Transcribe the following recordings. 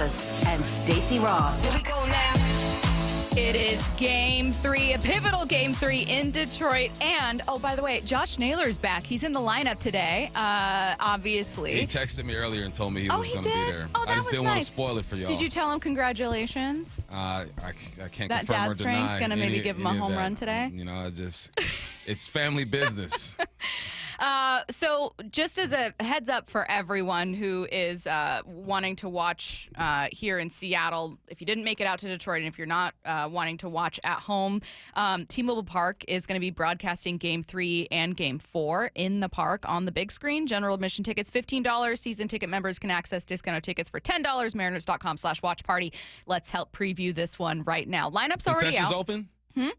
and Stacy Ross. Here we go now. It is Game 3, a pivotal Game 3 in Detroit. And, oh, by the way, Josh Naylor's back. He's in the lineup today, obviously. He texted me earlier and told me he was going to be there. Oh, that I just was didn't want nice. to spoil it for y'all. Did you tell him congratulations? I can't That confirm or dad deny. strength going to maybe give him a home run today? You know, it's family business. So just as a heads up for everyone who is wanting to watch here in Seattle, if you didn't make it out to Detroit and if you're not wanting to watch at home, T-Mobile Park is going to be broadcasting Game 3 and Game 4 in the park on the big screen. General admission tickets, $15. Season ticket members can access discounted tickets for $10. Mariners.com/watch party. Let's help preview this one right now. Lineup's already out. Concessions open?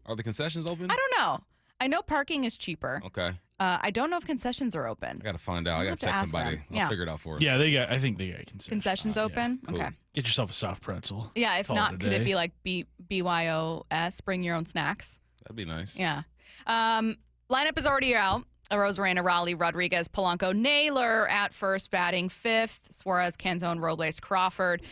Are the concessions open? I don't know. I know parking is cheaper. Okay. I don't know if concessions are open. I got to find out. I got to text somebody. I'll figure it out for us. Yeah, I think they got concessions. Concessions open? Cool. Okay. Get yourself a soft pretzel. Yeah, if Call not, a could it day. be like BYOS, bring your own snacks? That'd be nice. Yeah. Lineup is already out. Rosarena, Raleigh, Rodriguez, Polanco, Naylor at first, batting fifth. Suarez, Canzone, Robles, Crawford.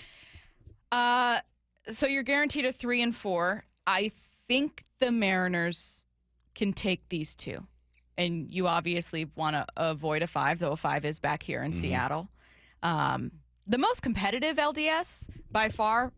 So you're guaranteed a 3 and 4. I think the Mariners can take these two. And you obviously want to avoid a 5, though a 5 is back here in Seattle. The most competitive LDS by far,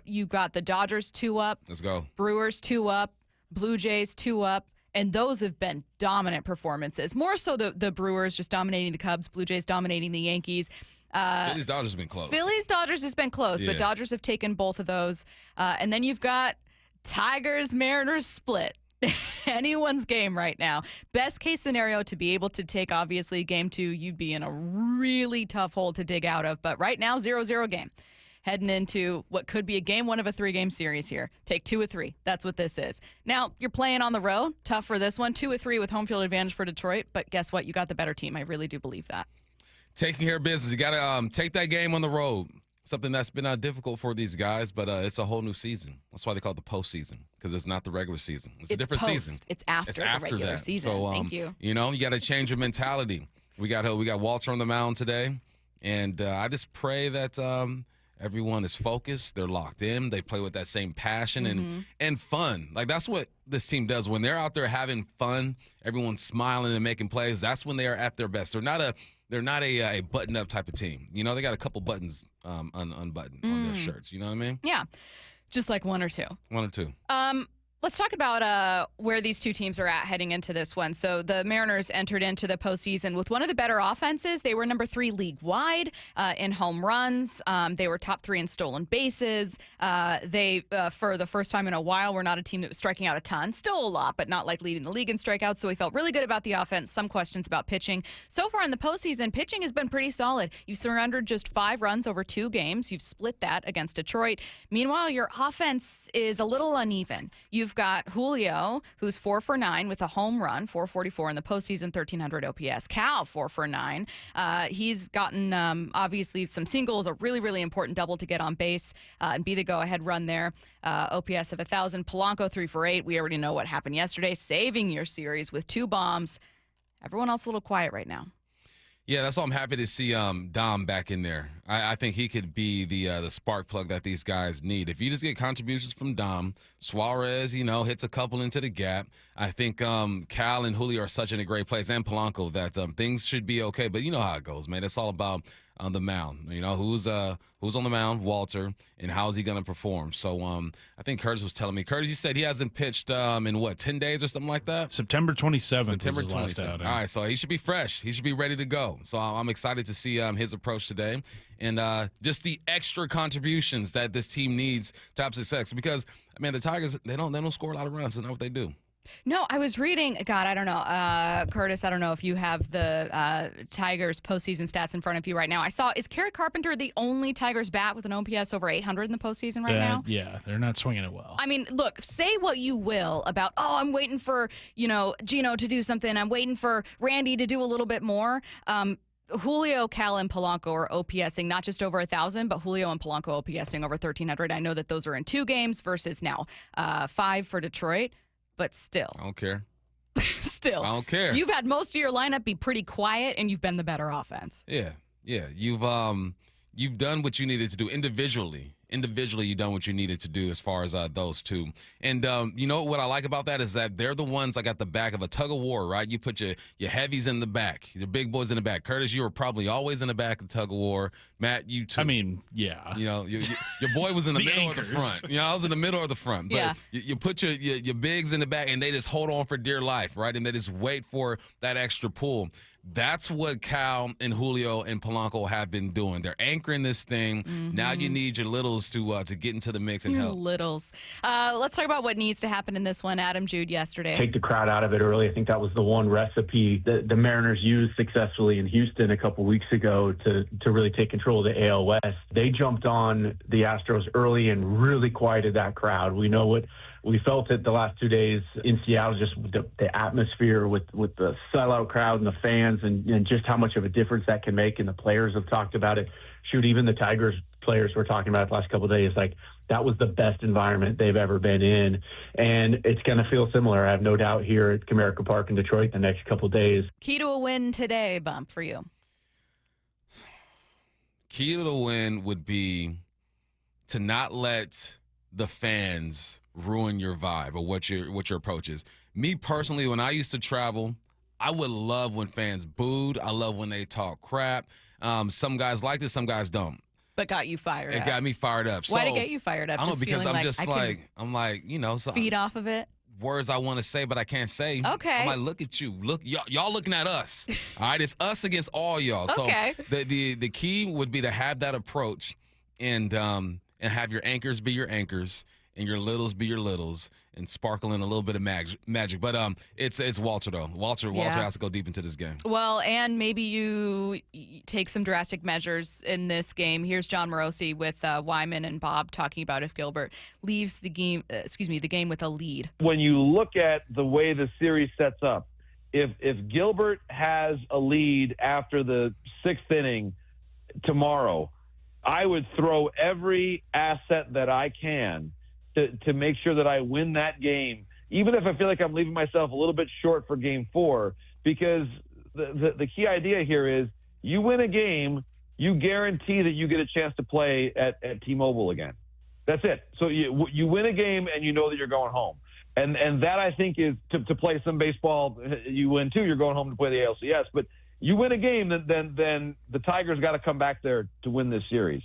you got the Dodgers 2 up. Let's go. Brewers 2 up, Blue Jays 2 up, and those have been dominant performances. More so the Brewers just dominating the Cubs, Blue Jays dominating the Yankees. Phillies Dodgers have been close. Phillies Dodgers has been close, Yeah. but Dodgers have taken both of those. And then you've got Tigers Mariners split. Anyone's game right now. Best case scenario to be able to take, obviously, Game 2, you'd be in a really tough hole to dig out of. But right now, 0-0 game. Heading into what could be a Game 1 of a 3-game series here. Take 2 of 3. That's what this is. Now, you're playing on the road. Tough for this one. 2 of 3 with home field advantage for Detroit. But guess what? You got the better team. I really do believe that. Taking care of business. You got to take that game on the road. Something that's been difficult for these guys, but it's a whole new season. That's why they call it the postseason, because it's not the regular season. It's a different post. season. It's after the regular that. season. So, Thank you. You know, you got to change your mentality. We got Walter on the mound today, and I just pray that everyone is focused. They're locked in. They play with that same passion and fun. Like, that's what this team does. When they're out there having fun, everyone's smiling and making plays, that's when they are at their best. They're not a button-up type of team. You know, they got a couple buttons unbuttoned on their shirts. You know what I mean? Yeah. Just like 1 or 2. 1 or 2. Let's talk about where these two teams are at heading into this one. So the Mariners entered into the postseason with one of the better offenses. They were number 3 league-wide in home runs. They were top 3 in stolen bases. They, for the first time in a while, were not a team that was striking out a ton. Still a lot, but not like leading the league in strikeouts. So we felt really good about the offense. Some questions about pitching. So far in the postseason, pitching has been pretty solid. You've surrendered just 5 runs over 2 games. You've split that against Detroit. Meanwhile, your offense is a little uneven. You've got Julio, who's 4 for 9 with a home run, 444 in the postseason, 1,300 OPS. Cal, 4 for 9. He's gotten, obviously, some singles, a really, really important double to get on base and be the go-ahead run there. OPS of 1,000. Polanco, 3 for 8. We already know what happened yesterday, saving your series with 2 bombs. Everyone else a little quiet right now. Yeah, that's why I'm happy to see Dom back in there. I think he could be the spark plug that these guys need. If you just get contributions from Dom, Suarez, hits a couple into the gap. I think Cal and Julio are such in a great place, and Polanco, that things should be okay. But you know how it goes, man. It's all about on the mound. Who's on the mound? Walter, and how is he going to perform? So I think Curtis was telling me. Curtis, you said he hasn't pitched in 10 days or something like that? September 27th. September was his last 27th. outing. All right, so he should be fresh. He should be ready to go. So I'm excited to see his approach today, and just the extra contributions that this team needs to have success. Because the Tigers, they don't score a lot of runs. That's not what they do. No, I was reading, God, I don't know, Curtis, I don't know if you have the Tigers postseason stats in front of you right now. I saw, is Kerry Carpenter the only Tigers bat with an OPS over 800 in the postseason right now? Yeah, they're not swinging it well. I mean, look, say what you will about, I'm waiting for, Gino to do something. I'm waiting for Randy to do a little bit more. Julio, Cal, and Polanco are OPSing not just over 1,000, but Julio and Polanco OPSing over 1,300. I know that those are in 2 games versus now 5 for Detroit. But still. I don't care. Still. I don't care. You've had most of your lineup be pretty quiet, and you've been the better offense. Yeah. You've you've done what you needed to do individually. Individually, you've done what you needed to do as far as those two. And you know what I like about that is that they're the ones like at the back of a tug of war, right? You put your heavies in the back, your big boys in the back. Curtis, you were probably always in the back of the tug of war. Matt, you too. I mean, yeah. You know, your boy was in the, The middle anchors. or the front. You know, I was in the middle or the front. But Yeah. you put your bigs in the back, and they just hold on for dear life, right? And they just wait for that extra pull. That's what Cal and Julio and Polanco have been doing. They're anchoring this thing. Now you need your littles to get into the mix and Your help. littles. Let's talk about what needs to happen in this one. Adam Jude yesterday. Take the crowd out of it early. I think that was the one recipe that the Mariners used successfully in Houston a couple weeks ago to really take control of the AL West. They jumped on the Astros early and really quieted that crowd. We know what we felt it the last 2 days in Seattle, just with the atmosphere with the sellout crowd and the fans and just how much of a difference that can make. And the players have talked about it. Shoot, even the Tigers players were talking about it the last couple of days. Like, that was the best environment they've ever been in. And it's going to feel similar, I have no doubt, here at Comerica Park in Detroit the next couple of days. Key to a win today, Bump, for you. Key to the win would be to not let the fans ruin your vibe or what your approach is. Me personally, when I used to travel, I would love when fans booed. I love when they talk crap. Some guys like this, some guys don't. But got you fired up. It got me fired up. Why so, did it get you fired up? I don't know, because feeling I'm just I can I'm like, you know, so feed off of it. words I want to say, but I can't say. Okay. I'm like, look at you. Look, y'all looking at us. All right, it's us against all y'all. Okay. So the key would be to have that approach and have your anchors be your anchors and your littles be your littles and sparkle in a little bit of magic. But it's Walter though. Walter has to go deep into this game. Well, and maybe you take some drastic measures in this game. Here's John Morosi with Wyman and Bob talking about if Gilbert leaves the game, the game with a lead. When you look at the way the series sets up, if Gilbert has a lead after the sixth inning tomorrow, I would throw every asset that I can to make sure that I win that game, even if I feel like I'm leaving myself a little bit short for game 4, because the key idea here is you win a game, you guarantee that you get a chance to play at T-Mobile again. That's it. So you win a game and you know that you're going home. And that, I think, is to play some baseball. You win, too. You're going home to play the ALCS. But you win a game, then the Tigers got to come back there to win this series.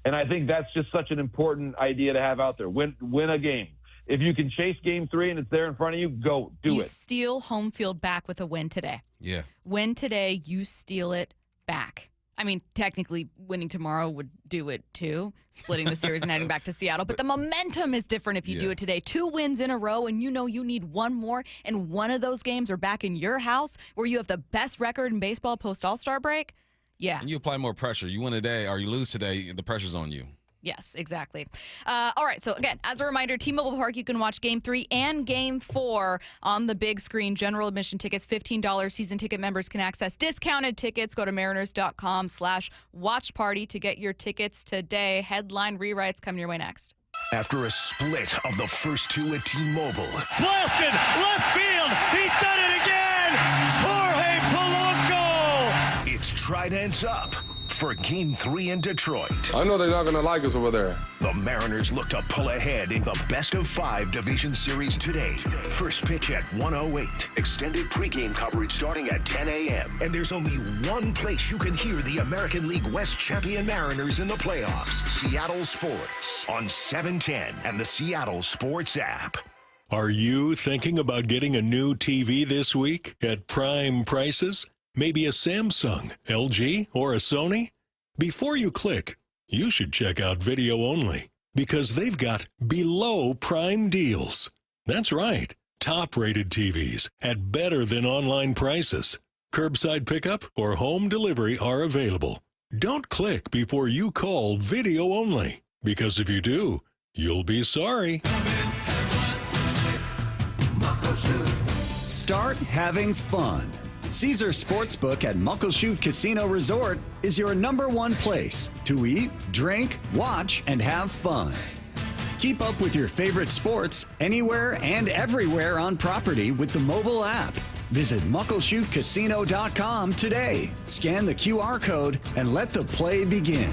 And I think that's just such an important idea to have out there. Win a game. If you can chase game 3 and it's there in front of you, go do it. You steal home field back with a win today. Yeah. Win today, you steal it back. I mean, technically, winning tomorrow would do it too, splitting the series and heading back to Seattle. But the momentum is different if you do it today. 2 wins in a row, and you know you need one more, and one of those games are back in your house where you have the best record in baseball post-All-Star break. Yeah. And you apply more pressure. You win today or you lose today, the pressure's on you. Yes, exactly. All right, so again, as a reminder, T-Mobile Park, you can watch Game 3 and Game 4 on the big screen. General admission tickets, $15. Season ticket members can access discounted tickets. Go to mariners.com/watch party to get your tickets today. Headline rewrites coming your way next. After a split of the first 2 at T-Mobile. Blasted left field. He's done it again. Jorge Polanco. It's Tridents up for Game 3 in Detroit. I know they're not going to like us over there. The Mariners look to pull ahead in the best-of-5 division series today. First pitch at 1:08. Extended pregame coverage starting at 10 a.m. And there's only one place you can hear the American League West champion Mariners in the playoffs. Seattle Sports on 710 and the Seattle Sports app. Are you thinking about getting a new TV this week at prime prices? Maybe a Samsung, LG, or a Sony? Before you click, you should check out Video Only, because they've got below prime deals. That's right, top-rated TVs at better than online prices. Curbside pickup or home delivery are available. Don't click before you call Video Only, because if you do, you'll be sorry. Start having fun. Caesar Sportsbook at Muckleshoot Casino Resort is your #1 place to eat, drink, watch, and have fun. Keep up with your favorite sports anywhere and everywhere on property with the mobile app. Visit muckleshootcasino.com today. Scan the QR code and let the play begin.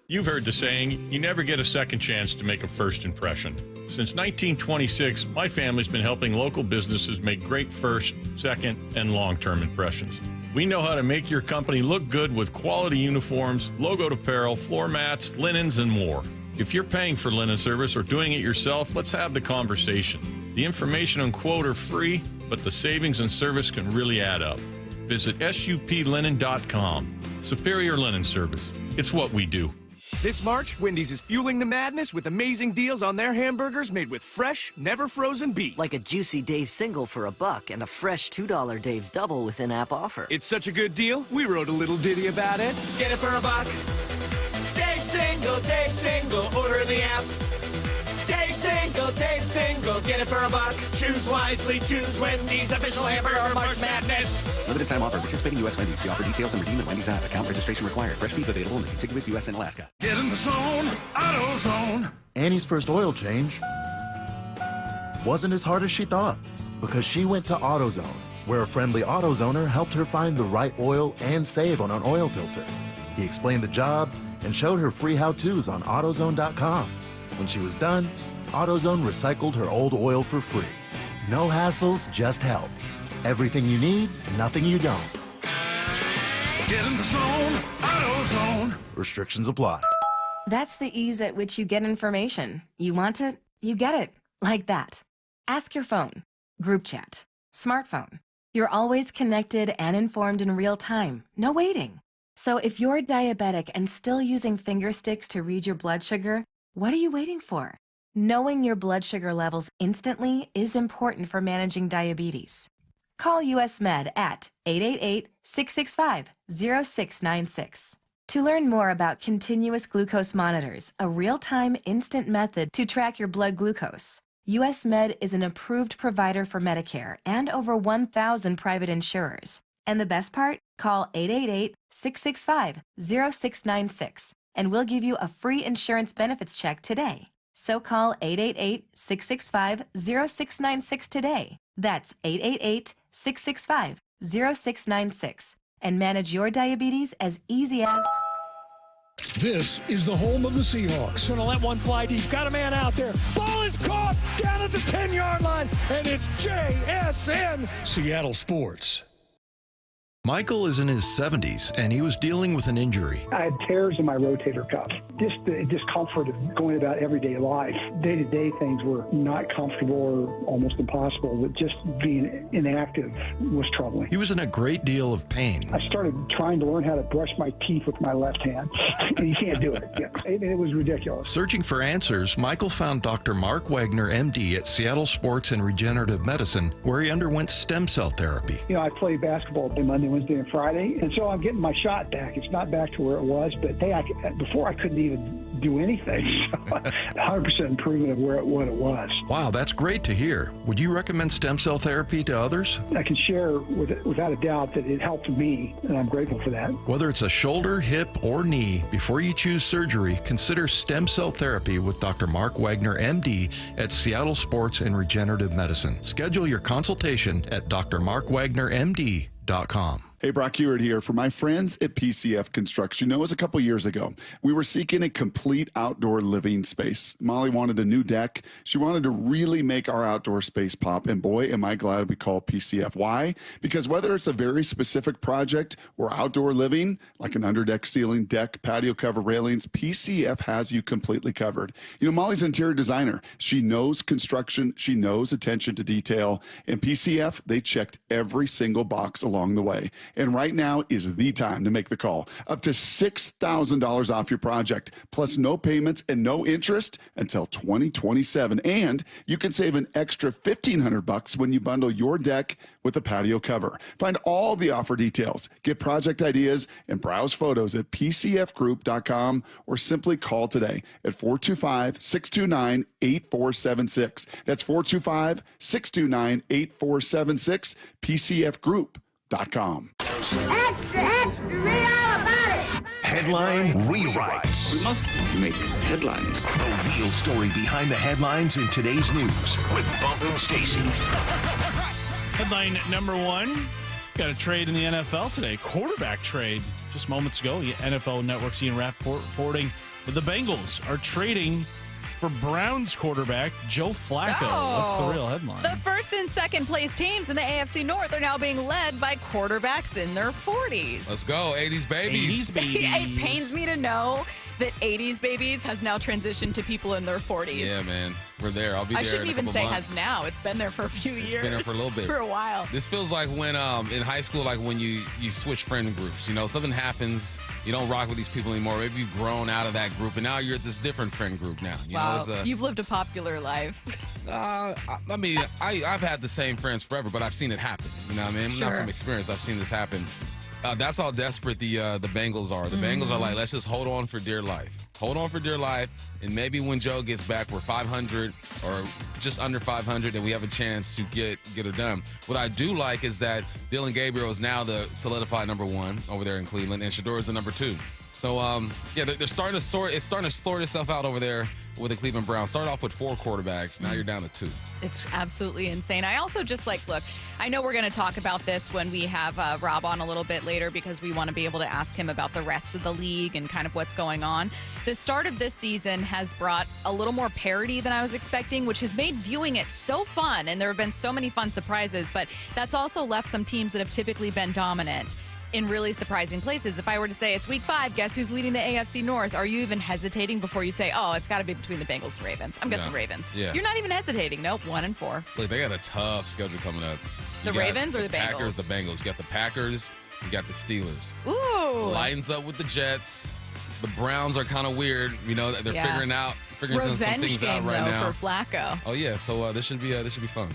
You've heard the saying, you never get a second chance to make a first impression. Since 1926, my family's been helping local businesses make great first, second, and long-term impressions. We know how to make your company look good with quality uniforms, logoed apparel, floor mats, linens, and more. If you're paying for linen service or doing it yourself, let's have the conversation. The information and quote are free, but the savings and service can really add up. Visit suplinen.com. Superior Linen Service. It's what we do. This March, Wendy's is fueling the madness with amazing deals on their hamburgers made with fresh, never frozen beef. Like a juicy Dave's single for $1 and a fresh $2 Dave's double with in-app offer. It's such a good deal, we wrote a little ditty about it. Get it for $1. Dave's single, order in the app. Dave's single, get it for $1. Choose wisely, choose Wendy's, official hamburger March Madness. Limited time offer. Participating U.S. Wendy's. See offer details and redeem at Wendy's app. Account registration required. Fresh beef available in the contiguous U.S. and Alaska. Get in the zone, AutoZone. Annie's first oil change wasn't as hard as she thought because she went to AutoZone, where a friendly AutoZoner helped her find the right oil and save on an oil filter. He explained the job and showed her free how-tos on AutoZone.com. When she was done, AutoZone recycled her old oil for free. No hassles, just help. Everything you need, nothing you don't. Get in the zone, AutoZone. Restrictions apply. That's the ease at which you get information. You want it, you get it. Like that. Ask your phone. Group chat. Smartphone. You're always connected and informed in real time. No waiting. So if you're diabetic and still using finger sticks to read your blood sugar, what are you waiting for? Knowing your blood sugar levels instantly is important for managing diabetes. Call US Med at 888-665-0696. To learn more about continuous glucose monitors, a real-time instant method to track your blood glucose, US Med is an approved provider for Medicare and over 1,000 private insurers. And the best part? Call 888-665-0696 and we'll give you a free insurance benefits check today. So call 888-665-0696 today. That's 888-665-0696 and manage your diabetes as easy as... This is the home of the Seahawks. Going to let one fly deep. Got a man out there. Ball is caught down at the 10-yard line, and it's JSN. Seattle Sports. Michael is in his 70s, and he was dealing with an injury. I had tears in my rotator cuff. Just the discomfort of going about everyday life. Day-to-day things were not comfortable or almost impossible, but just being inactive was troubling. He was in a great deal of pain. I started trying to learn how to brush my teeth with my left hand, and you can't do it. It was ridiculous. Searching for answers, Michael found Dr. Mark Wagner, MD, at Seattle Sports and Regenerative Medicine, where he underwent stem cell therapy. You know, I played basketball Monday, Wednesday, and Friday, and so I'm getting my shot back. It's not back to where it was, but hey, before I couldn't even do anything. So 100% improvement of what it was. Wow, that's great to hear. Would you recommend stem cell therapy to others? I can share without a doubt that it helped me, and I'm grateful for that. Whether it's a shoulder, hip, or knee, before you choose surgery, consider stem cell therapy with Dr. Mark Wagner, MD, at Seattle Sports and Regenerative Medicine. Schedule your consultation at drmarkwagnermd.com. Hey, Brock Hewitt here. For my friends at PCF Construction, it was a couple years ago. We were seeking a complete outdoor living space. Molly wanted a new deck. She wanted to really make our outdoor space pop. And boy, am I glad we called PCF. Why? Because whether it's a very specific project or outdoor living, like an underdeck ceiling, deck, patio cover, railings, PCF has you completely covered. You know, Molly's an interior designer. She knows construction. She knows attention to detail. And PCF, they checked every single box along the way. And right now is the time to make the call. Up to $6,000 off your project, plus no payments and no interest until 2027. And you can save an extra $1,500 when you bundle your deck with a patio cover. Find all the offer details, get project ideas, and browse photos at pcfgroup.com or simply call today at 425-629-8476. That's 425-629-8476, pcfgroup.com. Extra, read all about it. Headline rewrites. We must make headlines. The real story behind the headlines in today's news with Bump and Stacy. Headline number one. Got a trade in the NFL today. Quarterback trade. just moments ago, NFL Network's Ian Rappaport reporting that the Bengals are trading for Browns quarterback Joe Flacco. What's the real headline? The first and second place teams in the AFC North are now being led by quarterbacks in their 40s. Let's go, 80s babies. 80s babies. It pains me to know that 80s babies has now transitioned to people in their 40s. Yeah, man. We're there. I'll be there. I shouldn't even say months. has now. It's been there for a few years. It's been there for a little bit. For a while. This feels like when in high school, like when you switch friend groups. You know, something happens. You don't rock with these people anymore. Maybe you've grown out of that group, and now you're at this different friend group now. You Wow. know, You've lived a popular life. I mean, I've had the same friends forever, but I've seen it happen. You know what I mean? Sure. Not from experience. I've seen this happen. That's how desperate the Bengals are. The Bengals are like, let's just hold on for dear life. Hold on for dear life, and maybe when Joe gets back, we're 500 or just under 500, and we have a chance to get it done. What I do like is that Dylan Gabriel is now the solidified number 1 over there in Cleveland, and Shedeur is the number 2. So, they're starting to sort itself out over there with the Cleveland Browns. Started off with 4 quarterbacks. Now you're down to 2. It's absolutely insane. I also just look, I know we're going to talk about this when we have Rob on a little bit later because we want to be able to ask him about the rest of the league and kind of what's going on. The start of this season has brought a little more parity than I was expecting, which has made viewing it so fun. And there have been so many fun surprises, but that's also left some teams that have typically been dominant in really surprising places. If I were to say it's week 5, guess who's leading the AFC North? Are you even hesitating before you say, oh, it's got to be between the Bengals and Ravens? I'm guessing Ravens. Yeah. You're not even hesitating. Nope, 1-4. Look, they got a tough schedule coming up. The Ravens or the Bengals? Packers, the Bengals. You got the Packers, you got the Steelers. Ooh. Lines up with the Jets. The Browns are kind of weird. You know, they're figuring Revenge some things game, out right though, now. for Flacco. Oh yeah, so this should be fun.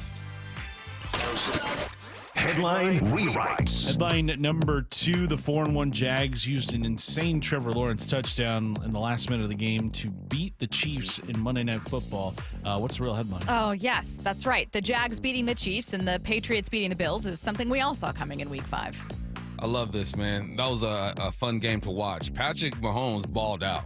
Headline rewrites. Headline number 2, the 4-1 Jags used an insane Trevor Lawrence touchdown in the last minute of the game to beat the Chiefs in Monday Night Football. What's the real headline? Oh, yes, that's right. The Jags beating the Chiefs and the Patriots beating the Bills is something we all saw coming in week 5. I love this, man. That was a fun game to watch. Patrick Mahomes balled out.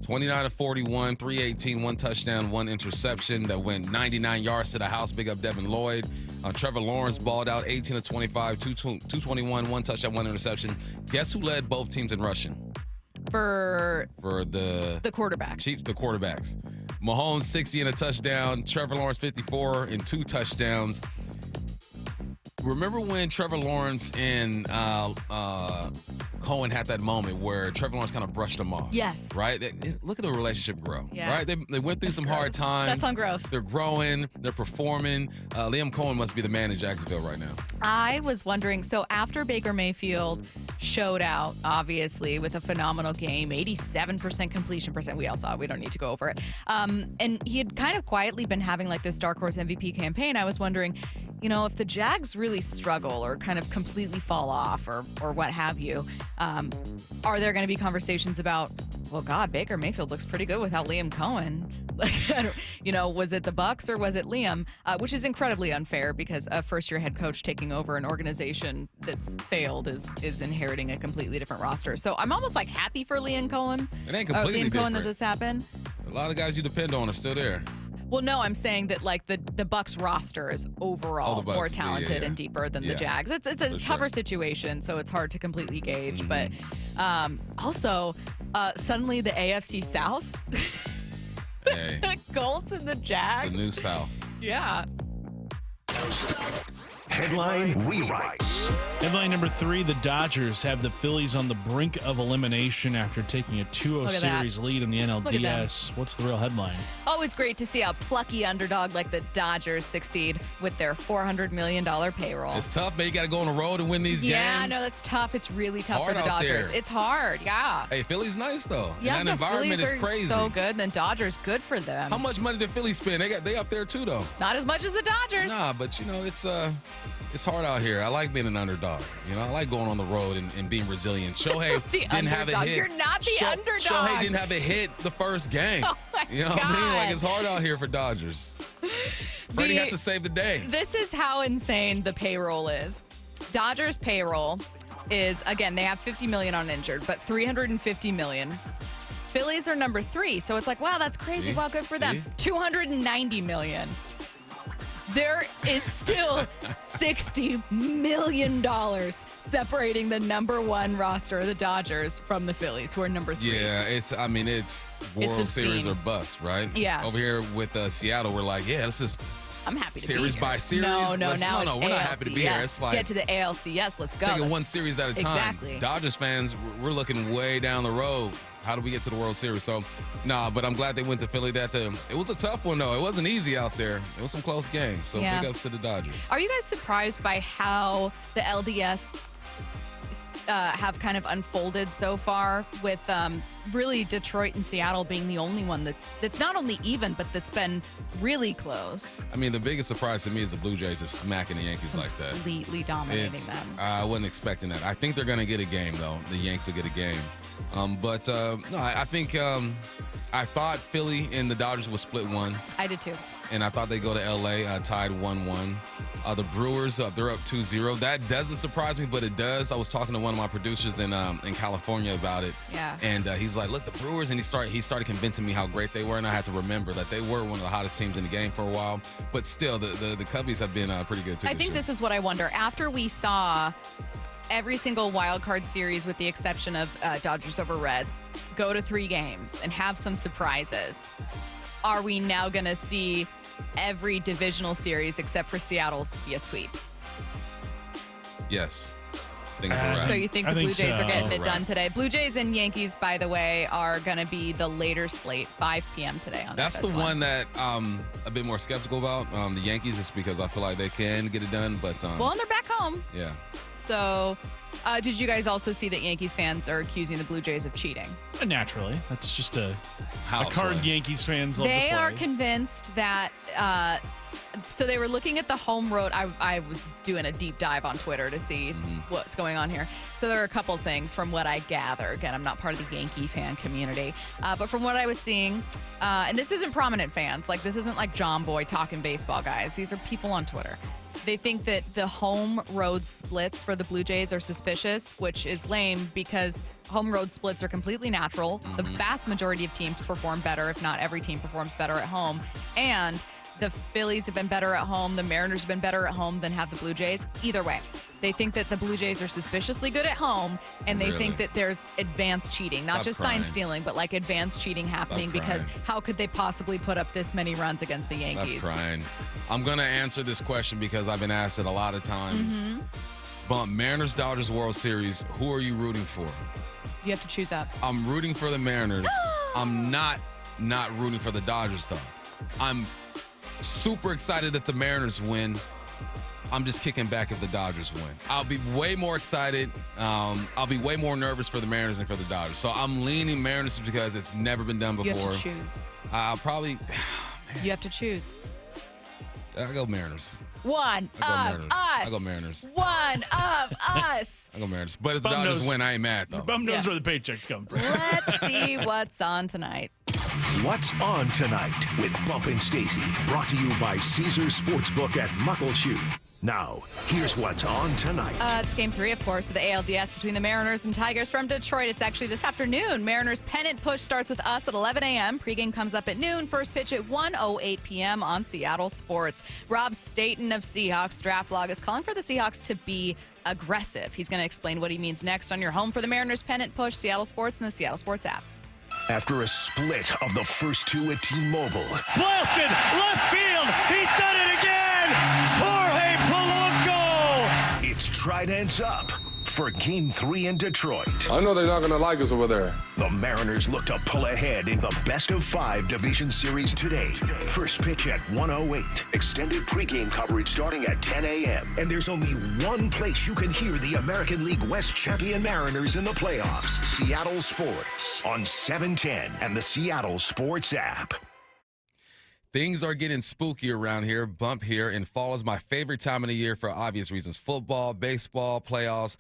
29-41, 318, 1 touchdown, 1 interception that went 99 yards to the house. Big up Devin Lloyd. Trevor Lawrence balled out 18-25, 221, 1 touchdown, 1 interception. Guess who led both teams in rushing? For the quarterbacks. Chiefs, the quarterbacks. Mahomes 60 and a touchdown. Trevor Lawrence 54 and 2 touchdowns. Remember when Trevor Lawrence and Cohen had that moment where Trevor Lawrence kind of brushed him off? Yes. Right? Look at the relationship grow. Yeah. Right? They went through some hard times. That's on growth. They're growing. They're performing. Liam Cohen must be the man in Jacksonville right now. I was wondering, so after Baker Mayfield showed out, obviously, with a phenomenal game, 87% completion percent, we all saw it, we don't need to go over it, and he had kind of quietly been having this dark horse MVP campaign. I was wondering, if the Jags really struggle or kind of completely fall off or what have you, are there going to be conversations about, well, God, Baker Mayfield looks pretty good without Liam Cohen? Was it the Bucs or was it Liam? Which is incredibly unfair because a first-year head coach taking over an organization that's failed is inheriting a completely different roster. So I'm almost happy for Liam Cohen. It ain't completely Liam Cohen different. that this happened. A lot of guys you depend on are still there. Well, no, I'm saying that the Bucs roster is overall Bucs, more talented and deeper than the Jags. It's a tougher situation, so it's hard to completely gauge. But also, suddenly the AFC South, Hey, the Colts and the Jags, the new South. Yeah. Headline rewrites. Headline number 3, the Dodgers have the Phillies on the brink of elimination after taking a 2-0 series lead in the NLDS. What's the real headline? Always great to see a plucky underdog like the Dodgers succeed with their $400 million payroll. It's tough, but you got to go on the road and win these games. Yeah, no, that's tough. It's really tough Hard for the out Dodgers. there. It's hard, yeah. Hey, Philly's nice though. Yeah, and that the environment Phillies is are crazy. so good. Then Dodgers, good for them. How much money did Philly spend? They up there too though. Not as much as the Dodgers. Nah, but it's hard out here. I like being an underdog. I like going on the road and being resilient. Shohei didn't have a hit. You're not the underdog. Shohei didn't have a hit the first game. Oh my you know what I mean? God. It's hard out here for Dodgers. Freddie had to save the day. This is how insane the payroll is. Dodgers payroll is, again, they have $50 million on injured, but $350 million. Phillies are number 3, so it's wow, that's crazy. See? Wow, good for them. $290 million. There is still $60 million separating the number 1 roster of the Dodgers from the Phillies, who are number 3. Yeah, it's World Series obscene. or bust, right? Yeah. Over here with Seattle, we're like, yeah, this is I'm happy to series be by here. series. No, we're not it's happy to be here. ALCS. It's like Get to the ALCS. Let's go. taking one series at a time. Exactly. Dodgers fans, we're looking way down the road. How do we get to the World Series? So, but I'm glad they went to Philly. It was a tough one, though. It wasn't easy out there. It was some close games. So Yeah. big ups to the Dodgers. Are you guys surprised by how the LDS have kind of unfolded so far, with really Detroit and Seattle being the only one that's not only even, but that's been really close? I mean, the biggest surprise to me is the Blue Jays just smacking the Yankees like that. Completely dominating them. I wasn't expecting that. I think they're going to get a game, though. The Yanks will get a game. I think I thought Philly and the Dodgers would split one. I did too. And I thought they'd go to L.A. Tied 1-1. The Brewers, they're up 2-0. That doesn't surprise me, but it does. I was talking to one of my producers in California about it. Yeah. And he's like, look, the Brewers, and he started convincing me how great they were, and I had to remember that they were one of the hottest teams in the game for a while. But still, the Cubbies have been pretty good, too. I think this is what I wonder. After we saw every single wild card series, with the exception of Dodgers over Reds, go to 3 games and have some surprises, are we now going to see every divisional series except for Seattle's be a sweep? Yes. I think it's a wrap. So you think the Blue Jays are getting it done today? Blue Jays and Yankees, by the way, are going to be the later slate, 5 p.m. today on That's the FS1. one that a bit more skeptical about. The Yankees, is because I feel like they can get it done, but Well, and they're back home. yeah. So did you guys also see that Yankees fans are accusing the Blue Jays of cheating? Naturally. That's just a House card one. Yankees fans love to They play. are convinced that so they were looking at the home road. I was doing a deep dive on Twitter to see what's going on here. So there are a couple things from what I gather. Again, I'm not part of the Yankee fan community, but from what I was seeing, and this isn't prominent fans. Like, this isn't like John Boy talking baseball guys. These are people on Twitter. They think that the home road splits for the Blue Jays are suspicious, which is lame because home road splits are completely natural. The vast majority of teams perform better, if not every team performs better at home. And the Phillies have been better at home. The Mariners have been better at home than have the Blue Jays. Either way, they think that the Blue Jays are suspiciously good at home, and they think that there's advanced cheating, not just sign stealing, but like advanced cheating happening, because how could they possibly put up this many runs against the Yankees? Stop crying. I'm going to answer this question because I've been asked it a lot of times. Bump, Mariners Dodgers World Series, who are you rooting for? You have to choose up. I'm rooting for the Mariners. I'm not rooting for the Dodgers, though. I'm super excited if the Mariners win. I'm just kicking back if the Dodgers win. I'll be way more excited. I'll be way more nervous for the Mariners than for the Dodgers. So I'm leaning Mariners because it's never been done before. You have to choose. I'll probably. You have to choose. I'll go Mariners. One of us. I'll go Mariners. One of us. I'll go Mariners. But if the Bum Dodgers knows- win, I ain't mad, though. Your bum knows where the paychecks come from. Let's see what's on tonight. What's on tonight with Bump and Stacy, brought to you by Caesars Sportsbook at Muckleshoot. Now, here's what's on tonight. It's game 3, of course, of the ALDS between the Mariners and Tigers from Detroit. It's actually this afternoon. Mariners pennant push starts with us at 11 a.m. Pregame comes up at noon. First pitch at 1:08 p.m. on Seattle Sports. Rob Staton of Seahawks Draft Blog is calling for the Seahawks to be aggressive. He's going to explain what he means next on your home for the Mariners pennant push, Seattle Sports, and the Seattle Sports app. After a split of the first 2 at T-Mobile, Blasted left field. He's done it again. Jorge Polanco. it's Trident's up for Game 3 in Detroit. I know they're not going to like us over there. The Mariners look to pull ahead in the best-of-5 division series today. First pitch at 1:08. Extended pregame coverage starting at 10 a.m. And there's only one place you can hear the American League West champion Mariners in the playoffs. Seattle Sports on 710 and the Seattle Sports app. Things are getting spooky around here. Bump here, and fall is my favorite time of the year for obvious reasons. Football, baseball, playoffs.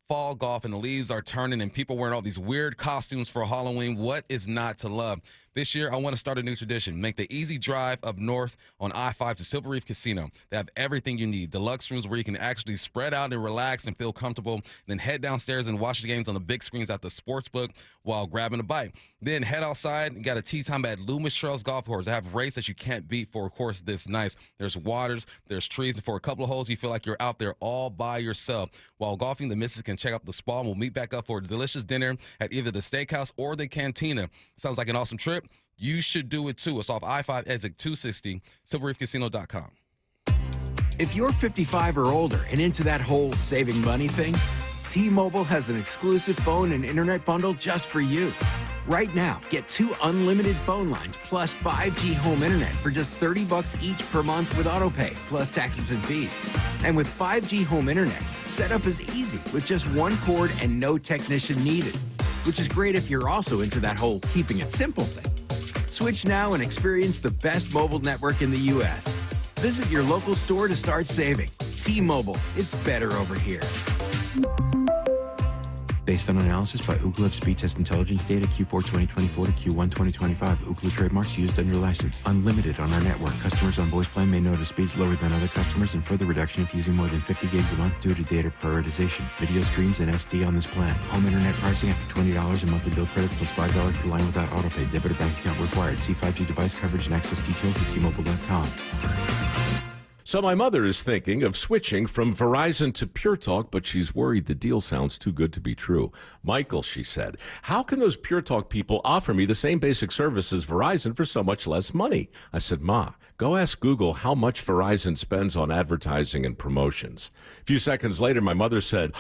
fall golf and the leaves are turning and people wearing all these weird costumes for Halloween. What is not to love? This year, I want to start a new tradition. Make the easy drive up north on I-5 to Silver Reef Casino. They have everything you need. Deluxe rooms where you can actually spread out and relax and feel comfortable. Then head downstairs and watch the games on the big screens at the sportsbook while grabbing a bite. Then head outside and got a tee time at Loomis Trails Golf Course. They have race that you can't beat for a course this nice. There's waters, there's trees, and for a couple of holes, you feel like you're out there all by yourself. While golfing, the missus can check out the spa and we'll meet back up for a delicious dinner at either the steakhouse or the cantina. Sounds like an awesome trip. You should do it too. It's off I-5 exit 260, silverreefcasino.com. If you're 55 or older and into that whole saving money thing, T-Mobile has an exclusive phone and internet bundle just for you. Right now, get 2 unlimited phone lines plus 5G home internet for just $30 each per month with autopay, plus taxes and fees. And with 5G home internet, setup is easy with just one cord and no technician needed, which is great if you're also into that whole keeping it simple thing. Switch now and experience the best mobile network in the U.S. Visit your local store to start saving. T-Mobile, it's better over here. Based on analysis by Ookla of speed test intelligence data Q4 2024 to Q1 2025. Ookla trademarks used under license. Unlimited on our network. Customers on voice plan may notice speeds lower than other customers and further reduction if using more than 50 gigs a month due to data prioritization. Video streams and SD on this plan. Home internet pricing after $20 a monthly bill credit plus $5 per line without autopay. Debit or bank account required. See 5G device coverage and access details at T-Mobile.com. So my mother is thinking of switching from Verizon to Pure Talk, but she's worried the deal sounds too good to be true. Michael, she said, how can those Pure Talk people offer me the same basic service as Verizon for so much less money? I said, Ma, go ask Google how much Verizon spends on advertising and promotions. A few seconds later, my mother said,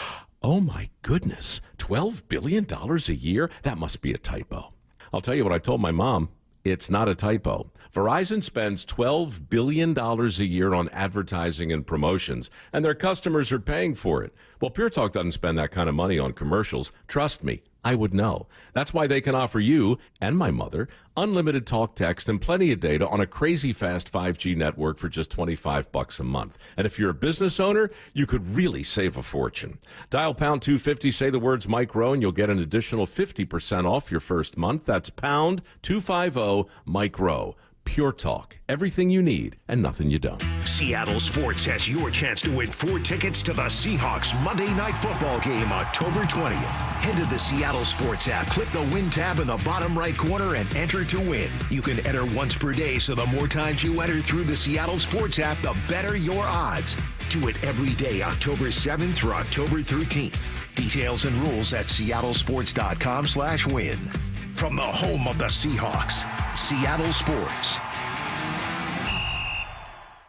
oh my goodness, $12 billion a year? That must be a typo. I'll tell you what I told my mom. It's not a typo. Verizon spends $12 billion a year on advertising and promotions, and their customers are paying for it. Well, Pure Talk doesn't spend that kind of money on commercials. Trust me, I would know. That's why they can offer you and my mother unlimited talk, text, and plenty of data on a crazy fast 5G network for just $25 a month. And if you're a business owner, you could really save a fortune. Dial pound 250, say the words Mike Rowe, and you'll get an additional 50% off your first month. That's pound 250 Mike Rowe. Pure Talk. Everything you need and nothing you don't. Seattle Sports has your chance to win 4 tickets to the Seahawks Monday Night Football game October 20th. Head to the Seattle Sports app, click the Win tab in the bottom right corner, and enter to win. You can enter once per day, so the more times you enter through the Seattle Sports app, the better your odds. Do it every day, October 7th through October 13th. Details and rules at seattlesports.com/win. From the home of the Seahawks, Seattle Sports.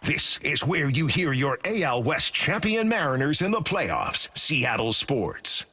This is where you hear your AL West champion Mariners in the playoffs. Seattle Sports.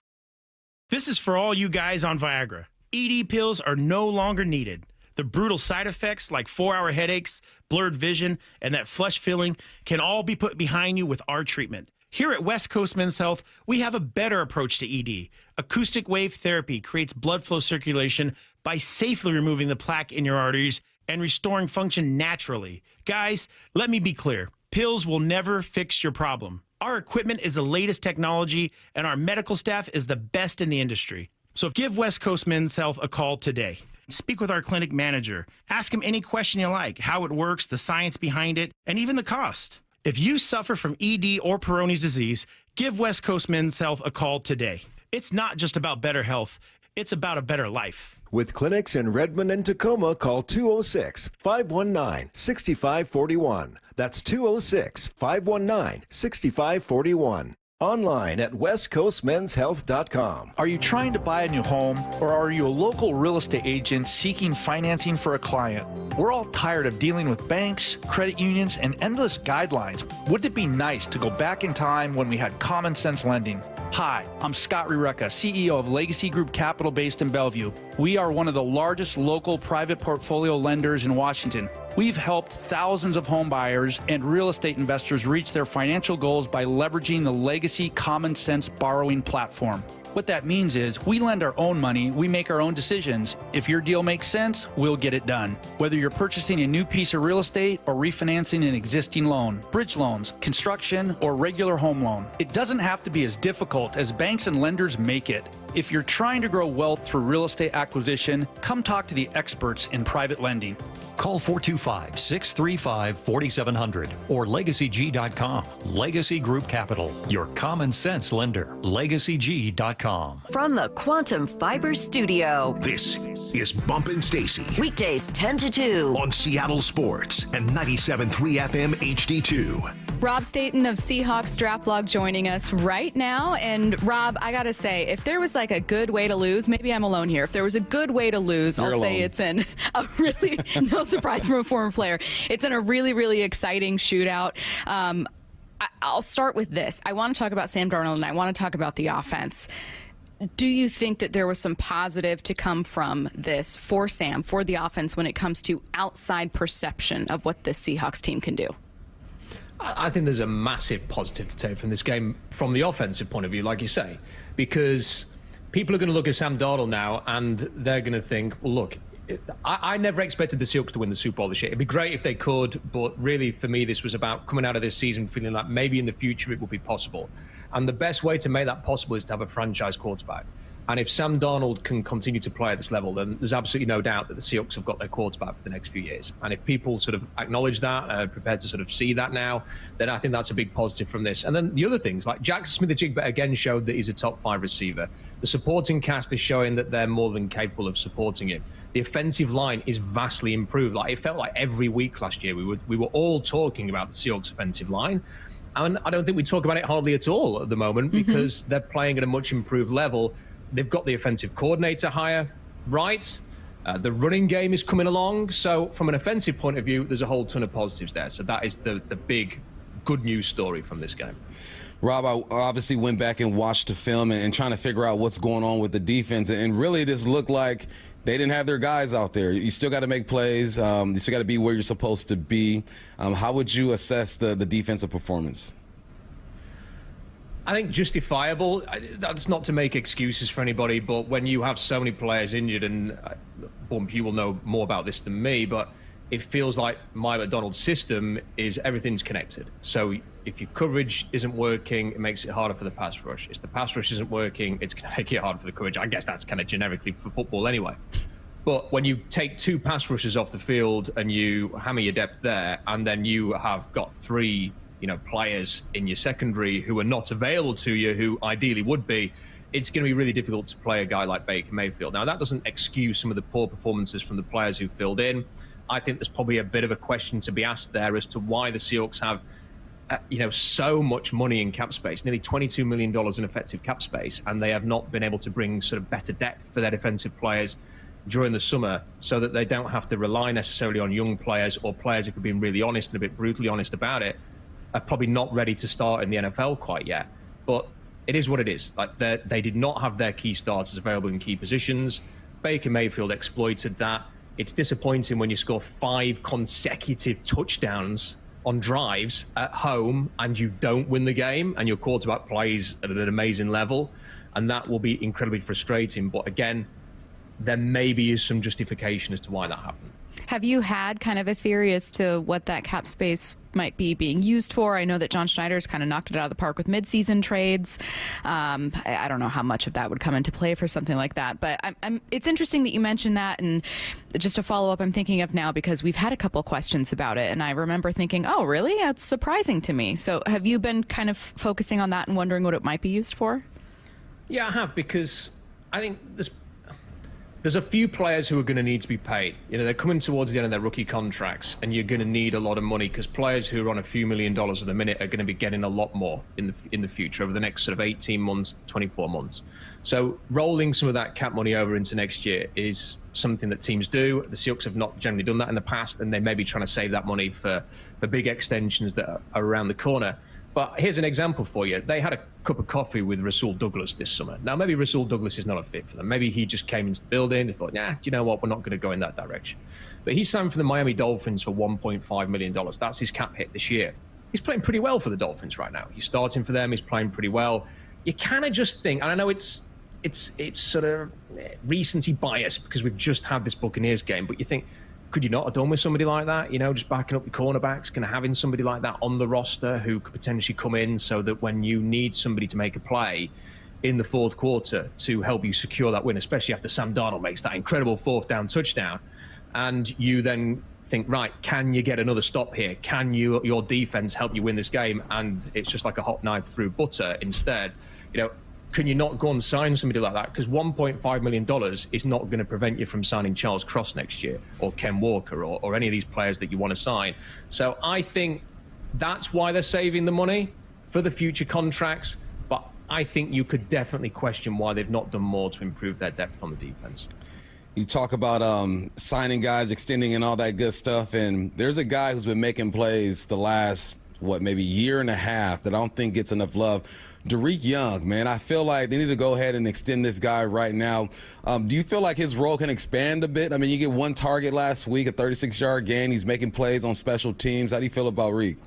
This is for all you guys on Viagra. ED pills are no longer needed. The brutal side effects like 4-hour headaches, blurred vision, and that flush feeling can all be put behind you with our treatment. Here at West Coast Men's Health, we have a better approach to ED. Acoustic wave therapy creates blood flow circulation by safely removing the plaque in your arteries and restoring function naturally. Guys, let me be clear. Pills will never fix your problem. Our equipment is the latest technology, and our medical staff is the best in the industry. So give West Coast Men's Health a call today. Speak with our clinic manager. Ask him any question you like, how it works, the science behind it, and even the cost. If you suffer from ED or Peyronie's disease, give West Coast Men's Health a call today. It's not just about better health, it's about a better life. With clinics in Redmond and Tacoma, call 206-519-6541. That's 206-519-6541. Online at westcoastmenshealth.com. Are you trying to buy a new home, or are you a local real estate agent seeking financing for a client? We're all tired of dealing with banks, credit unions, and endless guidelines. Wouldn't it be nice to go back in time when we had common sense lending? Hi, I'm Scott Rureka, CEO of Legacy Group Capital based in Bellevue. We are one of the largest local private portfolio lenders in Washington. We've helped thousands of home buyers and real estate investors reach their financial goals by leveraging the Legacy Common Sense borrowing platform. What that means is we lend our own money, we make our own decisions. If your deal makes sense, we'll get it done. Whether you're purchasing a new piece of real estate or refinancing an existing loan, bridge loans, construction, or regular home loan, it doesn't have to be as difficult as banks and lenders make it. If you're trying to grow wealth through real estate acquisition, come talk to the experts in private lending. Call 425-635-4700 or LegacyG.com. Legacy Group Capital, your common sense lender. LegacyG.com. From the Quantum Fiber Studio. This is Bumpin' Stacy. Weekdays 10 to 2. On Seattle Sports and 97.3 FM HD2. Rob Staton of Seahawks Draft Blog joining us right now. And Rob, I got to say, if there was like a good way to lose, maybe I'm alone here. If there was a good way to lose, I'll say it's in a really, no surprise from a former player, it's in a really, really exciting shootout. I'll start with this. I want to talk about Sam Darnold and I want to talk about the offense. Do you think that there was some positive to come from this for Sam, for the offense, when it comes to outside perception of what this Seahawks team can do? I think there's a massive positive to take from this game from the offensive point of view, like you say, because people are going to look at Sam Darnold now and they're going to think, well, look, I never expected the Seahawks to win the Super Bowl this year. It'd be great if they could, but really for me, this was about coming out of this season feeling like maybe in the future it will be possible. And the best way to make that possible is to have a franchise quarterback. And if Sam Darnold can continue to play at this level, then there's absolutely no doubt that the Seahawks have got their quarterback for the next few years. And if people sort of acknowledge that, are prepared to sort of see that now, then I think that's a big positive from this. And then the other things, like Jackson Smith-Njigba again showed that he's a top 5 receiver. The supporting cast is showing that they're more than capable of supporting him. The offensive line is vastly improved. Like, it felt like every week last year we were all talking about the Seahawks offensive line. And I don't think we talk about it hardly at all at the moment because they're playing at a much improved level. They've got the offensive coordinator hire, right? The running game is coming along. So from an offensive point of view, there's a whole ton of positives there. So that is the big good news story from this game. Rob, I obviously went back and watched the film and trying to figure out what's going on with the defense. And really, this looked like they didn't have their guys out there. You still got to make plays. You still got to be where you're supposed to be. How would you assess the defensive performance? I think justifiable. That's not to make excuses for anybody, but when you have so many players injured, and Bump, you will know more about this than me, but it feels like Mike McDonald's system is everything's connected. So if your coverage isn't working, it makes it harder for the pass rush. If the pass rush isn't working, it's going to make it harder for the coverage. I guess that's kind of generically for football anyway. But when you take 2 pass rushers off the field and you hammer your depth there, and then you have got 3 players in your secondary who are not available to you, who ideally would be, it's going to be really difficult to play a guy like Baker Mayfield. Now, that doesn't excuse some of the poor performances from the players who filled in. I think there's probably a bit of a question to be asked there as to why the Seahawks have, so much money in cap space, nearly $22 million in effective cap space, and they have not been able to bring sort of better depth for their defensive players during the summer so that they don't have to rely necessarily on young players or players, if we're being really honest and a bit brutally honest about it, are probably not ready to start in the NFL quite yet. But it is what it is. Like, they did not have their key starters available in key positions. Baker Mayfield exploited that. It's disappointing when you score 5 consecutive touchdowns on drives at home and you don't win the game and your quarterback plays at an amazing level. And that will be incredibly frustrating. But again, there maybe is some justification as to why that happened. Have you had kind of a theory as to what that cap space might be being used for? I know that John Schneider's kind of knocked it out of the park with midseason trades. I don't know how much of that would come into play for something like that, but it's interesting that you mentioned that. And just a follow-up I'm thinking of now, because we've had a couple questions about it, and I remember thinking, oh, really? That's surprising to me. So have you been kind of focusing on that and wondering what it might be used for? Yeah, I have, because I think there's a few players who are going to need to be paid. They're coming towards the end of their rookie contracts, and you're going to need a lot of money because players who are on a few $1 million at the minute are going to be getting a lot more in the future over the next sort of 18 months, 24 months. So rolling some of that cap money over into next year is something that teams do. The Seahawks have not generally done that in the past, and they may be trying to save that money for big extensions that are around the corner. But here's an example for you. They had a cup of coffee with Rasul Douglas this summer. Now, maybe Rasul Douglas is not a fit for them. Maybe he just came into the building and thought, do you know what? We're not going to go in that direction. But he signed for the Miami Dolphins for $1.5 million. That's his cap hit this year. He's playing pretty well for the Dolphins right now. He's starting for them. He's playing pretty well. You kind of just think, and I know it's it's sort of recency bias because we've just had this Buccaneers game. But you think, could you not have done with somebody like that? You know, just backing up your cornerbacks, kind of having somebody like that on the roster who could potentially come in so that when you need somebody to make a play in the fourth quarter to help you secure that win, especially after Sam Darnold makes that incredible fourth down touchdown, and you then think, right, can you get another stop here? Can your defense help you win this game? And it's just like a hot knife through butter instead. You know, can you not go and sign somebody like that? Because $1.5 million is not going to prevent you from signing Charles Cross next year or Ken Walker or any of these players that you want to sign. So I think that's why they're saving the money for the future contracts. But I think you could definitely question why they've not done more to improve their depth on the defense. You talk about signing guys, extending and all that good stuff. And there's a guy who's been making plays the last, maybe year and a half that I don't think gets enough love. Derek Young, man, I feel like they need to go ahead and extend this guy right now. Do you feel like his role can expand a bit? I mean, you get one target last week, a 36-yard gain. He's making plays on special teams. How do you feel about Reek?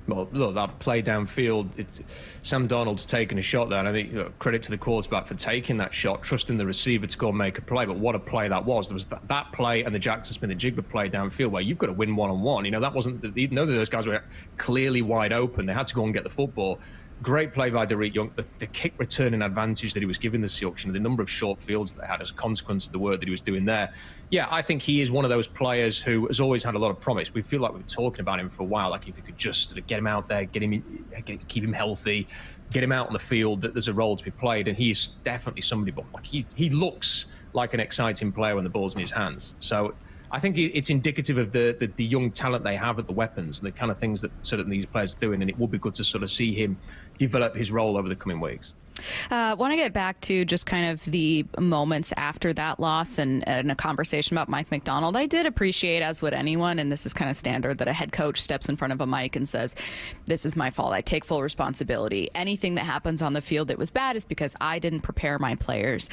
Well, look, that play downfield, Sam Darnold's taken a shot there, and I think credit to the quarterback for taking that shot, trusting the receiver to go and make a play. But what a play that was. There was that play and the Jackson Smith-Njigba play downfield where you've got to win one-on-one. You know, that wasn't, none of those guys were clearly wide open. They had to go and get the football. Great play by Derek Young. The kick returning advantage that he was giving the Seahawks, and the number of short fields that they had as a consequence of the work that he was doing there. Yeah, I think he is one of those players who has always had a lot of promise. We feel like we've been talking about him for a while. Like if you could just sort of get him out there, keep him healthy, get him out on the field, that there's a role to be played. And he is definitely somebody, but like he looks like an exciting player when the ball's in his hands. So I think it's indicative of the young talent they have at the weapons and the kind of things that sort of these players are doing. And it would be good to sort of see him develop his role over the coming weeks. Want to get back to just kind of the moments after that loss and a conversation about Mike Macdonald. I did appreciate, as would anyone, and this is kind of standard, that a head coach steps in front of a mic and says, this is my fault. I take full responsibility. Anything that happens on the field that was bad is because I didn't prepare my players.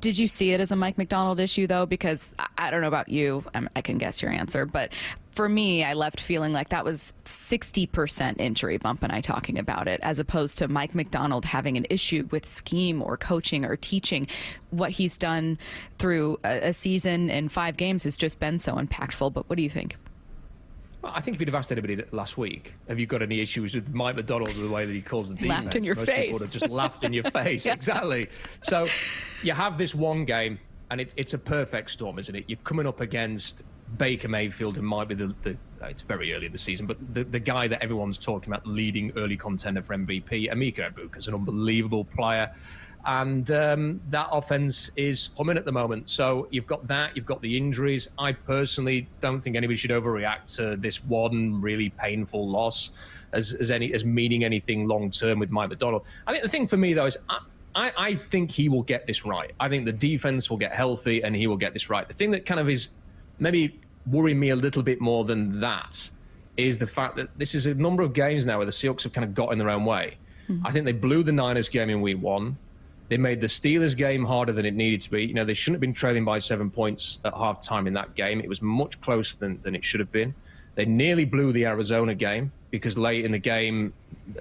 Did you see it as a Mike Macdonald issue, though? Because I don't know about you. I can guess your answer. But for me, I left feeling like that was 60% injury bump and I talking about it, as opposed to Mike Macdonald having an issue with scheme or coaching or teaching. What he's done through a season in 5 games has just been so impactful. But what do you think? Well, I think if you'd have asked anybody last week, have you got any issues with Mike Macdonald, the way that he calls the defense? Laughed in your Most face. people would have just laughed in your face. Yeah. Exactly. So you have this one game, and it's a perfect storm, isn't it? You're coming up against Baker Mayfield, who might be it's very early in the season, but the guy that everyone's talking about, leading early contender for MVP. Emeka Egbuka's an unbelievable player. And that offense is humming at the moment. So you've got that, you've got the injuries. I personally don't think anybody should overreact to this one really painful loss as meaning anything long term with Mike Macdonald. I think the thing for me, though, is I think he will get this right. I think the defense will get healthy and he will get this right. The thing that kind of is maybe worrying me a little bit more than that is the fact that this is a number of games now where the Seahawks have kind of got in their own way. I think they blew the Niners game in week 1. They made the Steelers game harder than it needed to be. You know, they shouldn't have been trailing by 7 points at halftime in that game. It was much closer than it should have been. They nearly blew the Arizona game because late in the game,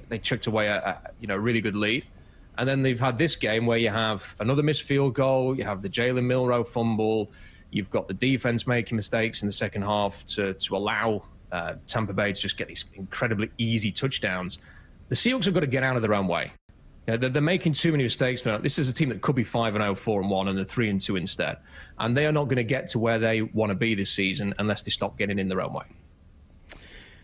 they chucked away a really good lead. And then they've had this game where you have another missed field goal, you have the Jalen Milroe fumble, you've got the defense making mistakes in the second half to allow Tampa Bay to just get these incredibly easy touchdowns. The Seahawks have got to get out of their own way. You know, they're making too many mistakes now. This is a team that could be 5-0, 4-1, and they're 3-2 instead. And they are not going to get to where they want to be this season unless they stop getting in their own way.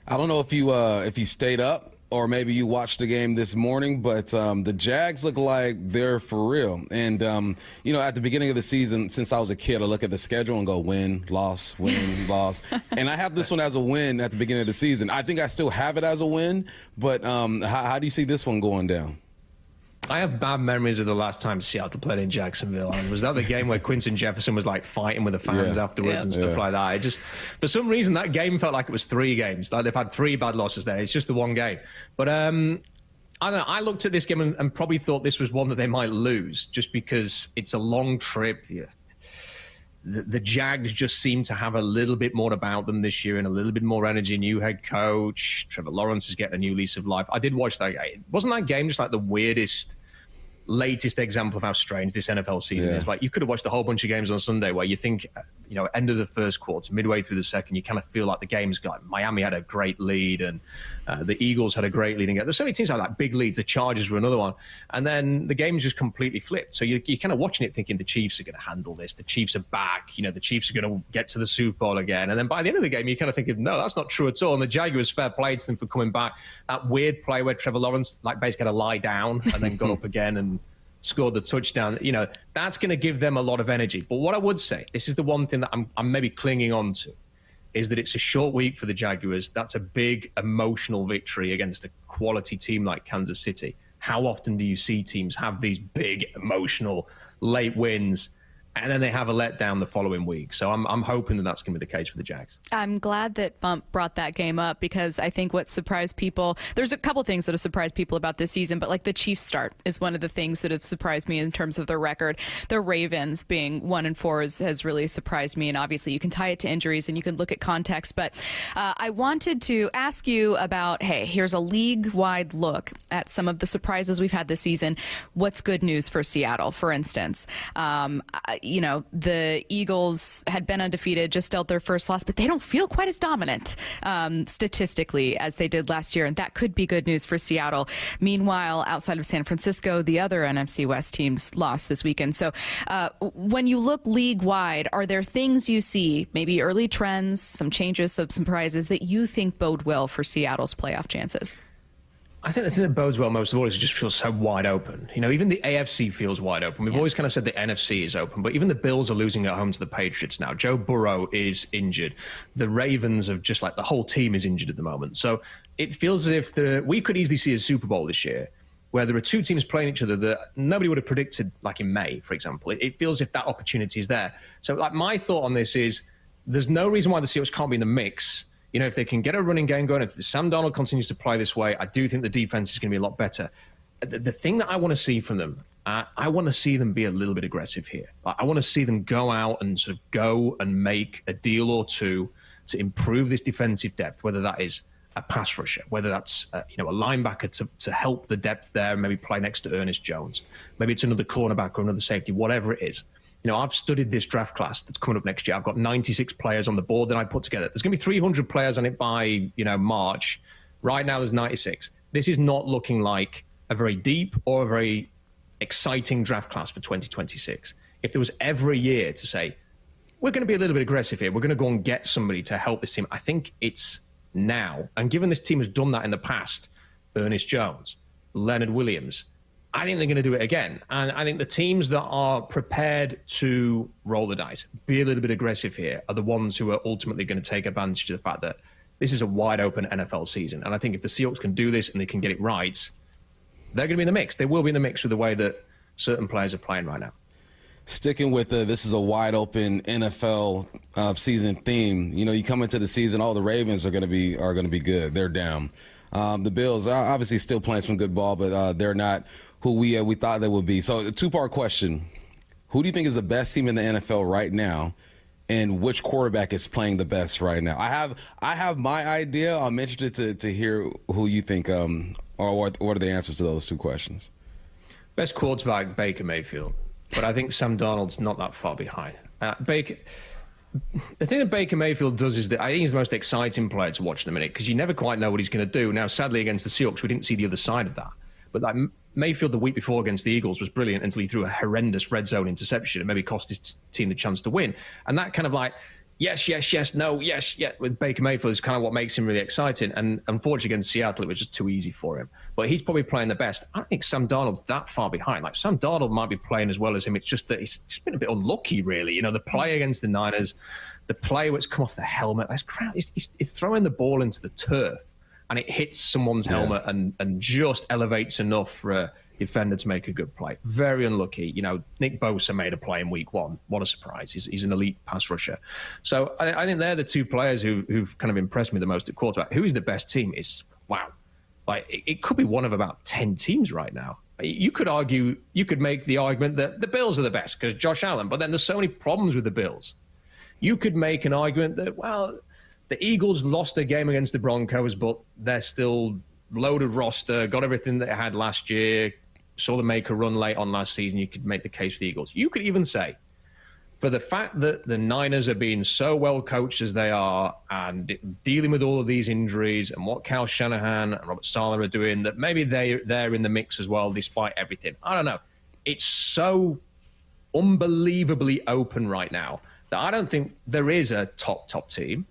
I don't know if you stayed up or maybe you watched the game this morning, but the Jags look like they're for real. And, at the beginning of the season, since I was a kid, I look at the schedule and go win, loss, loss. And I have this one as a win at the beginning of the season. I think I still have it as a win, but how do you see this one going down? I have bad memories of the last time Seattle played in Jacksonville. And was that the game where Quinton Jefferson was like fighting with the fans afterwards and stuff like that? It just, for some reason, that game felt like it was 3 games. Like they've had 3 bad losses there. It's just the one game. But I don't know. I looked at this game and probably thought this was one that they might lose just because it's a long trip. The Jags just seem to have a little bit more about them this year and a little bit more energy. New head coach. Trevor Lawrence is getting a new lease of life. I did watch that game. Wasn't that game just like the weirdest latest example of how strange this NFL season is. Like, you could have watched a whole bunch of games on Sunday where you think, end of the first quarter, midway through the second, you kind of feel like the game's got, Miami had a great lead and the Eagles had a great lead. And there's so many teams that had like big leads. The Chargers were another one. And then the game just completely flipped. So you're kind of watching it thinking the Chiefs are going to handle this. The Chiefs are back. The Chiefs are going to get to the Super Bowl again. And then by the end of the game, you're kind of thinking, no, that's not true at all. And the Jaguars, fair play to them for coming back. That weird play where Trevor Lawrence basically had to lie down and then got up again and scored the touchdown. That's going to give them a lot of energy. But what I would say, this is the one thing that I'm maybe clinging on to, is that it's a short week for the Jaguars. That's a big emotional victory against a quality team like Kansas City. How often do you see teams have these big emotional late wins and then they have a letdown the following week? So I'm hoping that that's going to be the case for the Jags. I'm glad that Bump brought that game up, because I think what surprised people, there's a couple things that have surprised people about this season, but like the Chiefs start is one of the things that have surprised me in terms of their record. The Ravens being 1-4 has really surprised me, and obviously you can tie it to injuries and you can look at context, but I wanted to ask you about, hey, here's a league-wide look at some of the surprises we've had this season. What's good news for Seattle, for instance? The Eagles had been undefeated, just dealt their first loss, but they don't feel quite as dominant statistically as they did last year, and that could be good news for Seattle. Meanwhile, outside of San Francisco, the other NFC West teams lost this weekend. So when you look league-wide, are there things you see, maybe early trends, some changes, some surprises that you think bode well for Seattle's playoff chances? I think the thing that bodes well most of all is it just feels so wide open. Even the AFC feels wide open. We've always kind of said the NFC is open, but even the Bills are losing at home to the Patriots now. Joe Burrow is injured. The Ravens have just the whole team is injured at the moment. So it feels as if we could easily see a Super Bowl this year where there are two teams playing each other that nobody would have predicted, like in May, for example. It feels as if that opportunity is there. So my thought on this is there's no reason why the Seahawks can't be in the mix. If they can get a running game going, if Sam Darnold continues to play this way, I do think the defense is going to be a lot better. The thing that I want to see from them, I want to see them be a little bit aggressive here. I want to see them go out and sort of go and make a deal or two to improve this defensive depth, whether that is a pass rusher, whether that's a linebacker to help the depth there and maybe play next to Ernest Jones. Maybe it's another cornerback or another safety, whatever it is. I've studied this draft class that's coming up next year. I've got 96 players on the board that I put together. There's going to be 300 players on it by, March. Right now, there's 96. This is not looking like a very deep or a very exciting draft class for 2026. If there was ever a year to say, we're going to be a little bit aggressive here, we're going to go and get somebody to help this team, I think it's now. And given this team has done that in the past, Ernest Jones, Leonard Williams, I think they're going to do it again. And I think the teams that are prepared to roll the dice, be a little bit aggressive here, are the ones who are ultimately going to take advantage of the fact that this is a wide open NFL season. And I think if the Seahawks can do this and they can get it right, they're going to be in the mix. They will be in the mix with the way that certain players are playing right now. Sticking with this is a wide open NFL season theme. You come into the season, the Ravens are going to be good. They're down. The Bills are obviously still playing some good ball, but they're not who we thought they would be. So a two-part question. Who do you think is the best team in the NFL right now, and which quarterback is playing the best right now? I have my idea. I'm interested to hear who you think or what are the answers to those two questions. Best quarterback, Baker Mayfield. But I think Sam Darnold's not that far behind. The thing that Baker Mayfield does is that I think he's the most exciting player to watch in a minute because you never quite know what he's going to do. Now, sadly, against the Seahawks, we didn't see the other side of that. But Mayfield the week before against the Eagles was brilliant until he threw a horrendous red zone interception and maybe cost his team the chance to win. And that kind of yes, no, yes, with Baker Mayfield is kind of what makes him really exciting. And unfortunately against Seattle, it was just too easy for him. But he's probably playing the best. I don't think Sam Darnold's that far behind. Sam Darnold might be playing as well as him. It's just that he's just been a bit unlucky, really. The play against the Niners, the play where it's come off the helmet, he's throwing the ball into the turf and it hits someone's helmet and just elevates enough for a defender to make a good play. Very unlucky. Nick Bosa made a play in week 1. What a surprise. He's an elite pass rusher. So I think they're the two players who've kind of impressed me the most at quarterback. Who is the best team? Wow. It could be one of about 10 teams right now. You could make the argument that the Bills are the best because Josh Allen, but then there's so many problems with the Bills. You could make an argument that, the Eagles lost their game against the Broncos, but they're still loaded roster, got everything they had last year, saw them make a run late on last season, you could make the case for the Eagles. You could even say, for the fact that the Niners are being so well coached as they are and dealing with all of these injuries and what Kyle Shanahan and Robert Saleh are doing, that maybe they're in the mix as well, despite everything. I don't know. It's so unbelievably open right now that I don't think there is a top team.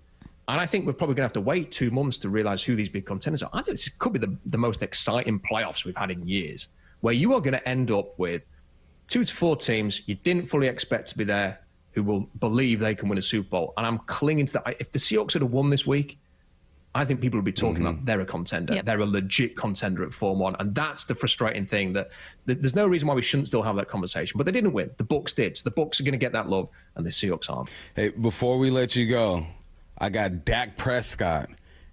And I think we're probably going to have to wait 2 months to realize who these big contenders are. I think this could be the most exciting playoffs we've had in years, where you are going to end up with 2 to 4 teams you didn't fully expect to be there who will believe they can win a Super Bowl. And I'm clinging to that. If the Seahawks had won this week, I think people would be talking about they're a contender. Yep. They're a legit contender at 4-1. And that's the frustrating thing, that there's no reason why we shouldn't still have that conversation. But they didn't win. The Bucs did. So the Bucs are going to get that love, and the Seahawks aren't. Hey, before we let you go, I got Dak Prescott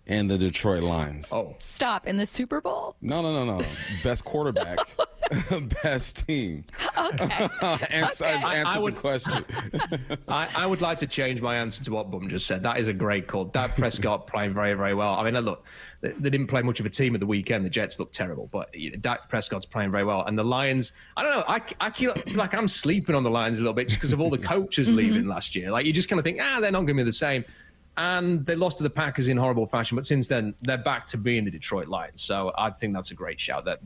and the Detroit Lions. Oh. Stop. In the Super Bowl? No. Best quarterback. Best team. Okay. Answer the question. I would like to change my answer to what Bum just said. That is a great call. Dak Prescott playing very, very well. I mean, look, they didn't play much of a team at the weekend. The Jets looked terrible, but Dak Prescott's playing very well. And the Lions, I don't know, I feel like I'm sleeping on the Lions a little bit just because of all the coaches leaving last year. Like, you just kind of think, they're not going to be the same. And they lost to the Packers in horrible fashion, but since then they're back to being the Detroit Lions. So I think that's a great shout. That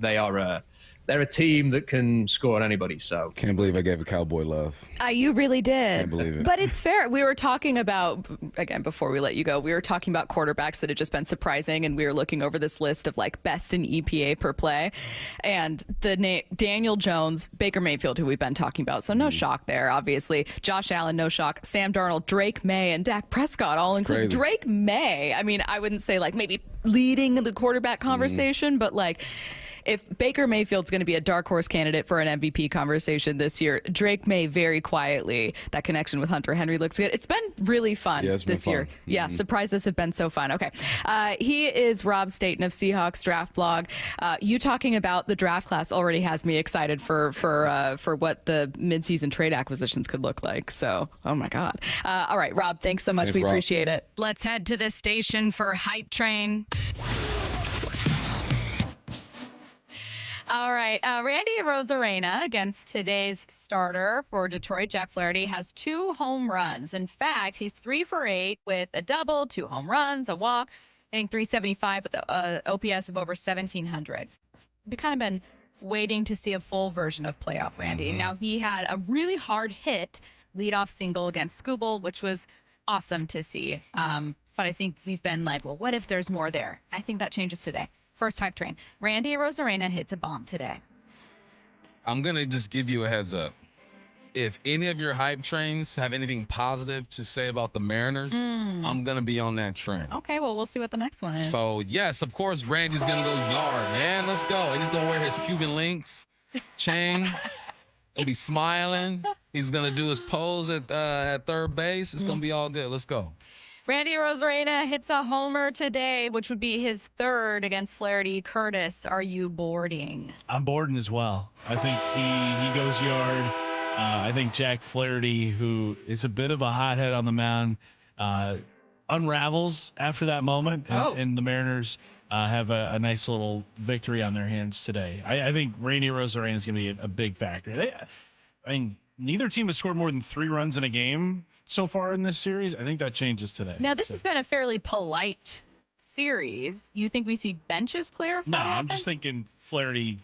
they're a team that can score on anybody. So can't believe I gave a Cowboy love. You really did. Can't believe it. But it's fair. We were talking about, again, before we let you go, we were talking about quarterbacks that had just been surprising, and we were looking over this list of like best in EPA per play, and the Daniel Jones, Baker Mayfield, who we've been talking about. So no shock there, obviously. Josh Allen, no shock. Sam Darnold, Drake May, and Dak Prescott all included. Drake May, I mean, I wouldn't say like maybe leading the quarterback conversation, but like, if Baker Mayfield's going to be a dark horse candidate for an MVP conversation this year, Drake May very quietly, that connection with Hunter Henry looks good. It's been really fun this year. Yeah, surprises have been so fun. Okay. He is Rob Staton of Seahawks Draft Blog. You talking about the draft class already has me excited for what the midseason trade acquisitions could look like. So, oh my God. All right, Rob, thanks so much. We appreciate it. Let's head to the station for Hype Train. All right, Randy Arozarena against today's starter for Detroit, Jack Flaherty, has 2 home runs. In fact, he's 3 for 8 with a double, 2 home runs, a walk, hitting .375 with an OPS of over 1,700. We've kind of been waiting to see a full version of playoff Randy. Now, he had a really hard hit leadoff single against Skubal, which was awesome to see. But I think we've been like, well, what if there's more there? I think that changes today. First Hype Train. Randy Arozarena hits a bomb today. I'm going to just give you a heads up. If any of your Hype Trains have anything positive to say about the Mariners, I'm going to be on that train. Okay, well, we'll see what the next one is. So, yes, of course, Randy's going to go yard. Man, let's go. And he's going to wear his Cuban Links chain. He'll be smiling. He's going to do his pose at third base. It's going to be all good. Let's go. Randy Arozarena hits a homer today, which would be his 3rd against Flaherty. Curtis, are you boarding? I'm boarding as well. I think he goes yard. I think Jack Flaherty, who is a bit of a hothead on the mound, unravels after that moment, and the Mariners have a nice little victory on their hands today. I think Randy Arozarena is going to be a big factor. Neither team has scored more than 3 runs in a game so far in this series. I think that changes today. Now, this has been a fairly polite series. You think we see benches clear? No, I'm just thinking Flaherty,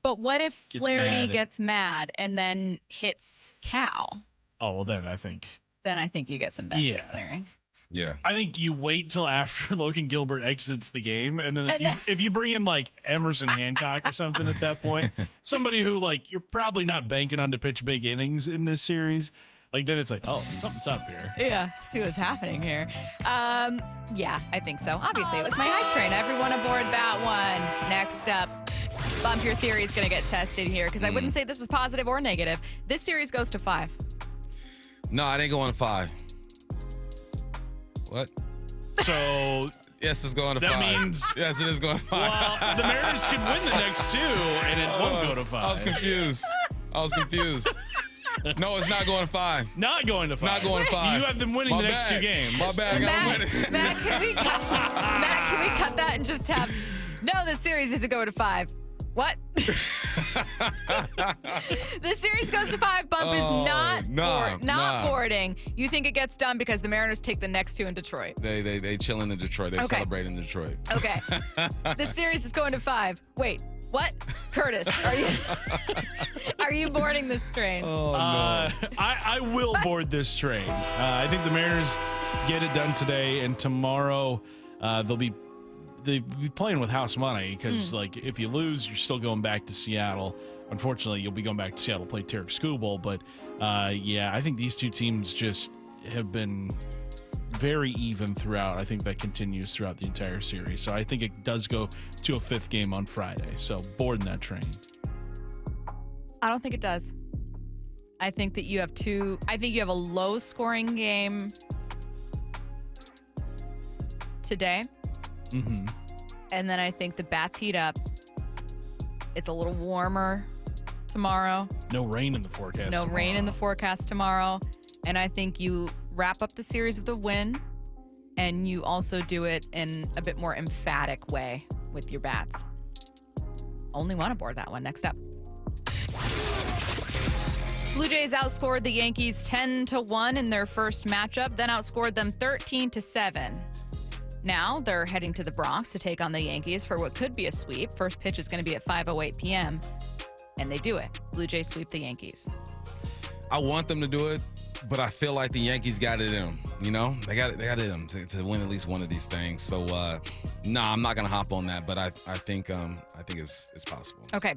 But what if Flaherty gets mad and then hits Cal? Oh, well, then I think you get some benches clearing. Yeah. I think you wait till after Logan Gilbert exits the game, and then if you bring in like Emerson Hancock or something at that point, somebody who like you're probably not banking on to pitch big innings in this series, like then it's like, oh, something's up here. Yeah, see what's happening here. Yeah, I think so. Obviously, it was my Hype Train. Everyone aboard that one. Next up, Bump Your Theory is going to get tested here because I wouldn't say this is positive or negative. This series goes to 5. No, it ain't going to 5. What? So yes, it's going to 5. That means yes, it is going to 5. Well, the Mariners could win the next 2, and it won't go to 5. I was confused. No, it's not going to 5. Not going to 5. Not going to 5. You have them winning the next 2 games. My bad. Matt, can we cut that and just have? No, the series isn't going to 5. What? The series goes to 5. Bump is not boarding. You think it gets done because the Mariners take the next 2 in Detroit. They chill in Detroit. They celebrate in Detroit. Okay. The series is going to 5. Wait, what? Curtis, are you boarding this train? Oh, no. I will board this train. I think the Mariners get it done today, and tomorrow they'll be playing with house money because, like, if you lose, you're still going back to Seattle. Unfortunately, you'll be going back to Seattle to play Tarek Skubal. But, yeah, I think these two teams just have been very even throughout. I think that continues throughout the entire series. So I think it does go to a 5th game on Friday. So boarding that train. I don't think it does. I think that you have a low-scoring game today. Mm-hmm. And then I think the bats heat up. It's a little warmer tomorrow. No rain in the forecast. No rain in the forecast tomorrow. And I think you wrap up the series with a win, and you also do it in a bit more emphatic way with your bats. Only want to board that one. Next up. Blue Jays outscored the Yankees 10-1 in their first matchup, then outscored them 13-7. Now they're heading to the Bronx to take on the Yankees for what could be a sweep. First pitch is going to be at 5:08 p.m., and they do it. Blue Jays sweep the Yankees. I want them to do it, but I feel like the Yankees got it in them. You know, they got it in them to win at least one of these things. So, I'm not gonna hop on that, but I think it's possible. Okay,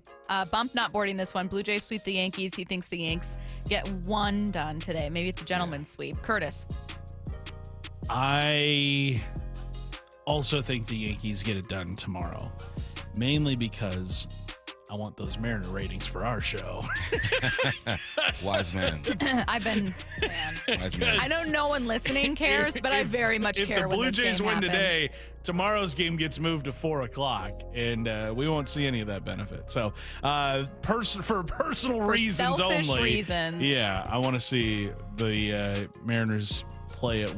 Bump not boarding this one. Blue Jays sweep the Yankees. He thinks the Yanks get one done today. Maybe it's a gentleman's sweep. Curtis. I also think the Yankees get it done tomorrow, mainly because I want those Mariner ratings for our show. Wise man. Wise man. I know no one listening cares, but I very much care If the Blue Jays win happens. today, tomorrow's game gets moved to 4 o'clock, and we won't see any of that benefit. So for personal reasons selfish only. reasons. Yeah, I want to see the Mariners play at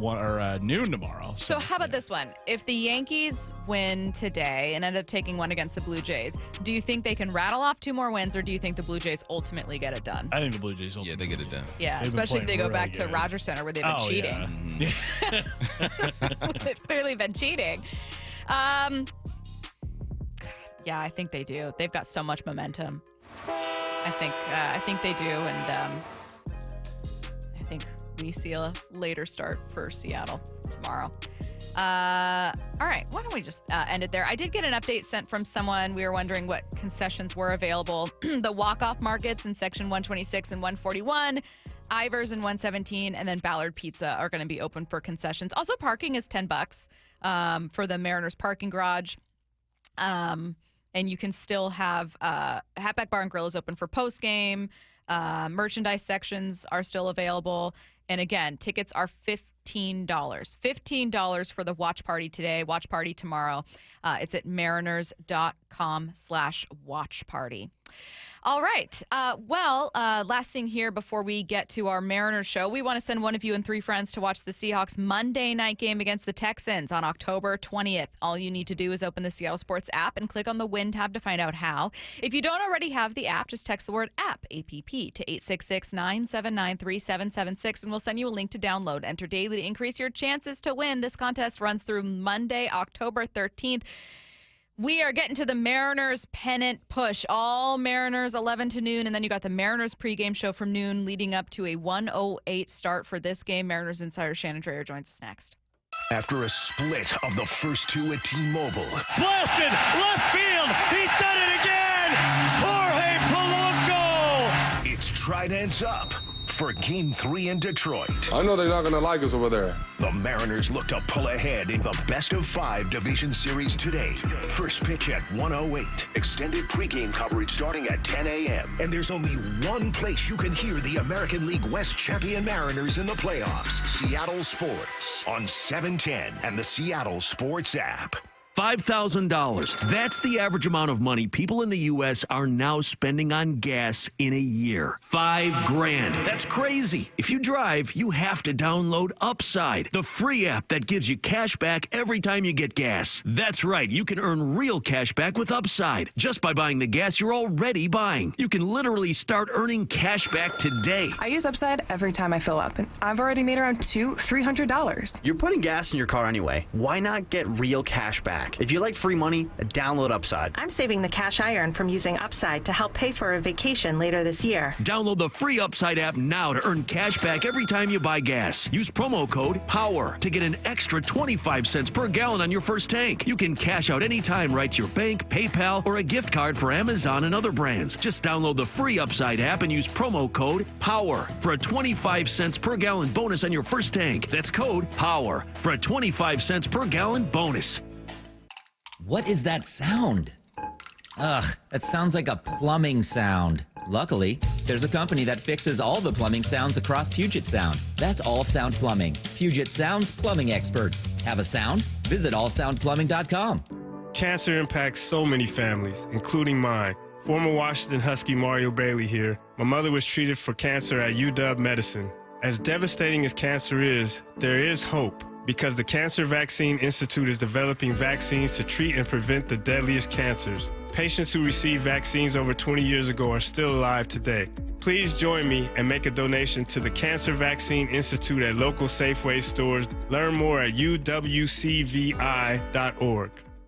noon tomorrow. So how about this one? If the Yankees win today and end up taking one against the Blue Jays, do you think they can rattle off 2 more wins, or do you think the Blue Jays ultimately get it done? I think the Blue Jays ultimately they get it done. Yeah, especially if they go back to Rogers Center where they've been cheating. Yeah. They've clearly been cheating. Yeah, I think they do. They've got so much momentum. I think they do, and I think we see a later start for Seattle tomorrow. All right, why don't we just end it there? I did get an update sent from someone. We were wondering what concessions were available. The walk-off markets in section 126 and 141, Ivers in 117, and then Ballard Pizza are going to be open for concessions. Also, parking is $10 for the Mariners parking garage. And you can still have Hatback Bar and Grill is open for post-game. Merchandise sections are still available. And again, tickets are $15. $15 for the watch party today, watch party tomorrow. It's at mariners.com/watch party. All right. Last thing here before we get to our Mariners show, we want to send one of you and 3 friends to watch the Seahawks Monday night game against the Texans on October 20th. All you need to do is open the Seattle Sports app and click on the Win tab to find out how. If you don't already have the app, just text the word app, APP, to 866-979-3776, and we'll send you a link to download. Enter daily to increase your chances to win. This contest runs through Monday, October 13th. We are getting to the Mariners pennant push. All Mariners 11 to noon, and then you got the Mariners pregame show from noon leading up to a 1:08 start for this game. Mariners insider Shannon Drayer joins us next. After a split of the first 2 at T-Mobile. Blasted left field. He's done it again. Jorge Polanco. It's Trident's up for Game 3 in Detroit. I know they're not going to like us over there. The Mariners look to pull ahead in the best-of-5 division series today. First pitch at 1:08. Extended pregame coverage starting at 10 a.m. And there's only one place you can hear the American League West champion Mariners in the playoffs. Seattle Sports on 710 and the Seattle Sports app. $5,000. That's the average amount of money people in the U.S. are now spending on gas in a year. $5,000. That's crazy. If you drive, you have to download Upside, the free app that gives you cash back every time you get gas. That's right. You can earn real cash back with Upside just by buying the gas you're already buying. You can literally start earning cash back today. I use Upside every time I fill up, and I've already made around $300. You're putting gas in your car anyway. Why not get real cash back? If you like free money, download Upside. I'm saving the cash I earn from using Upside to help pay for a vacation later this year. Download the free Upside app now to earn cash back every time you buy gas. Use promo code POWER to get an extra 25 cents per gallon on your first tank. You can cash out anytime right to your bank, PayPal, or a gift card for Amazon and other brands. Just download the free Upside app and use promo code POWER for a 25 cents per gallon bonus on your first tank. That's code POWER for a 25 cents per gallon bonus. What is that sound? Ugh, that sounds like a plumbing sound. Luckily, there's a company that fixes all the plumbing sounds across Puget Sound. That's All Sound Plumbing. Puget Sound's plumbing experts. Have a sound? Visit allsoundplumbing.com. Cancer impacts so many families, including mine. Former Washington Husky Mario Bailey here. My mother was treated for cancer at UW Medicine. As devastating as cancer is, there is hope. Because the Cancer Vaccine Institute is developing vaccines to treat and prevent the deadliest cancers. Patients who received vaccines over 20 years ago are still alive today. Please join me and make a donation to the Cancer Vaccine Institute at local Safeway stores. Learn more at uwcvi.org.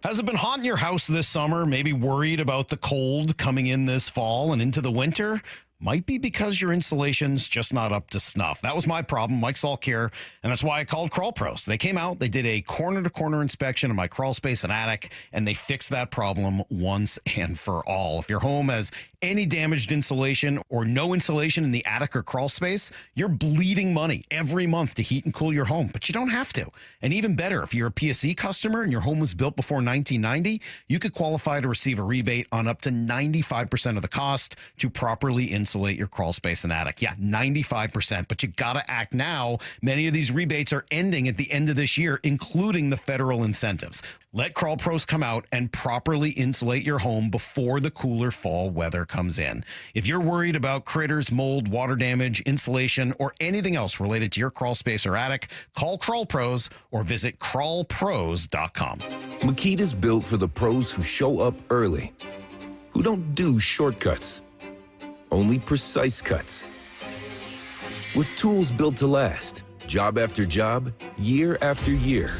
Has it been hot in your house this summer? Maybe worried about the cold coming in this fall and into the winter? Might be because your insulation's just not up to snuff. That was my problem, Mike Salk here, and that's why I called Crawl Pros. They came out, they did a corner-to-corner inspection of my crawl space and attic, and they fixed that problem once and for all. If your home has any damaged insulation or no insulation in the attic or crawl space, you're bleeding money every month to heat and cool your home, but you don't have to. And even better, if you're a PSE customer and your home was built before 1990, you could qualify to receive a rebate on up to 95% of the cost to properly insulate your crawl space and attic. Yeah, 95%, but you gotta act now. Many of these rebates are ending at the end of this year, including the federal incentives. Let Crawl Pros come out and properly insulate your home before the cooler fall weather comes in. If you're worried about critters, mold, water damage, insulation, or anything else related to your crawl space or attic, call Crawl Pros or visit crawlpros.com. Makita's built for the pros who show up early, who don't do shortcuts, only precise cuts. With tools built to last, job after job, year after year.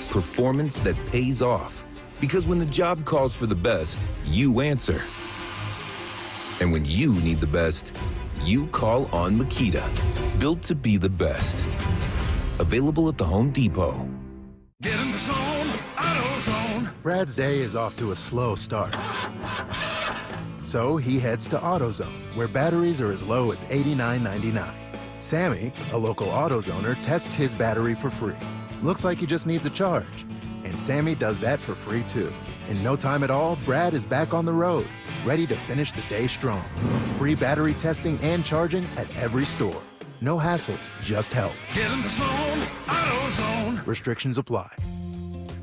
Performance that pays off. Because when the job calls for the best, you answer. And when you need the best, you call on Makita. Built to be the best. Available at the Home Depot. Get in the zone, AutoZone. Brad's day is off to a slow start. So he heads to AutoZone, where batteries are as low as $89.99. Sammy, a local AutoZoner, tests his battery for free. Looks like he just needs a charge. And Sammy does that for free too. In no time at all, Brad is back on the road, ready to finish the day strong. Free battery testing and charging at every store. No hassles, just help. Get in the zone, AutoZone. Restrictions apply.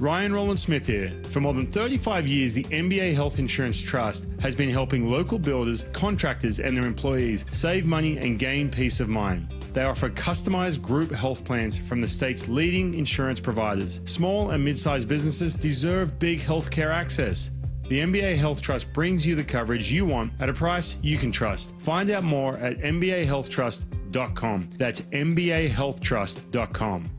Ryan Roland Smith here. For more than 35 years, the NBA Health Insurance Trust has been helping local builders, contractors, and their employees save money and gain peace of mind. They offer customized group health plans from the state's leading insurance providers. Small and mid-sized businesses deserve big healthcare access. The NBA Health Trust brings you the coverage you want at a price you can trust. Find out more at mbahealthtrust.com. That's mbahealthtrust.com.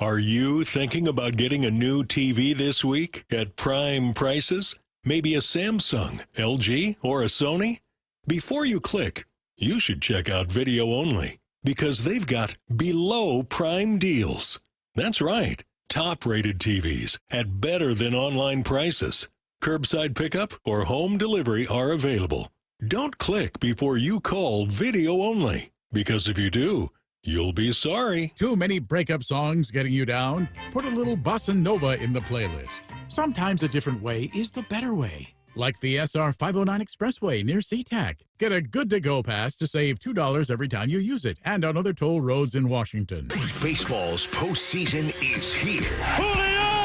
Are you thinking about getting a new TV this week at prime prices? Maybe a Samsung, LG, or a Sony? Before you click, you should check out Video Only, because they've got below prime deals. That's right, top-rated TVs at better than online prices. Curbside pickup or home delivery are available. Don't click before you call Video Only, because if you do, you'll be sorry. Too many breakup songs getting you down? Put a little bossa nova in the playlist. Sometimes a different way is the better way. Like the SR 509 Expressway near SeaTac. Get a good-to-go pass to save $2 every time you use it, and on other toll roads in Washington. Baseball's postseason is here. Julio!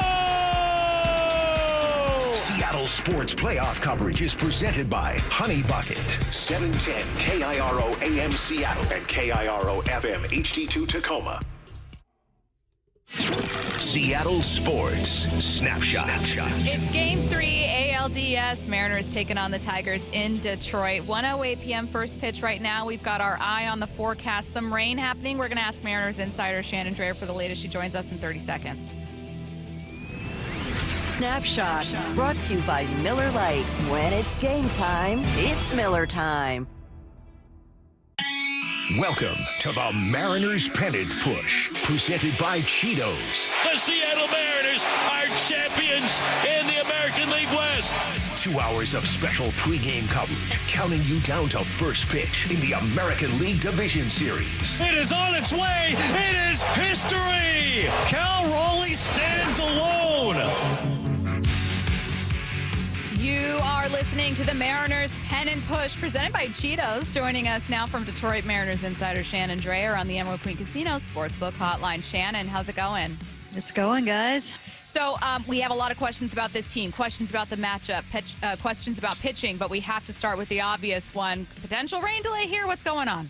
Seattle Sports Playoff coverage is presented by Honey Bucket, 710 KIRO AM Seattle and KIRO FM HD2 Tacoma. Seattle Sports Snapshot. It's Game 3, ALDS. Mariners taking on the Tigers in Detroit. 1:08 p.m. first pitch right now. We've got our eye on the forecast. Some rain happening. We're going to ask Mariners insider Shannon Drayer for the latest. She joins us in 30 seconds. Snapshot brought to you by Miller Lite. When it's game time, it's Miller time. Welcome to the Mariners Pennant Push, presented by Cheetos. The Seattle Mariners are champions in the American League West. 2 hours of special pregame coverage, counting you down to first pitch in the American League Division Series. It is on its way. It is history. Cal Raleigh stands alone. You are listening to the Mariners Pennant Push presented by Cheetos. Joining us now from Detroit Mariners insider Shannon Drayer on the Emerald Queen Casino Sportsbook Hotline. Shannon, how's it going? It's going, guys. So we have a lot of questions about this team, questions about the matchup, questions about pitching, but we have to start with the obvious one. Potential rain delay here. What's going on?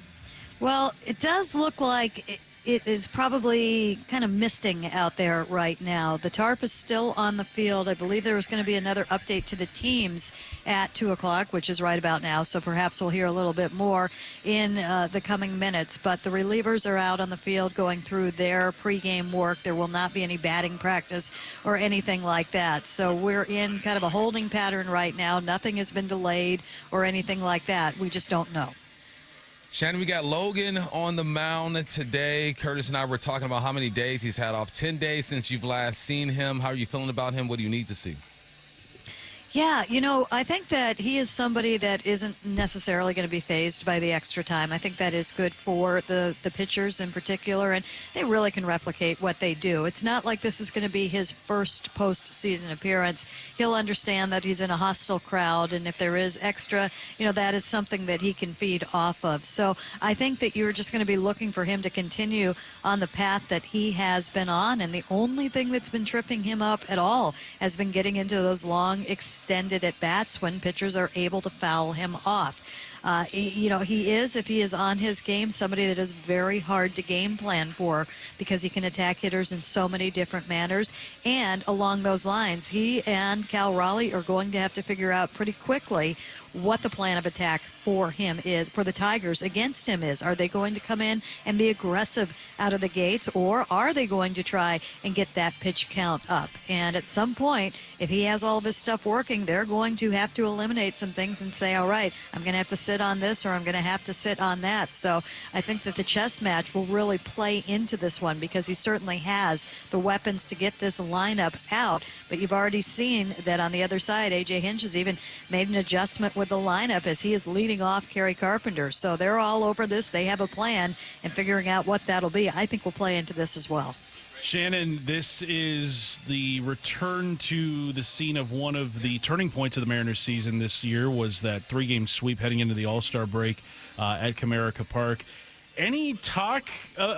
Well, it does look like it is probably kind of misting out there right now. The tarp is still on the field. I believe there was going to be another update to the teams at 2 o'clock, which is right about now, so perhaps we'll hear a little bit more in the coming minutes. But the relievers are out on the field going through their pregame work. There will not be any batting practice or anything like that. So we're in kind of a holding pattern right now. Nothing has been delayed or anything like that. We just don't know. Shannon, we got Logan on the mound today. Curtis and I were talking about how many days he's had off. 10 days since you've last seen him. How are you feeling about him? What do you need to see? Yeah, you know, I think that he is somebody that isn't necessarily going to be fazed by the extra time. I think that is good for the pitchers in particular, and they really can replicate what they do. It's not like this is going to be his first postseason appearance. He'll understand that he's in a hostile crowd, and if there is extra, you know, that is something that he can feed off of. So I think that you're just going to be looking for him to continue on the path that he has been on, and the only thing that's been tripping him up at all has been getting into those long extended at bats when pitchers are able to foul him off. You know, he is, if he is on his game, somebody that is very hard to game plan for because he can attack hitters in so many different manners. And along those lines, he and Cal Raleigh are going to have to figure out pretty quickly what the plan of attack for him is, for the Tigers against him is. Are they going to come in and be aggressive out of the gates, or are they going to try and get that pitch count up? And at some point, if he has all of his stuff working, they're going to have to eliminate some things and say, all right, I'm going to have to sit on this or I'm going to have to sit on that. So I think that the chess match will really play into this one because he certainly has the weapons to get this lineup out. But you've already seen that on the other side, A.J. Hinch has even made an adjustment with the lineup as he is leading off Kerry Carpenter. So they're all over this. They have a plan, and figuring out what that'll be, I think will play into this as well. Shannon, this is the return to the scene of one of the turning points of the Mariners season this year was that 3-game sweep heading into the All-Star break at Comerica Park. Any talk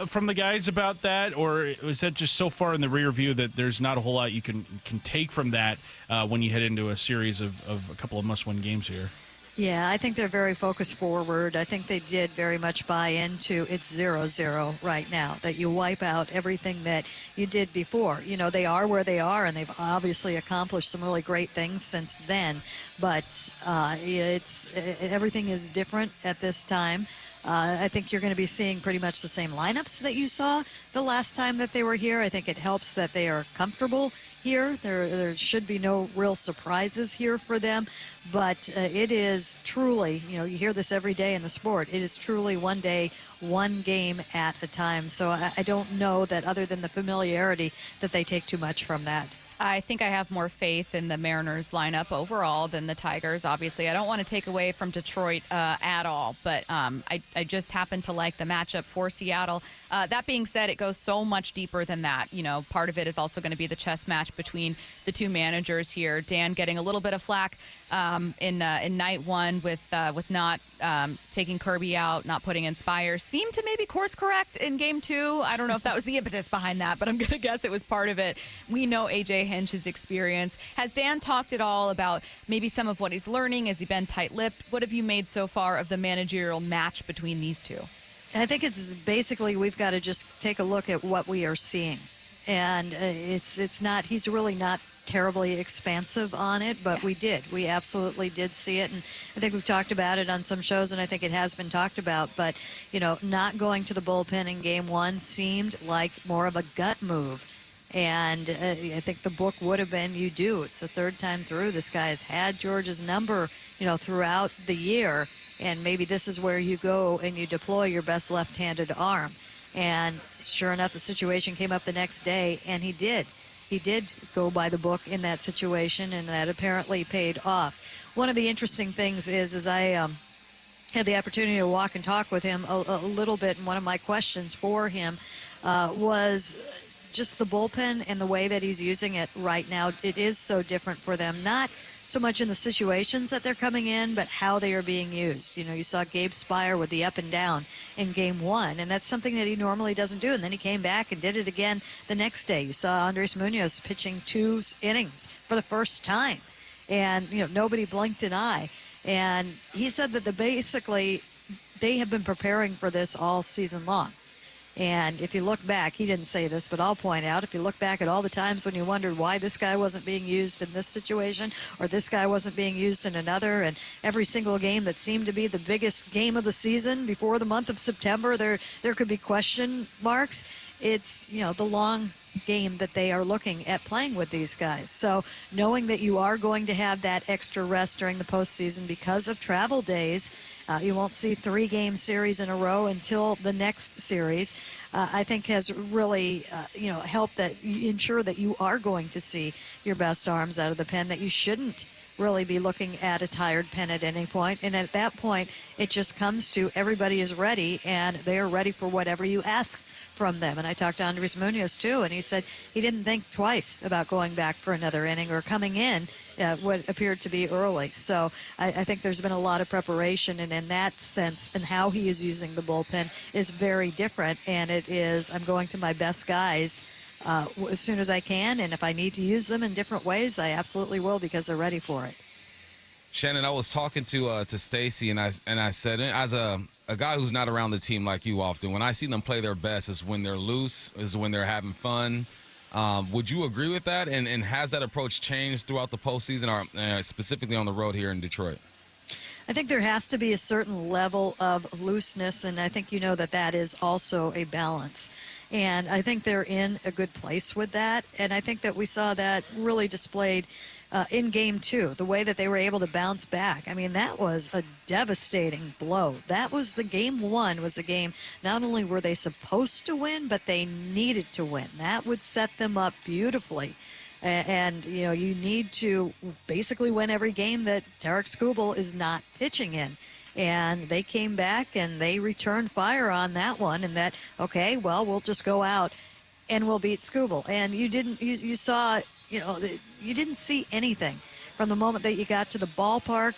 from the guys about that, or is that just so far in the rear view that there's not a whole lot you can take from that when you head into a series of a couple of must-win games here? Yeah, I think they're very focused forward. I think they did very much buy into it's 0-0 right now, that you wipe out everything that you did before. You know, they are where they are, and they've obviously accomplished some really great things since then. But everything is different at this time. I think you're going to be seeing pretty much the same lineups that you saw the last time that they were here. I think it helps that they are comfortable here. There should be no real surprises here for them. But it is truly, you know, you hear this every day in the sport, it is truly one day, one game at a time. So I don't know that other than the familiarity that they take too much from that. I think I have more faith in the Mariners lineup overall than the Tigers. Obviously, I don't want to take away from Detroit at all, but I just happen to like the matchup for Seattle. That being said, it goes so much deeper than that. You know, part of it is also going to be the chess match between the two managers here. Dan getting a little bit of flack in night one with not taking Kirby out, not putting in Spires. Seemed to maybe course correct in game two. I don't know if that was the impetus behind that, but I'm going to guess it was part of it. We know A.J. hinge his experience. Has Dan talked at all about maybe some of what he's learning? Has he been tight-lipped? What have you made so far of the managerial match between these two? I think it's basically we've got to just take a look at what we are seeing. And it's not, he's really not terribly expansive on it, but we absolutely did see it. And I think we've talked about it on some shows, and I think it has been talked about. But, not going to the bullpen in game one seemed like more of a gut move. And I think the book would have been, you do. It's the third time through. This guy has had George's number, throughout the year. And maybe this is where you go and you deploy your best left-handed arm. And sure enough, the situation came up the next day, and he did. He did go by the book in that situation, and that apparently paid off. One of the interesting things is I had the opportunity to walk and talk with him a little bit, and one of my questions for him was just the bullpen and the way that he's using it right now. It is so different for them, not so much in the situations that they're coming in, but how they are being used. You saw Gabe Spire with the up and down in game one, and that's something that he normally doesn't do. And then he came back and did it again the next day. You saw Andres Munoz pitching 2 innings for the first time, and nobody blinked an eye. And he said that basically they have been preparing for this all season long. And if you look back, he didn't say this, but I'll point out, if you look back at all the times when you wondered why this guy wasn't being used in this situation or this guy wasn't being used in another, and every single game that seemed to be the biggest game of the season before the month of September, there could be question marks. It's, the long game that they are looking at playing with these guys. So knowing that you are going to have that extra rest during the postseason because of travel days, you won't see 3-game series in a row until the next series, I think has really, helped ensure that you are going to see your best arms out of the pen, that you shouldn't really be looking at a tired pen at any point. And at that point, it just comes to everybody is ready, and they are ready for whatever you ask from them. And I talked to Andres Munoz too, and he said he didn't think twice about going back for another inning or coming in what appeared to be early. So I think there's been a lot of preparation, and in that sense, and how he is using the bullpen is very different. And it is, I'm going to my best guys as soon as I can, and if I need to use them in different ways, I absolutely will, because they're ready for it. Shannon, I was talking to Stacy, and I said, as a guy who's not around the team like you often, when I see them play their best is when they're loose, is when they're having fun. Would you agree with that? And has that approach changed throughout the postseason, or specifically on the road here in Detroit? I think there has to be a certain level of looseness, and I think that is also a balance. And I think they're in a good place with that, and I think that we saw that really displayed in game two, the way that they were able to bounce back. I mean, that was a devastating blow. That was the game one, was the game not only were they supposed to win, but they needed to win. That would set them up beautifully. And you need to basically win every game that Tarek Skubal is not pitching in. And they came back and they returned fire on that one, and that, okay, well, we'll just go out and we'll beat Skubal. And you saw, you didn't see anything from the moment that you got to the ballpark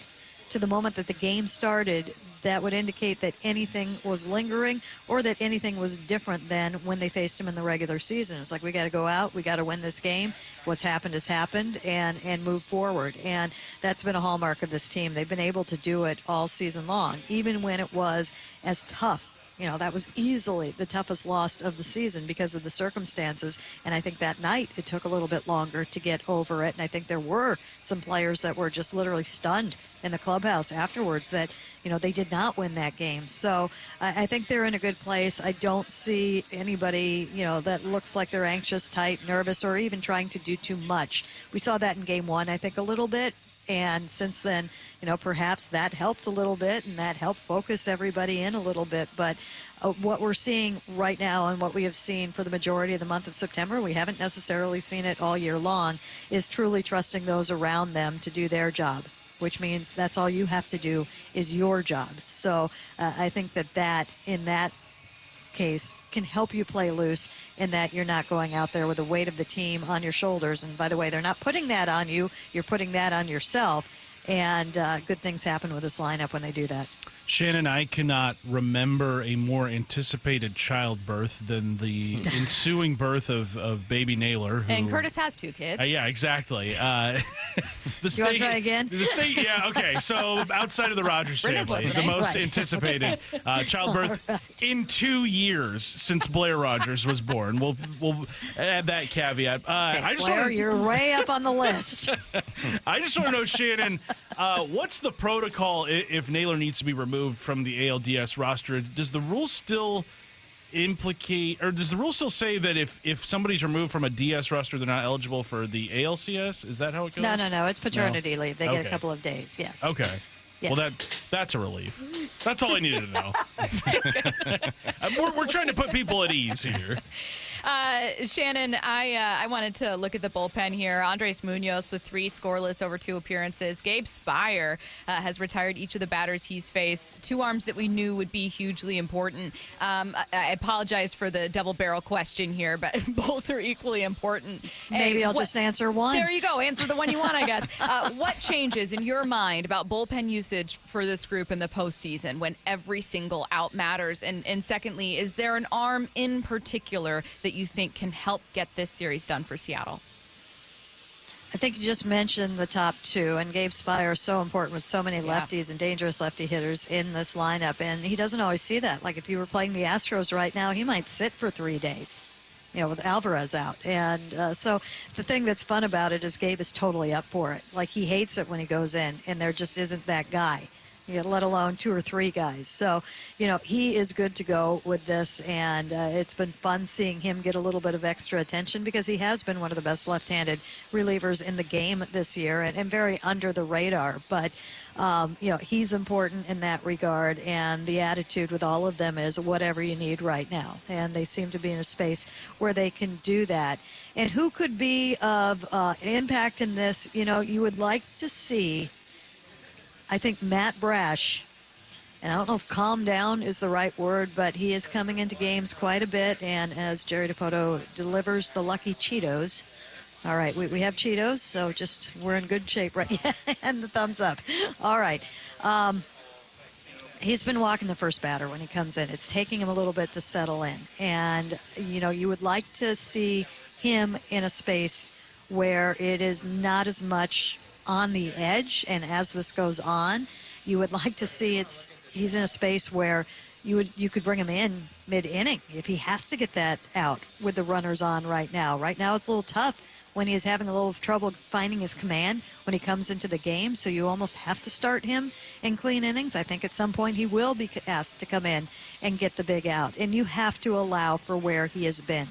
to the moment that the game started that would indicate that anything was lingering or that anything was different than when they faced him in the regular season. It's like, we got to go out, we got to win this game. What's happened has happened, and move forward. And that's been a hallmark of this team. They've been able to do it all season long, even when it was as tough. That was easily the toughest loss of the season because of the circumstances. And I think that night it took a little bit longer to get over it. And I think there were some players that were just literally stunned in the clubhouse afterwards that, they did not win that game. So I think they're in a good place. I don't see anybody, that looks like they're anxious, tight, nervous, or even trying to do too much. We saw that in game one, I think, a little bit. And since then, perhaps that helped a little bit, and that helped focus everybody in a little bit. But what we're seeing right now, and what we have seen for the majority of the month of September, we haven't necessarily seen it all year long, is truly trusting those around them to do their job, which means that's all you have to do is your job. So I think that in that case can help you play loose, in that you're not going out there with the weight of the team on your shoulders. And by the way, they're not putting that on you, you're putting that on yourself. And good things happen with this lineup when they do that. Shannon, I cannot remember a more anticipated childbirth than the ensuing birth of baby Naylor. And Curtis has 2 kids. Yeah, exactly. You want to try again? The state, yeah, okay. So outside of the Rogers family, the most anticipated childbirth in 2 years since Blair Rogers was born. We'll add that caveat. Blair, you're way up on the list. I just want to know, Shannon, what's the protocol if Naylor needs to be removed from the ALDS roster? Does the rule still implicate, or does the rule still say that if somebody's removed from a DS roster, they're not eligible for the ALCS? Is that how it goes? No. It's paternity leave. They get a couple of days. Yes. Okay. Yes. Well, that's a relief. That's all I needed to know. We're trying to put people at ease here. Shannon, I wanted to look at the bullpen here. Andres Munoz with 3 scoreless over 2 appearances. Gabe Spire has retired each of the batters he's faced. 2 arms that we knew would be hugely important. I apologize for the double barrel question here, but both are equally important. Maybe I'll just answer one. There you go. Answer the one you want, I guess. What changes in your mind about bullpen usage for this group in the postseason when every single out matters? And secondly, is there an arm in particular that you think can help get this series done for Seattle? I think you just mentioned the top 2, and Gabe Spire is so important with so many lefties and dangerous lefty hitters in this lineup, and he doesn't always see that. Like if you were playing the Astros right now, he might sit for 3 days, with Alvarez out. And so the thing that's fun about it is Gabe is totally up for it. Like he hates it when he goes in, and there just isn't that guy. Let alone 2 or 3 guys. So, he is good to go with this, and it's been fun seeing him get a little bit of extra attention because he has been one of the best left-handed relievers in the game this year and very under the radar. But, he's important in that regard, and the attitude with all of them is whatever you need right now. And they seem to be in a space where they can do that. And who could be of impact in this? You would like to see, I think, Matt Brash, and I don't know if calm down is the right word, but he is coming into games quite a bit, and as Jerry DiPoto delivers the lucky Cheetos. All right, we have Cheetos, so we're in good shape, right? And the thumbs up. All right. He's been walking the first batter when he comes in. It's taking him a little bit to settle in, and, you would like to see him in a space where it is not as much on the edge, and as this goes on, you would like to see he's in a space where you could bring him in mid-inning if he has to get that out with the runners on right now. Right now it's a little tough when he's having a little trouble finding his command when he comes into the game, so you almost have to start him in clean innings. I think at some point he will be asked to come in and get the big out, and you have to allow for where he has been.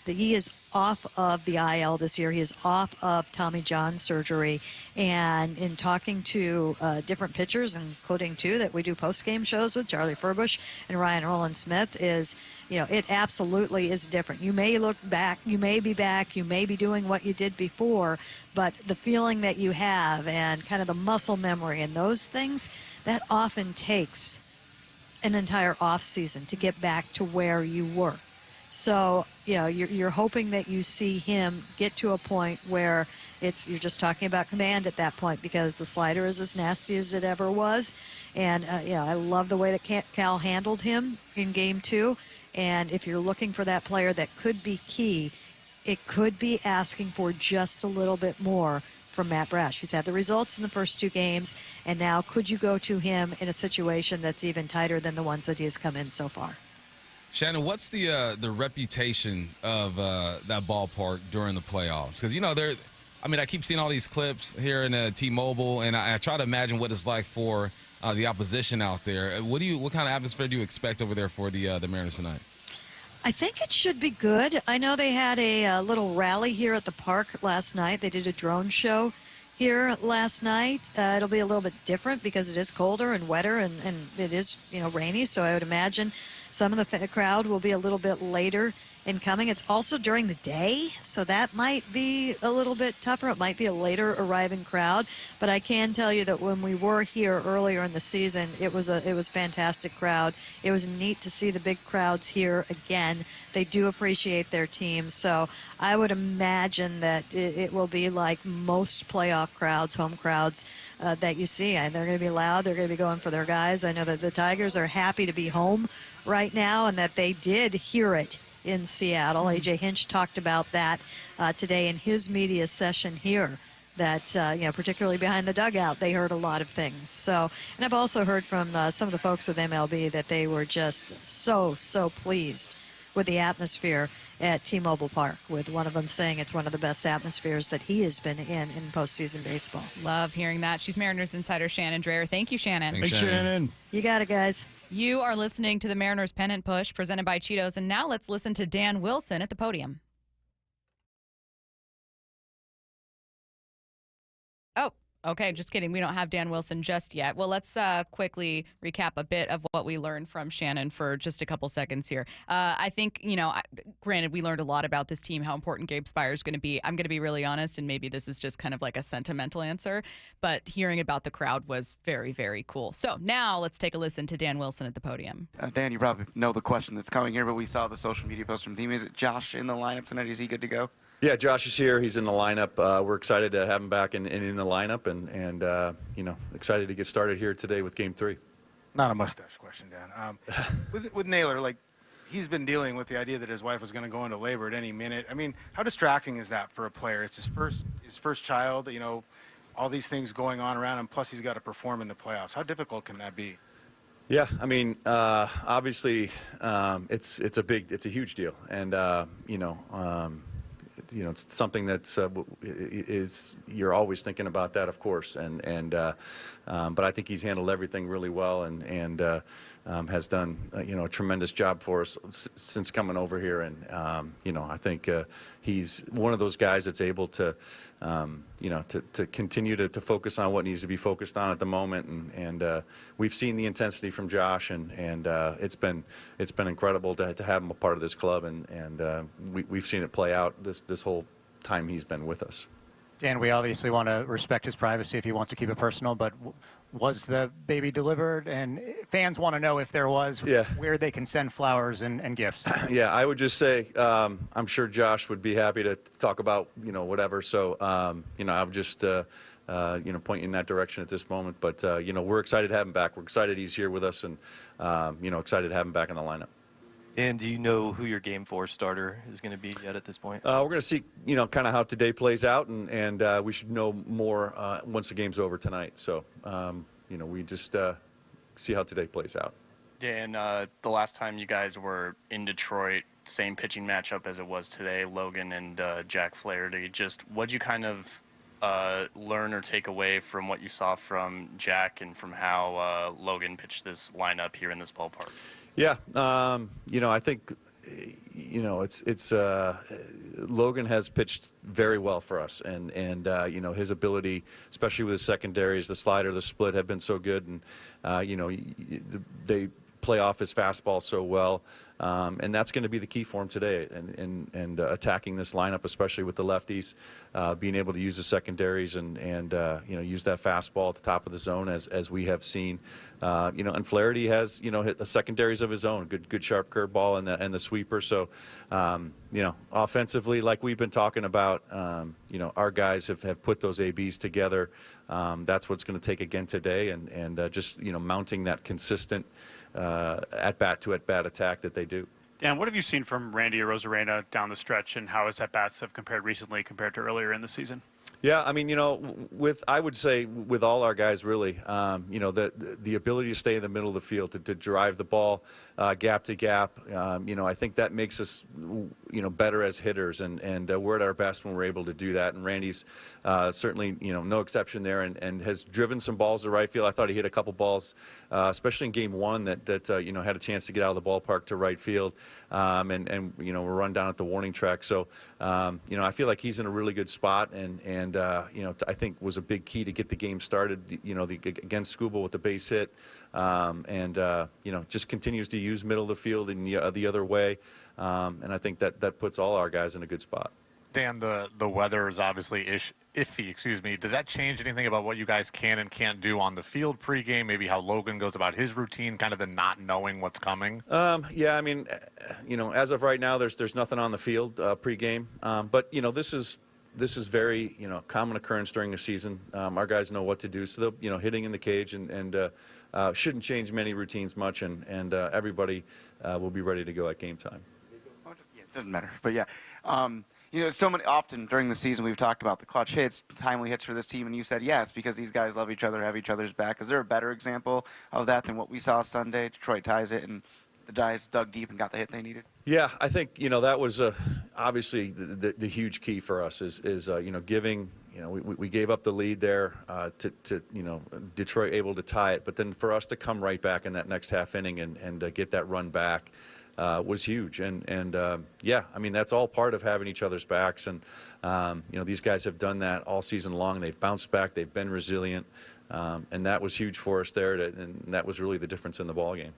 He is off of the IL this year. He is off of Tommy John surgery. And in talking to different pitchers, including 2 that we do post-game shows with, Charlie Furbush and Ryan Rowland-Smith, is, it absolutely is different. You may look back, you may be back, you may be doing what you did before, but the feeling that you have and kind of the muscle memory and those things, that often takes an entire off season to get back to where you were. So, you're hoping that you see him get to a point where you're just talking about command at that point, because the slider is as nasty as it ever was. And, I love the way that Cal handled him in Game 2. And if you're looking for that player that could be key, it could be asking for just a little bit more from Matt Brash. He's had the results in the first 2 games, and now could you go to him in a situation that's even tighter than the ones that he has come in so far? Shannon, what's the reputation of that ballpark during the playoffs? Because, I keep seeing all these clips here in T-Mobile, and I try to imagine what it's like for the opposition out there. What kind of atmosphere do you expect over there for the Mariners tonight? I think it should be good. I know they had a little rally here at the park last night. They did a drone show here last night. It'll be a little bit different because it is colder and wetter, and it is, rainy, so I would imagine some of the crowd will be a little bit later in coming. It's also during the day, so that might be a little bit tougher. It might be a later arriving crowd, but I can tell you that when we were here earlier in the season, it was a fantastic crowd. It was neat to see the big crowds here again They do appreciate their team. So I would imagine that it will be like most playoff crowds, home crowds that you see. And they're going to be loud. They're going to be going for their guys. I know that the Tigers are happy to be home right now and that they did hear it in Seattle. A.J. Hinch talked about that today in his media session here, that, particularly behind the dugout, they heard a lot of things. So, and I've also heard from some of the folks with MLB that they were just so pleased with the atmosphere at T-Mobile Park, with one of them saying it's one of the best atmospheres that he has been in postseason baseball. Love hearing that. She's Mariners insider Shannon Drayer. Thank you, Shannon. Thanks, Shannon. You got it, guys. You are listening to the Mariners Pennant Push presented by Cheetos. And now let's listen to Dan Wilson at the podium. Oh, okay. Just kidding. We don't have Dan Wilson just yet. Well, let's quickly recap a bit of what we learned from Shannon for just a couple seconds here. I think, granted, we learned a lot about this team, how important Gabe Spire is going to be. I'm going to be really honest, and maybe this is just kind of like a sentimental answer, but hearing about the crowd was very, very cool. So now let's take a listen to Dan Wilson at the podium. Dan, you probably know the question that's coming here, but we saw the social media post from the team. Is it Josh in the lineup tonight? Is he good to go? Yeah, Josh is here. He's in the lineup. We're excited to have him back in the lineup, and excited to get started here today with Game 3. Not a mustache question, Dan. With Naylor, he's been dealing with the idea that his wife was going to go into labor at any minute. I mean, how distracting is that for a player? It's his first child. All these things going on around him. Plus, he's got to perform in the playoffs. How difficult can that be? Yeah, I mean, obviously, it's a huge deal, and it's something that's you're always thinking about that, of course, but I think he's handled everything really well and has done a tremendous job for us since coming over here, and I think he's one of those guys that's able to to continue to focus on what needs to be focused on at the moment, and we've seen the intensity from Josh, and it's been incredible to have him a part of this club, and we've seen it play out this whole time he's been with us. Dan, we obviously want to respect his privacy if he wants to keep it personal, but was the baby delivered? And fans want to know if there was, where they can send flowers and gifts. Yeah, I would just say I'm sure Josh would be happy to talk about, whatever. So, I would just, point you in that direction at this moment. But, we're excited to have him back. We're excited he's here with us and, excited to have him back in the lineup. And do you know who your Game 4 starter is going to be yet at this point? We're going to see, kind of how today plays out, and we should know more once the game's over tonight. So, we just see how today plays out. Dan, the last time you guys were in Detroit, same pitching matchup as it was today, Logan and Jack Flaherty. Just what'd you kind of learn or take away from what you saw from Jack and from how Logan pitched this lineup here in this ballpark? Yeah, I think, it's Logan has pitched very well for us, and his ability, especially with his secondaries, the slider, the split, have been so good, and they play off his fastball so well, and that's going to be the key for him today, and attacking this lineup, especially with the lefties, being able to use the secondaries and use that fastball at the top of the zone as we have seen. And Flaherty has, hit the secondaries of his own, good sharp curveball and the sweeper. So, offensively, like we've been talking about, our guys have put those ABs together. That's what's going to take again today, and just, mounting that consistent at-bat to at-bat attack that they do. Dan, what have you seen from Randy Arozarena down the stretch, and how his at-bats have compared recently compared to earlier in the season? Yeah, I mean, I would say with all our guys, really, the ability to stay in the middle of the field, to drive the ball gap to gap, I think that makes us, better as hitters, and we're at our best when we're able to do that. And Randy's certainly, no exception there, and has driven some balls to right field. I thought he hit a couple balls, especially in Game 1, that had a chance to get out of the ballpark to right field, and we're run down at the warning track. So, I feel like he's in a really good spot, and I think was a big key to get the game started, against Scuba with the base hit, and just continues to use middle of the field and the other way, and I think that puts all our guys in a good spot. Dan, the weather is obviously iffy. Does that change anything about what you guys can and can't do on the field pregame? Maybe how Logan goes about his routine, kind of the not knowing what's coming. Yeah, I mean, as of right now, there's nothing on the field pregame. But this is very common occurrence during the season. Our guys know what to do, so they'll hitting in the cage and shouldn't change many routines much, and everybody will be ready to go at game time. Yeah, it doesn't matter, but yeah. So many often during the season we've talked about the clutch hits, timely hits for this team, and you said, yeah, it's because these guys love each other, have each other's back. Is there a better example of that than what we saw Sunday? Detroit ties it, and the guys dug deep and got the hit they needed? Yeah, I think, that was obviously the huge key for us is giving, we gave up the lead there to Detroit able to tie it, but then for us to come right back in that next half inning and get that run back was huge. And yeah, I mean, that's all part of having each other's backs. And, these guys have done that all season long. They've bounced back. They've been resilient. And that was huge for us there. And that was really the difference in the ballgame.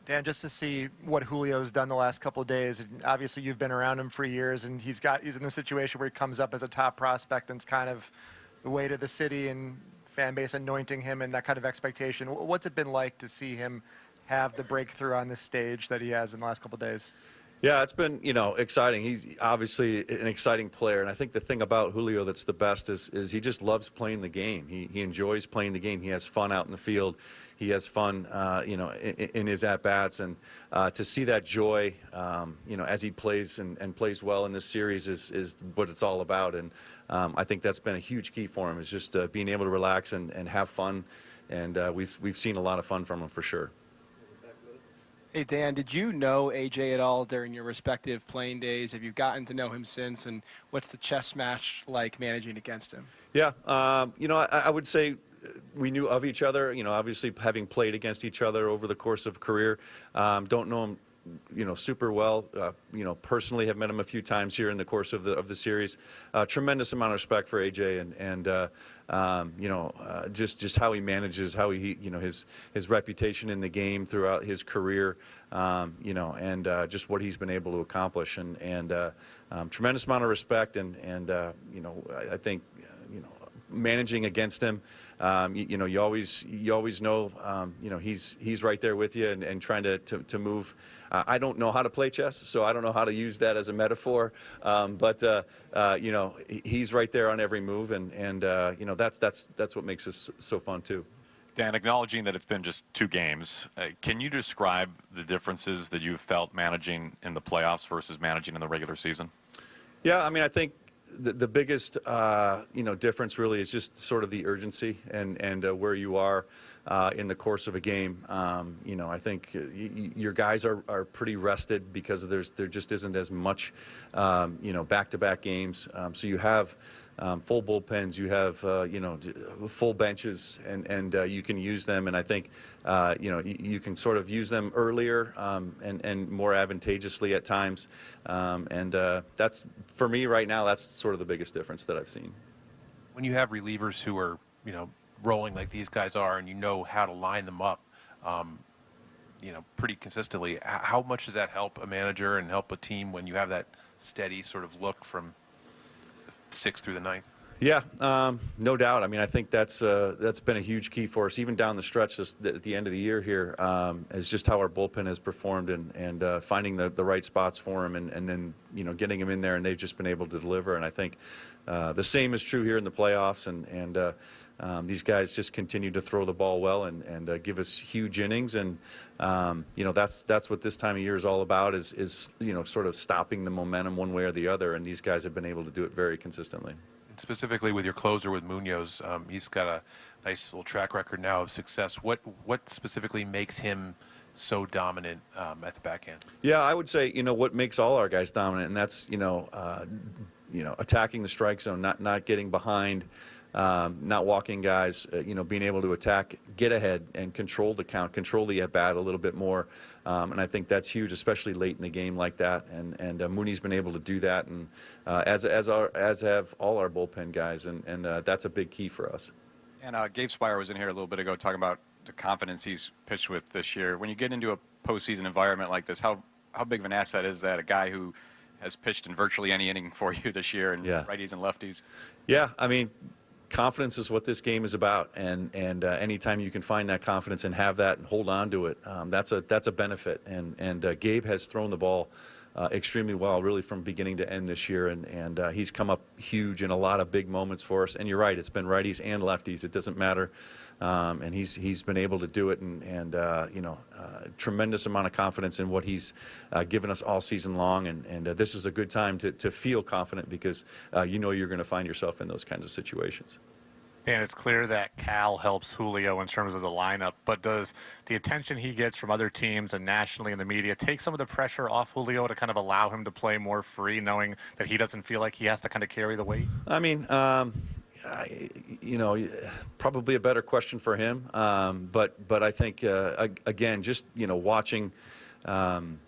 Dan, just to see what Julio's done the last couple of days, and obviously you've been around him for years, and he's in the situation where he comes up as a top prospect, and it's kind of the weight of the city and fan base anointing him and that kind of expectation. What's it been like to see him have the breakthrough on this stage that he has in the last couple of days? Yeah, it's been, exciting. He's obviously an exciting player, and I think the thing about Julio that's the best is he just loves playing the game. He enjoys playing the game. He has fun out in the field. He has fun, in his at-bats, and to see that joy, as he plays and plays well in this series is what it's all about. And I think that's been a huge key for him, is just being able to relax and have fun. And we've seen a lot of fun from him for sure. Hey, Dan, did you know AJ at all during your respective playing days? Have you gotten to know him since? And what's the chess match like managing against him? Yeah, I would say we knew of each other, obviously having played against each other over the course of a career. Don't know him, super well. Personally have met him a few times here in the course of the series. Tremendous amount of respect for AJ and just how he manages, how he his reputation in the game throughout his career, and just what he's been able to accomplish, and tremendous amount of respect, and I think managing against him, you always know, he's right there with you and trying to move. I don't know how to play chess, so I don't know how to use that as a metaphor. But he's right there on every move, and that's what makes this so fun too. Dan, acknowledging that it's been just 2 games, can you describe the differences that you've felt managing in the playoffs versus managing in the regular season? Yeah, I mean, I think the biggest difference really is just sort of the urgency and where you are in the course of a game. I think your guys are pretty rested because there just isn't as much back-to-back games. So you have full bullpens, you have full benches, and you can use them. And I think you can sort of use them earlier and more advantageously at times. And that's, for me right now, that's sort of the biggest difference that I've seen. When you have relievers who are rolling like these guys are, and how to line them up, pretty consistently, how much does that help a manager and help a team when you have that steady sort of look from 6th through the 9th? Yeah, no doubt. I mean, I think that's been a huge key for us, even down the stretch at the end of the year here, is just how our bullpen has performed and finding the right spots for them and then, getting them in there, and they've just been able to deliver. And I think the same is true here in the playoffs, and these guys just continue to throw the ball well and give us huge innings. And, that's what this time of year is all about is sort of stopping the momentum one way or the other. And these guys have been able to do it very consistently. Specifically with your closer, with Munoz, he's got a nice little track record now of success. What specifically makes him so dominant at the back end? Yeah, I would say, what makes all our guys dominant, and that's, attacking the strike zone, not getting behind, not walking guys, being able to attack, get ahead, and control the count, control the at-bat a little bit more. And I think that's huge, especially late in the game like that. And Mooney's been able to do that, and as have all our bullpen guys, and that's a big key for us. And Gabe Spire was in here a little bit ago talking about the confidence he's pitched with this year. When you get into a postseason environment like this, how big of an asset is that? A guy who has pitched in virtually any inning for you this year, and righties and lefties. Yeah, I mean, confidence is what this game is about, and anytime you can find that confidence and have that and hold on to it, that's a benefit. And Gabe has thrown the ball extremely well, really from beginning to end this year, and he's come up huge in a lot of big moments for us. And you're right, it's been righties and lefties. It doesn't matter. And he's been able to do it, and tremendous amount of confidence in what he's given us all season long. And this is a good time to feel confident, because you're going to find yourself in those kinds of situations. And it's clear that Cal helps Julio in terms of the lineup, but does the attention he gets from other teams and nationally in the media take some of the pressure off Julio to kind of allow him to play more free, knowing that he doesn't feel like he has to kind of carry the weight? I mean, probably a better question for him. But I think, again, just, watching, the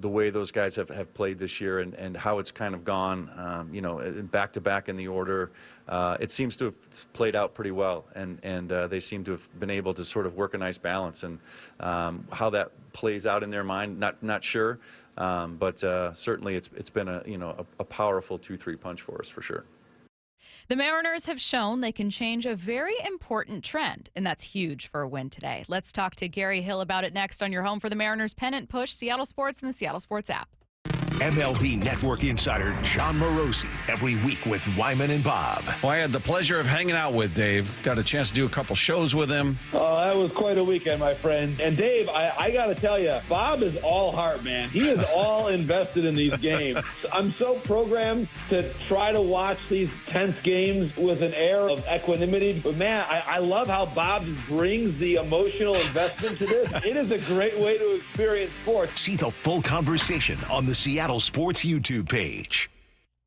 way those guys have played this year, and how it's kind of gone, back-to-back in the order, it seems to have played out pretty well. And they seem to have been able to sort of work a nice balance. And how that plays out in their mind, not sure. But certainly it's been a powerful 2-3 punch for us, for sure. The Mariners have shown they can change a very important trend, and that's huge for a win today. Let's talk to Gary Hill about it next on your home for the Mariners pennant push, Seattle Sports and the Seattle Sports app. MLB Network insider John Morosi every week with Wyman and Bob. Well, I had the pleasure of hanging out with Dave. Got a chance to do a couple shows with him. Oh, that was quite a weekend, my friend. And Dave, I got to tell you, Bob is all heart, man. He is all invested in these games. I'm so programmed to try to watch these tense games with an air of equanimity. But, man, I love how Bob brings the emotional investment to this. It is a great way to experience sports. See the full conversation on the Seattle Sports YouTube page.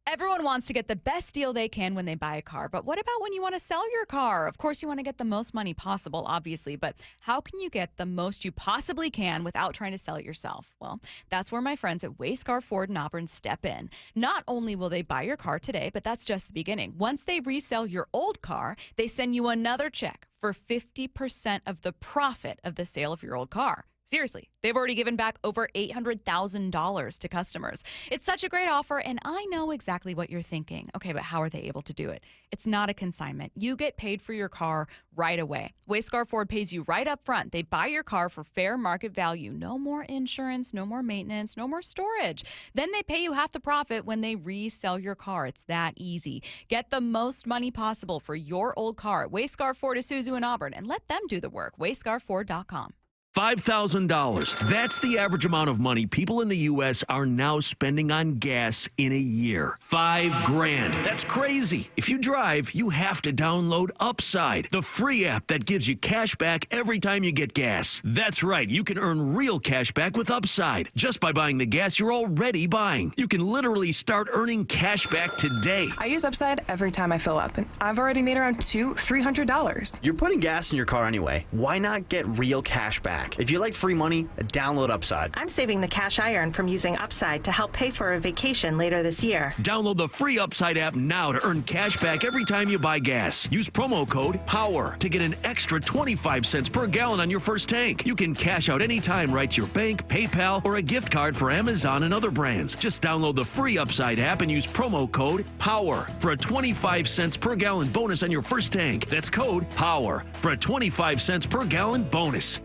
Everyone wants to get the best deal they can when they buy a car, but what about when you want to sell your car? Of course, you want to get the most money possible, obviously, but how can you get the most you possibly can without trying to sell it yourself? Well, that's where my friends at Wayscar Ford in Auburn step in. Not only will they buy your car today, but that's just the beginning. Once they resell your old car, they send you another check for 50% of the profit of the sale of your old car. Seriously, they've already given back over $800,000 to customers. It's such a great offer, and I know exactly what you're thinking. Okay, but how are they able to do it? It's not a consignment. You get paid for your car right away. Wayscar Ford pays you right up front. They buy your car for fair market value. No more insurance, no more maintenance, no more storage. Then they pay you half the profit when they resell your car. It's that easy. Get the most money possible for your old car at Wayscar Ford Isuzu in Auburn, and let them do the work. WayscarFord.com. $5,000. That's the average amount of money people in the U.S. are now spending on gas in a year. $5,000. That's crazy. If you drive, you have to download Upside, the free app that gives you cash back every time you get gas. That's right. You can earn real cash back with Upside just by buying the gas you're already buying. You can literally start earning cash back today. I use Upside every time I fill up, and I've already made around $200-$300. You're putting gas in your car anyway. Why not get real cash back? If you like free money, download Upside. I'm saving the cash I earn from using Upside to help pay for a vacation later this year. Download the free Upside app now to earn cash back every time you buy gas. Use promo code POWER to get an extra 25 cents per gallon on your first tank. You can cash out anytime right to your bank, PayPal, or a gift card for Amazon and other brands. Just download the free Upside app and use promo code POWER for a 25 cents per gallon bonus on your first tank. That's code POWER for a 25 cents per gallon bonus.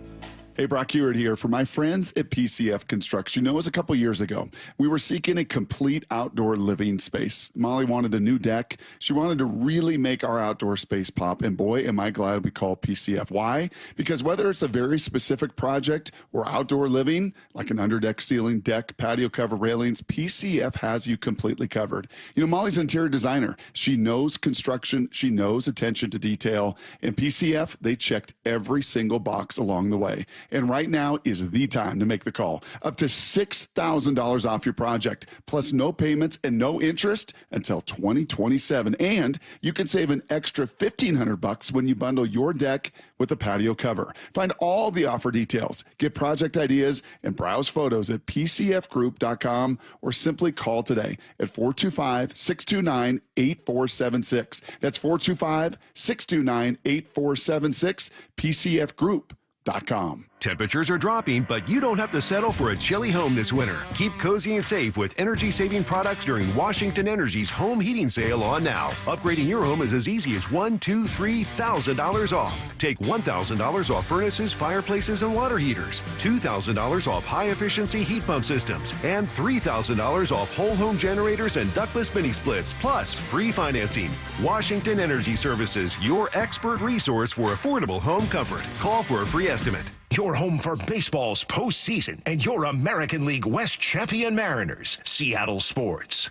Hey, Brock Hewitt here for my friends at PCF Construction. It was a couple years ago. We were seeking a complete outdoor living space. Molly wanted a new deck. She wanted to really make our outdoor space pop, and boy, am I glad we called PCF. Why? Because whether it's a very specific project or outdoor living, like an underdeck ceiling, deck, patio cover, railings, PCF has you completely covered. You know, Molly's an interior designer. She knows construction. She knows attention to detail. And PCF, they checked every single box along the way. And right now is the time to make the call. Up to $6,000 off your project, plus no payments and no interest until 2027. And you can save an extra $1,500 when you bundle your deck with a patio cover. Find all the offer details, get project ideas, and browse photos at pcfgroup.com or simply call today at 425-629-8476. That's 425-629-8476, pcfgroup.com. Temperatures are dropping, but you don't have to settle for a chilly home this winter. Keep cozy and safe with energy-saving products during Washington Energy's home heating sale on now. Upgrading your home is as easy as $1,000, $2,000, $3,000 off. Take $1,000 off furnaces, fireplaces, and water heaters, $2,000 off high-efficiency heat pump systems, and $3,000 off whole home generators and ductless mini splits, plus free financing. Washington Energy Services, your expert resource for affordable home comfort. Call for a free estimate. Your home for baseball's postseason and your American League West champion Mariners. Seattle Sports.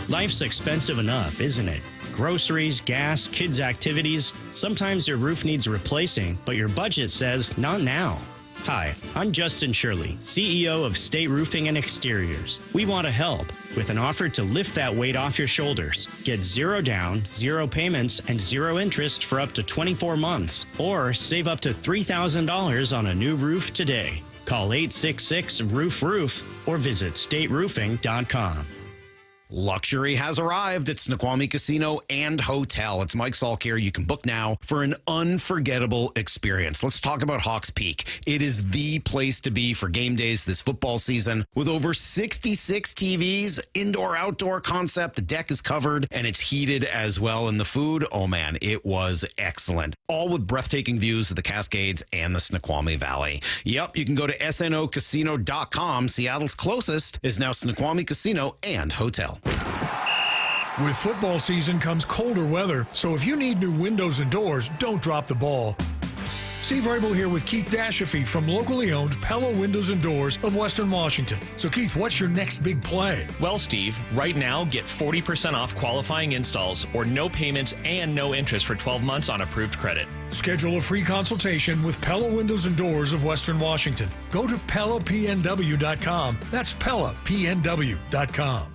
Life's expensive enough, isn't it? Groceries, gas, kids' activities. Sometimes your roof needs replacing, but your budget says not now. Hi, I'm Justin Shirley, CEO of State Roofing and Exteriors. We want to help with an offer to lift that weight off your shoulders. Get 0 down, 0 payments, and 0 interest for up to 24 months. Or save up to $3,000 on a new roof today. Call 866-ROOF-ROOF or visit stateroofing.com. Luxury has arrived at Snoqualmie Casino and Hotel. It's Mike Salk here. You can book now for an unforgettable experience. Let's talk about Hawks Peak. It is the place to be for game days this football season. With over 66 TVs, indoor-outdoor concept, the deck is covered and it's heated as well. And the food, oh man, it was excellent. All with breathtaking views of the Cascades and the Snoqualmie Valley. Yep, you can go to snocasino.com. Seattle's closest is now Snoqualmie Casino and Hotel. With football season comes colder weather, so if you need new windows and doors, don't drop the ball. Steve Rabel here with Keith Dashafi from locally owned Pella Windows and Doors of Western Washington. So Keith, what's your next big play? Well, Steve, right now get 40% off qualifying installs or no payments and no interest for 12 months on approved credit. Schedule a free consultation with Pella Windows and Doors of Western Washington. Go to PellaPNW.com. That's PellaPNW.com.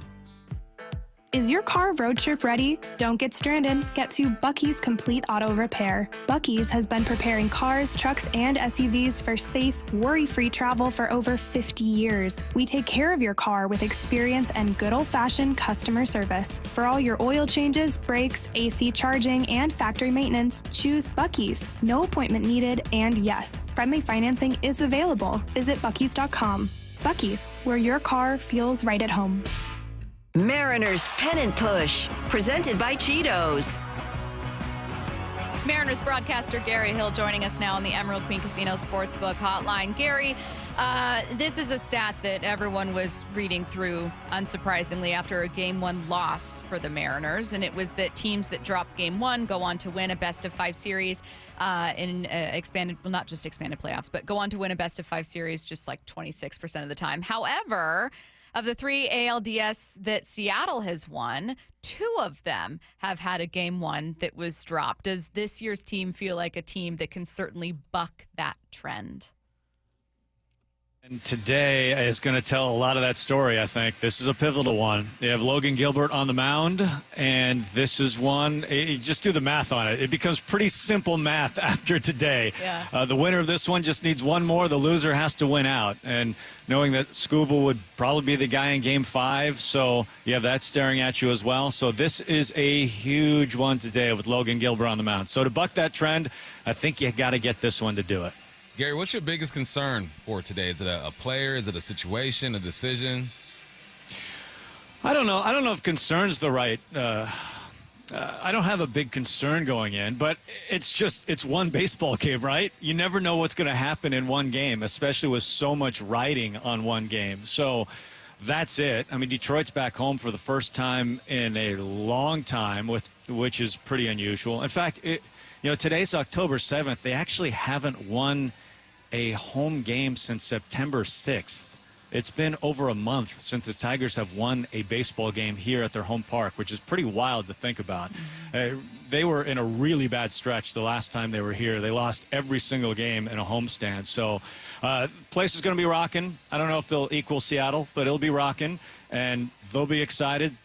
Is your car road trip ready? Don't get stranded. Get to Bucky's Complete Auto Repair. Bucky's has been preparing cars, trucks, and SUVs for safe, worry-free travel for over 50 years. We take care of your car with experience and good old-fashioned customer service. For all your oil changes, brakes, AC charging, and factory maintenance, choose Bucky's. No appointment needed, and yes, friendly financing is available. Visit Bucky's.com. Bucky's, where your car feels right at home. Mariners Pennant Push, presented by Cheetos. Mariners broadcaster Gary Hill joining us now on the Emerald Queen Casino Sportsbook Hotline. Gary, this is a stat that everyone was reading through, unsurprisingly, after a Game 1 loss for the Mariners, and it was that teams that drop Game 1 go on to win a best-of-5 series in expanded, well, not just expanded playoffs, but go on to win a best-of-5 series just like 26% of the time. However, of the 3 ALDS that Seattle has won, 2 of them have had a Game 1 that was dropped. Does this year's team feel like a team that can certainly buck that trend? And today is going to tell a lot of that story, I think. This is a pivotal one. You have Logan Gilbert on the mound, and this is one, you just do the math on it. It becomes pretty simple math after today. Yeah. The winner of this one just needs one more. The loser has to win out. And knowing that Scuba would probably be the guy in Game 5, so you have that staring at you as well. So this is a huge one today with Logan Gilbert on the mound. So to buck that trend, I think you got to get this one to do it. Gary, what's your biggest concern for today? Is it a player? Is it a situation, a decision? I don't know. I don't know if concern's the right. I don't have a big concern going in, but it's one baseball game, right? You never know what's going to happen in one game, especially with so much riding on one game. So that's it. I mean, Detroit's back home for the first time in a long time, which is pretty unusual. In fact, today's October 7th. They actually haven't won a home game since September 6th. It's been over a month since the Tigers have won a baseball game here at their home park, which is pretty wild to think about. They were in a really bad stretch the last time they were here. They lost every single game in a homestand. So place is going to be rocking. I don't know if they'll equal Seattle, but it'll be rocking, and they'll be excited.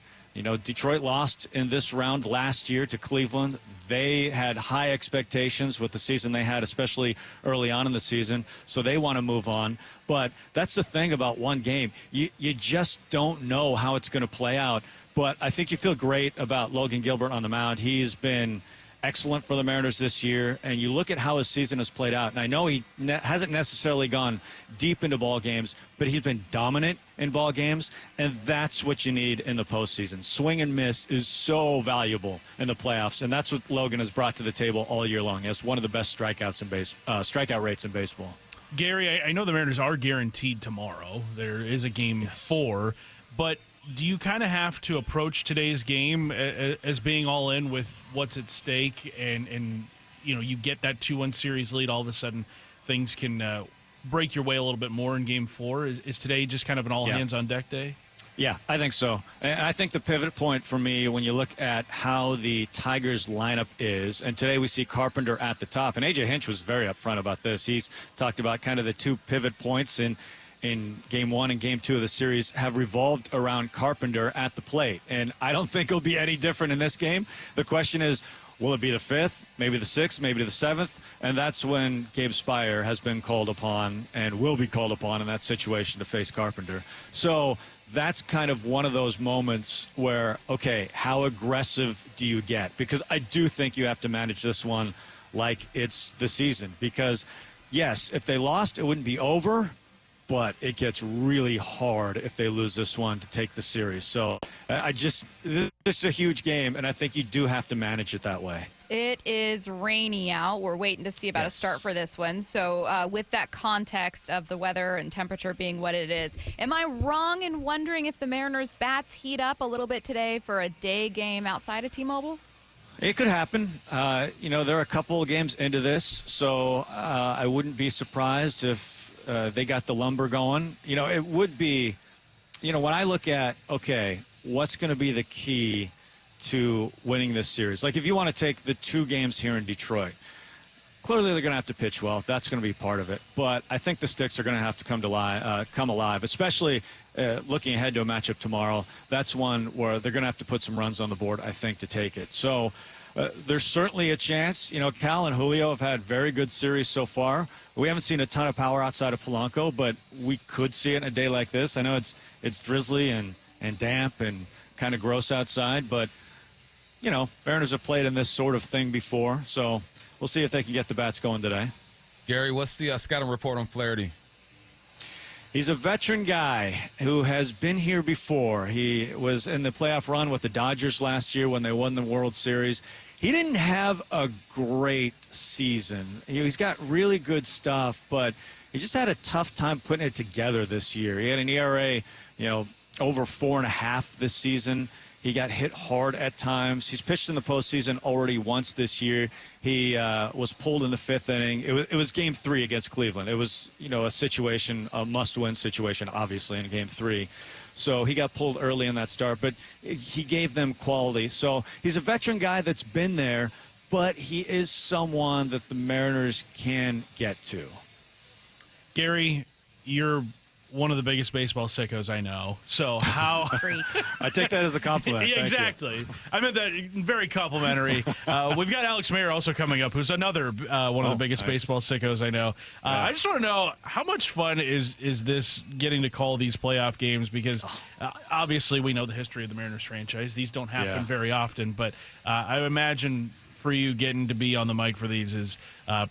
Detroit lost in this round last year to Cleveland. They had high expectations with the season they had, especially early on in the season, so they want to move on. But that's the thing about one game. You just don't know how it's going to play out. But I think you feel great about Logan Gilbert on the mound. He's been excellent for the Mariners this year, and you look at how his season has played out, and I know he hasn't necessarily gone deep into ball games, but he's been dominant in ball games, and that's what you need in the postseason. Swing and miss is so valuable in the playoffs, and that's what Logan has brought to the table all year long. He has one of the best strikeout rates in baseball. Gary, I know the Mariners are guaranteed tomorrow. There is a game 4, but do you kind of have to approach today's game as being all in with what's at stake, and you get that 2-1 series lead, all of a sudden things can break your way a little bit more in game 4? Is today just kind of an all hands on deck day? Yeah, I think so. And I think the pivot point for me, when you look at how the Tigers lineup is, and today we see Carpenter at the top, and A.J. Hinch was very upfront about this. He's talked about kind of the 2 pivot points in game 1 and game 2 of the series have revolved around Carpenter at the plate. And I don't think it'll be any different in this game. The question is, will it be the 5th, maybe the 6th, maybe the 7th? And that's when Gabe Speier has been called upon and will be called upon in that situation to face Carpenter. So that's kind of one of those moments where, okay, how aggressive do you get? Because I do think you have to manage this one like it's the season. Because, yes, if they lost, it wouldn't be over, but it gets really hard if they lose this one to take the series. So this is a huge game, and I think you do have to manage it that way. It is rainy out. We're waiting to see about a start for this one. So with that context of the weather and temperature being what it is, am I wrong in wondering if the Mariners' bats heat up a little bit today for a day game outside of T-Mobile? It could happen. There are a couple of games into this, so I wouldn't be surprised if they got the lumber going. It would be, when I look at, okay, what's going to be the key to winning this series? Like, if you want to take the 2 games here in Detroit, clearly they're going to have to pitch well. That's going to be part of it. But I think the sticks are going to have to come alive, especially looking ahead to a matchup tomorrow. That's one where they're going to have to put some runs on the board, I think, to take it. So there's certainly a chance. Cal and Julio have had very good series so far. We haven't seen a ton of power outside of Polanco, but we could see it in a day like this. I know it's drizzly and damp and kind of gross outside, but, Mariners have played in this sort of thing before, so we'll see if they can get the bats going today. Gary, what's the scouting report on Flaherty? He's a veteran guy who has been here before. He was in the playoff run with the Dodgers last year when they won the World Series. He didn't have a great season. He's got really good stuff, but he just had a tough time putting it together this year. He had an ERA, over 4.5 this season. He got hit hard at times. He's pitched in the postseason already once this year. He was pulled in the 5th inning. It was game 3 against Cleveland. It was, a must-win situation, obviously, in game 3. So he got pulled early in that start, but he gave them quality. So he's a veteran guy that's been there, but he is someone that the Mariners can get to. Gary, you're one of the biggest baseball sickos I know. So how... I take that as a compliment. Yeah, exactly. I meant that very complimentary. We've got Alex Mayer also coming up, who's another one of the biggest baseball sickos I know. I just want to know, how much fun is this getting to call these playoff games? Because obviously we know the history of the Mariners franchise. These don't happen very often, but I imagine for you getting to be on the mic for these is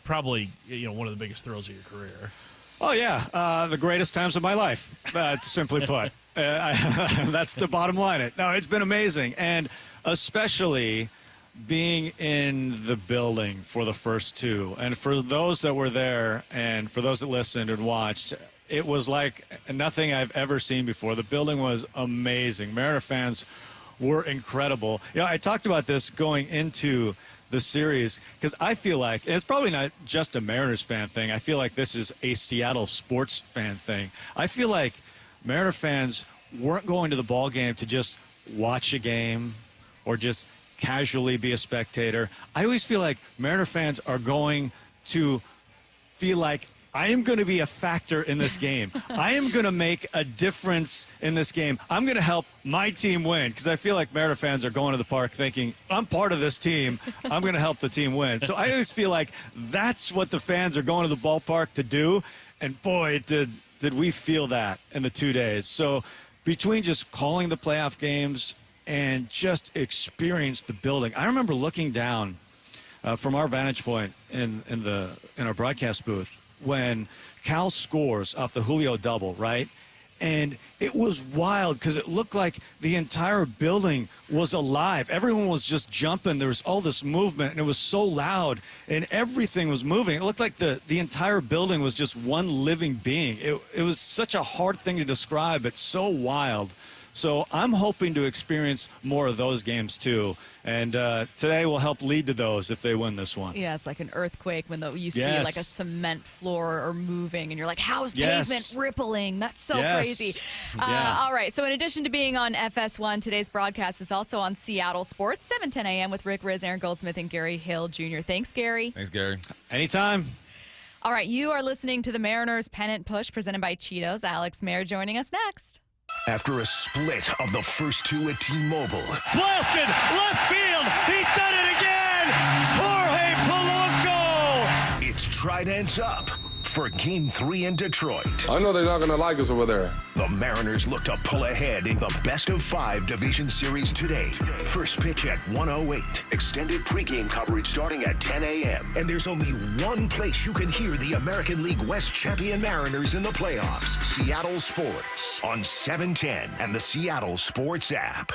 probably one of the biggest thrills of your career. Oh, yeah. The greatest times of my life, simply put. That's the bottom line. No, it's been amazing. And especially being in the building for the first 2. And for those that were there and for those that listened and watched, it was like nothing I've ever seen before. The building was amazing. Mariner fans were incredible. I talked about this going into the series because I feel like it's probably not just a Mariners fan thing. I feel like this is a Seattle sports fan thing. I feel like Mariner fans weren't going to the ball game to just watch a game or just casually be a spectator. I always feel like Mariner fans are going to feel like I am going to be a factor in this game. I am going to make a difference in this game. I'm going to help my team win because I feel like Mariner fans are going to the park thinking, I'm part of this team. I'm going to help the team win. So I always feel like that's what the fans are going to the ballpark to do. And boy, did we feel that in the 2 days. So between just calling the playoff games and just experience the building. I remember looking down from our vantage point in our broadcast booth, when Cal scores off the Julio double, right? And it was wild because it looked like the entire building was alive. Everyone was just jumping. There was all this movement, and it was so loud, and everything was moving. It looked like the entire building was just one living being. It was such a hard thing to describe. It's so wild. So I'm hoping to experience more of those games, too. And today will help lead to those if they win this one. Yeah, it's like an earthquake when you see like a cement floor or moving, and you're like, how's pavement rippling? That's so crazy. All right, so in addition to being on FS1, today's broadcast is also on Seattle Sports, 7:10 a.m. with Rick Riz, Aaron Goldsmith, and Gary Hill Jr. Thanks, Gary. Thanks, Gary. Anytime. All right, you are listening to the Mariners Pennant Push presented by Cheetos. Alex Mayer joining us next. After a split of the first two at T-Mobile. Blasted left field. He's done it again. Jorge Polanco. It's Trident's up for Game 3 in Detroit. I know they're not going to like us over there. The Mariners look to pull ahead in the best-of-5 division series today. First pitch at 1:08. Extended pregame coverage starting at 10 a.m. And there's only one place you can hear the American League West champion Mariners in the playoffs. Seattle Sports on 710 and the Seattle Sports app.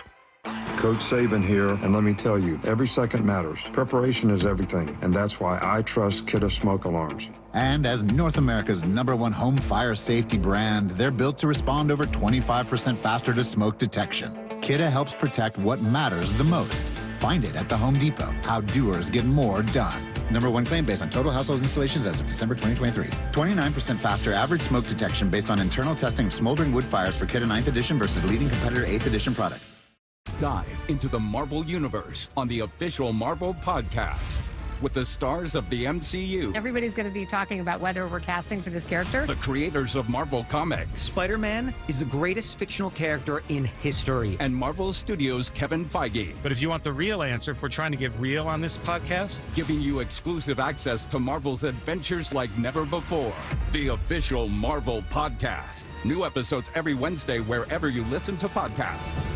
Coach Saban here, and let me tell you, every second matters. Preparation is everything, and that's why I trust Kidde Smoke Alarms. And as North America's #1 home fire safety brand, they're built to respond over 25% faster to smoke detection. Kidde helps protect what matters the most. Find it at the Home Depot. How doers get more done. #1 claim based on total household installations as of December 2023. 29% faster average smoke detection based on internal testing of smoldering wood fires for Kidde 9th edition versus leading competitor 8th edition product. Dive into the Marvel Universe on the official Marvel Podcast with the stars of the MCU. Everybody's going to be talking about whether we're casting for this character. The creators of Marvel Comics. Spider-Man is the greatest fictional character in history. And Marvel Studios' Kevin Feige. But if you want the real answer, if we're trying to get real on this podcast, giving you exclusive access to Marvel's adventures like never before. The official Marvel Podcast. New episodes every Wednesday wherever you listen to podcasts.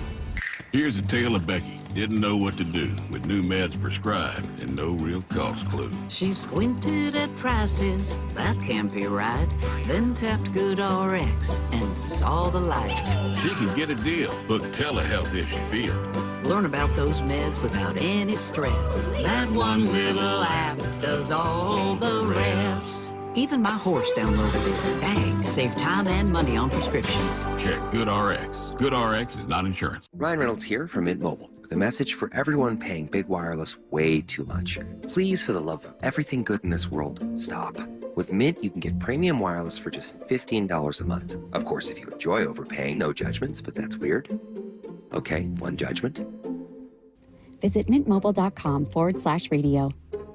Here's a tale of Becky. Didn't know what to do with new meds prescribed and no real cost clue. She squinted at prices, that can't be right. Then tapped GoodRx and saw the light. She can get a deal. Book telehealth if she feels. Learn about those meds without any stress. That one little app does all the rest. Even my horse downloaded it. Dang, save time and money on prescriptions. Check GoodRx. GoodRx is not insurance. Ryan Reynolds here from Mint Mobile with a message for everyone paying big wireless way too much. Please, for the love of everything good in this world, stop. With Mint, you can get premium wireless for just $15 a month. Of course, if you enjoy overpaying, no judgments, but that's weird. Okay, one judgment. Visit mintmobile.com/radio.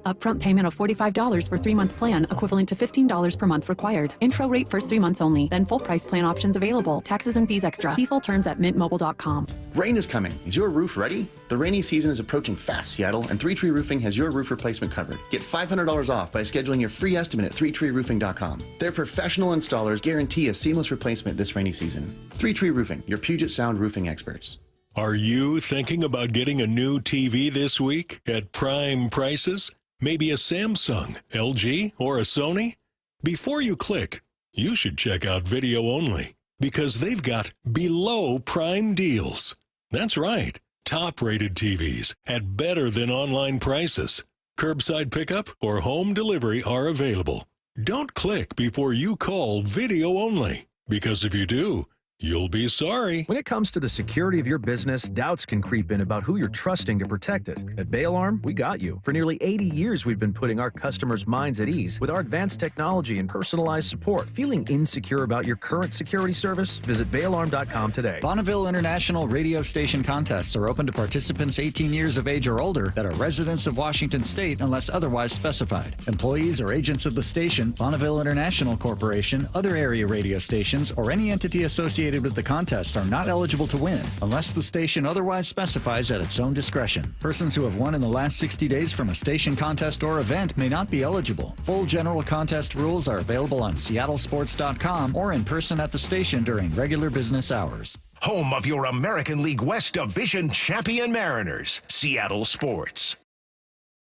Upfront payment of $45 for 3-month plan, equivalent to $15 per month required. Intro rate first 3 months only, then full price plan options available. Taxes and fees extra. See full terms at mintmobile.com. Rain is coming. Is your roof ready? The rainy season is approaching fast, Seattle, and 3 Tree Roofing has your roof replacement covered. Get $500 off by scheduling your free estimate at 3treeroofing.com. Their professional installers guarantee a seamless replacement this rainy season. 3 Tree Roofing, your Puget Sound roofing experts. Are you thinking about getting a new TV this week at prime prices? Maybe a Samsung, LG, or a Sony? Before you click, you should check out Video Only, because they've got below prime deals. That's right, top-rated TVs at better than online prices. Curbside pickup or home delivery are available. Don't click before you call Video Only, because if you do, you'll be sorry. When it comes to the security of your business, doubts can creep in about who you're trusting to protect it. At Bay Alarm, we got you. For nearly 80 years, we've been putting our customers' minds at ease with our advanced technology and personalized support. Feeling insecure about your current security service? Visit bayalarm.com today. Bonneville International radio station contests are open to participants 18 years of age or older that are residents of Washington State unless otherwise specified. Employees or agents of the station, Bonneville International Corporation, other area radio stations, or any entity associated with the contests are not eligible to win unless the station otherwise specifies at its own discretion. Persons who have won in the last 60 days from a station contest or event may not be eligible. Full general contest rules are available on seattlesports.com or in person at the station during regular business hours. Home of your American League West Division champion Mariners, Seattle Sports.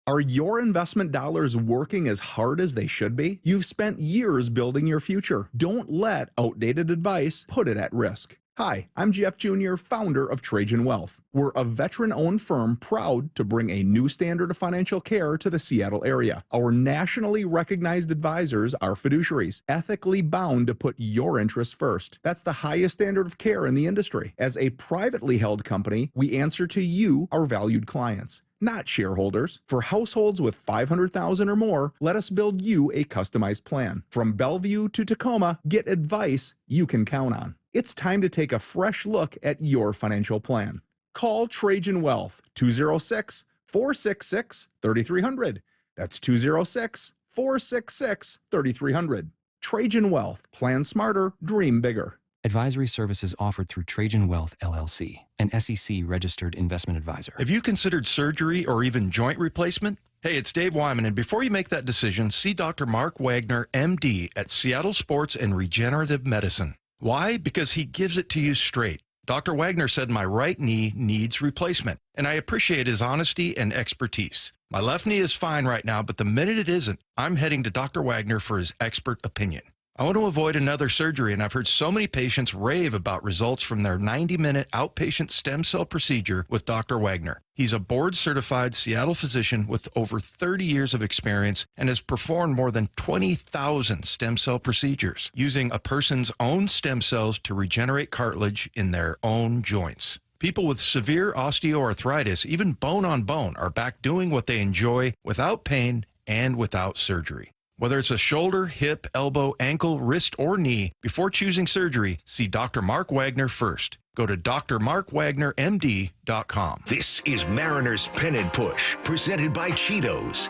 Are your investment dollars working as hard as they should be? You've spent years building your future. Don't let outdated advice put it at risk. Hi, I'm Jeff Jr., founder of Trajan Wealth. We're a veteran-owned firm proud to bring a new standard of financial care to the Seattle area. Our nationally recognized advisors are fiduciaries, ethically bound to put your interests first. That's the highest standard of care in the industry. As a privately held company, we answer to you, our valued clients, not shareholders. For households with $500,000 or more, let us build you a customized plan. From Bellevue to Tacoma, get advice you can count on. It's time to take a fresh look at your financial plan. Call Trajan Wealth, 206-466-3300. That's 206-466-3300. Trajan Wealth. Plan smarter, dream bigger. Advisory services offered through Trajan Wealth, LLC, an SEC-registered investment advisor. Have you considered surgery or even joint replacement? Hey, it's Dave Wyman, and before you make that decision, see Dr. Mark Wagner, MD, at Seattle Sports and Regenerative Medicine. Why? Because he gives it to you straight. Dr. Wagner said my right knee needs replacement, and I appreciate his honesty and expertise. My left knee is fine right now, but the minute it isn't, I'm heading to Dr. Wagner for his expert opinion. I want to avoid another surgery, and I've heard so many patients rave about results from their 90-minute outpatient stem cell procedure with Dr. Wagner. He's a board-certified Seattle physician with over 30 years of experience and has performed more than 20,000 stem cell procedures using a person's own stem cells to regenerate cartilage in their own joints. People with severe osteoarthritis, even bone on bone, are back doing what they enjoy without pain and without surgery. Whether it's a shoulder, hip, elbow, ankle, wrist, or knee, before choosing surgery, see Dr. Mark Wagner first. Go to drmarkwagnermd.com. This is Mariners Pen and Push, presented by Cheetos.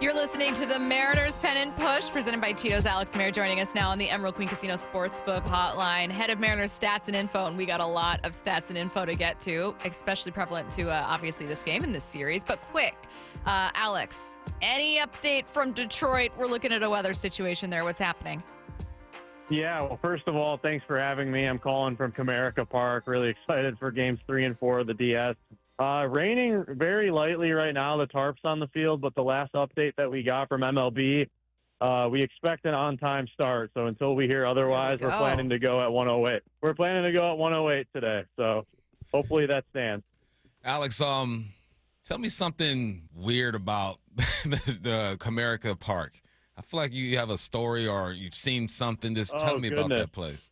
You're listening to the Mariners Pen and Push, presented by Cheetos. Alex Mayer joining us now on the Emerald Queen Casino Sportsbook Hotline, head of Mariners Stats and Info, and we got a lot of stats and info to get to, especially prevalent to obviously this game and this series. But quick, Alex, any update from Detroit? We're looking at a weather situation there. What's happening? Yeah, well, first of all, thanks for having me. I'm calling from Comerica Park. Really excited for games 3 and 4 of the DS. Raining very lightly right now. The tarp's on the field, but the last update that we got from MLB, we expect an on-time start. So until we hear otherwise, we're planning to go at 1:08. We're planning to go at 1:08 today. So hopefully that stands. Alex, tell me something weird about the Comerica Park. I feel like you have a story or you've seen something. Just tell me about that place.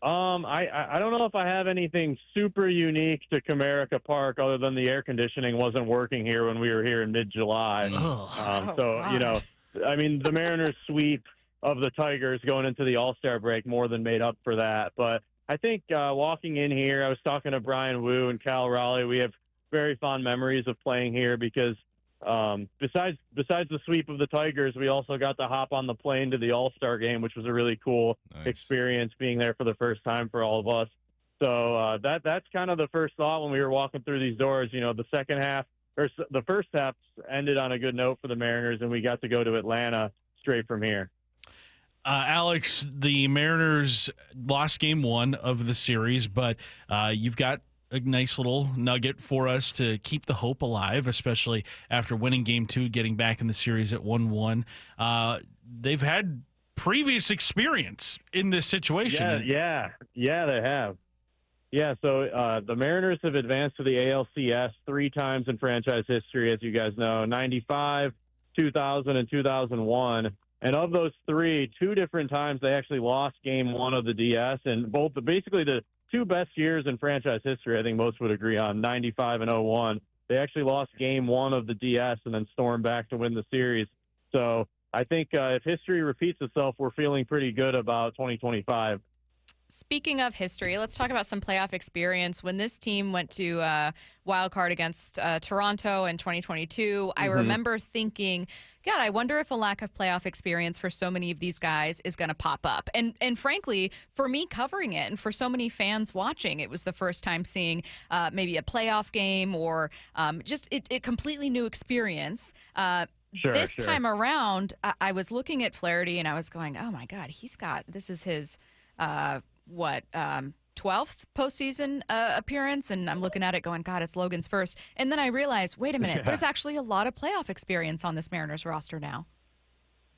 I don't know if I have anything super unique to Comerica Park other than the air conditioning wasn't working here when we were here in mid-July. You know, I mean, the Mariners sweep of the Tigers going into the All-Star break more than made up for that. But I think walking in here, I was talking to Brian Wu and Cal Raleigh. We have very fond memories of playing here because besides the sweep of the Tigers, we also got to hop on the plane to the All-Star game, which was a really cool experience being there for the first time for all of us. So that's kind of the first thought when we were walking through these doors. You know, the first half ended on a good note for the Mariners, and we got to go to Atlanta straight from here. Alex, the Mariners lost game 1 of the series, but you've got a nice little nugget for us to keep the hope alive, especially after winning game 2, getting back in the series at 1-1. They've had previous experience in this situation. Yeah, they have. Yeah, so the Mariners have advanced to the ALCS 3 times in franchise history, as you guys know, 95, 2000, and 2001. And of those 3, 2 different times they actually lost game 1 of the DS, and basically the 2 best years in franchise history, I think most would agree on, 95 and 01. They actually lost game 1 of the DS and then stormed back to win the series. So I think if history repeats itself, we're feeling pretty good about 2025. Speaking of history, let's talk about some playoff experience. When this team went to wild card against Toronto in 2022, I remember thinking, God, I wonder if a lack of playoff experience for so many of these guys is going to pop up. And frankly, for me covering it and for so many fans watching, it was the first time seeing maybe a playoff game or just a completely new experience. This time around, I was looking at Flaherty and I was going, oh my God, this is his 12th postseason appearance, and I'm looking at it going, God, it's Logan's first. And then I realized, wait a minute, there's actually a lot of playoff experience on this Mariners roster now.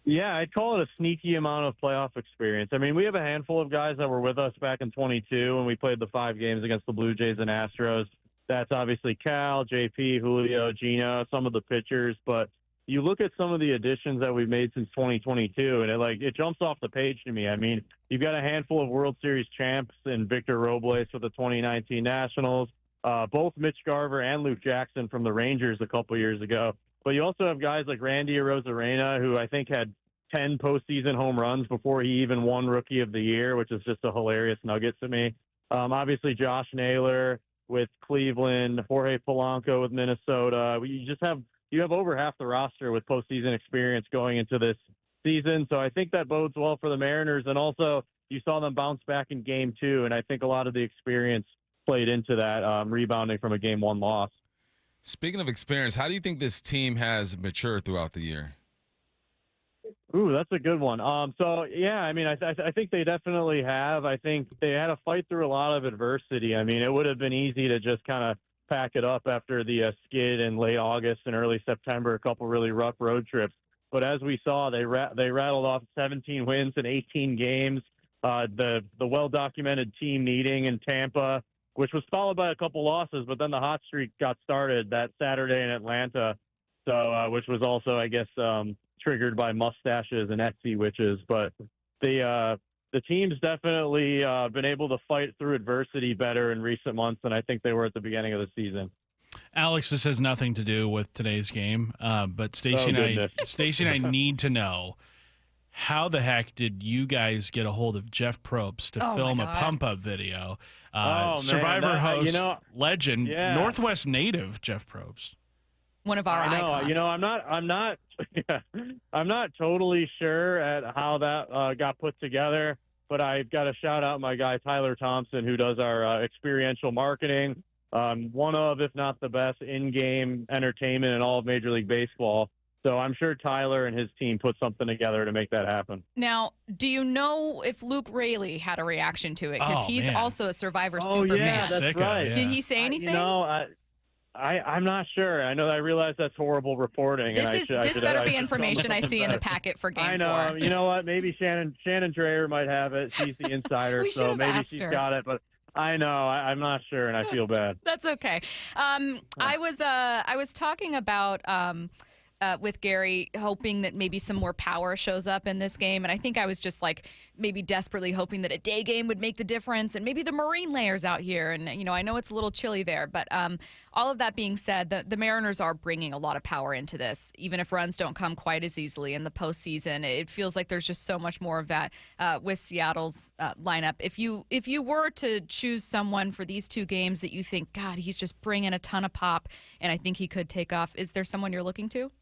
Yeah, I'd call it a sneaky amount of playoff experience. I mean, we have a handful of guys that were with us back in 22 when we played the 5 games against the Blue Jays and Astros. That's obviously Cal, JP, Julio, Gino, some of the pitchers. But you look at some of the additions that we've made since 2022, and it jumps off the page to me. I mean, you've got a handful of World Series champs in Victor Robles for the 2019 Nationals, both Mitch Garver and Luke Jackson from the Rangers a couple years ago. But you also have guys like Randy Arozarena, who I think had 10 postseason home runs before he even won Rookie of the Year, which is just a hilarious nugget to me. Obviously, Josh Naylor with Cleveland, Jorge Polanco with Minnesota. You have over half the roster with postseason experience going into this season. So I think that bodes well for the Mariners. And also, you saw them bounce back in Game 2, and I think a lot of the experience played into that, rebounding from a Game 1 loss. Speaking of experience, how do you think this team has matured throughout the year? Ooh, that's a good one. So yeah, I mean, I think they definitely have. I think they had to fight through a lot of adversity. I mean, it would have been easy to just kind of pack it up after the skid in late August and early September, a couple really rough road trips. But as we saw, they rattled off 17 wins in 18 games. The well-documented team meeting in Tampa, which was followed by a couple losses, but then the hot streak got started that Saturday in Atlanta, so which was also, I guess, triggered by mustaches and Etsy witches. But the team's definitely been able to fight through adversity better in recent months than I think they were at the beginning of the season. Alex, this has nothing to do with today's game, but Stacy and I need to know, how the heck did you guys get a hold of Jeff Probst to film a pump-up video? Survivor host, legend, Northwest native Jeff Probst. One of our icons. You know, I'm not totally sure at how that got put together, but I've got to shout out my guy Tyler Thompson, who does our experiential marketing. One of, if not the best, in-game entertainment in all of Major League Baseball. So I'm sure Tyler and his team put something together to make that happen. Now, do you know if Luke Raley had a reaction to it? Because he's also a Survivor super fan. That's right. Did he say anything? I'm not sure. I realize that's horrible reporting. This better be information I see in the packet for Game 4. I know. You know what? Maybe Shannon Drayer might have it. She's the insider, so maybe she's got it. But I know. I'm not sure, and I feel bad. That's okay. I was talking about with Gary, hoping that maybe some more power shows up in this game. And I think I was just maybe desperately hoping that a day game would make the difference, and maybe the marine layers out here. And, I know it's a little chilly there, but all of that being said, the Mariners are bringing a lot of power into this. Even if runs don't come quite as easily in the postseason, it feels like there's just so much more of that with Seattle's lineup. If you were to choose someone for these 2 games that you think, God, he's just bringing a ton of pop, and I think he could take off, is there someone you're looking to?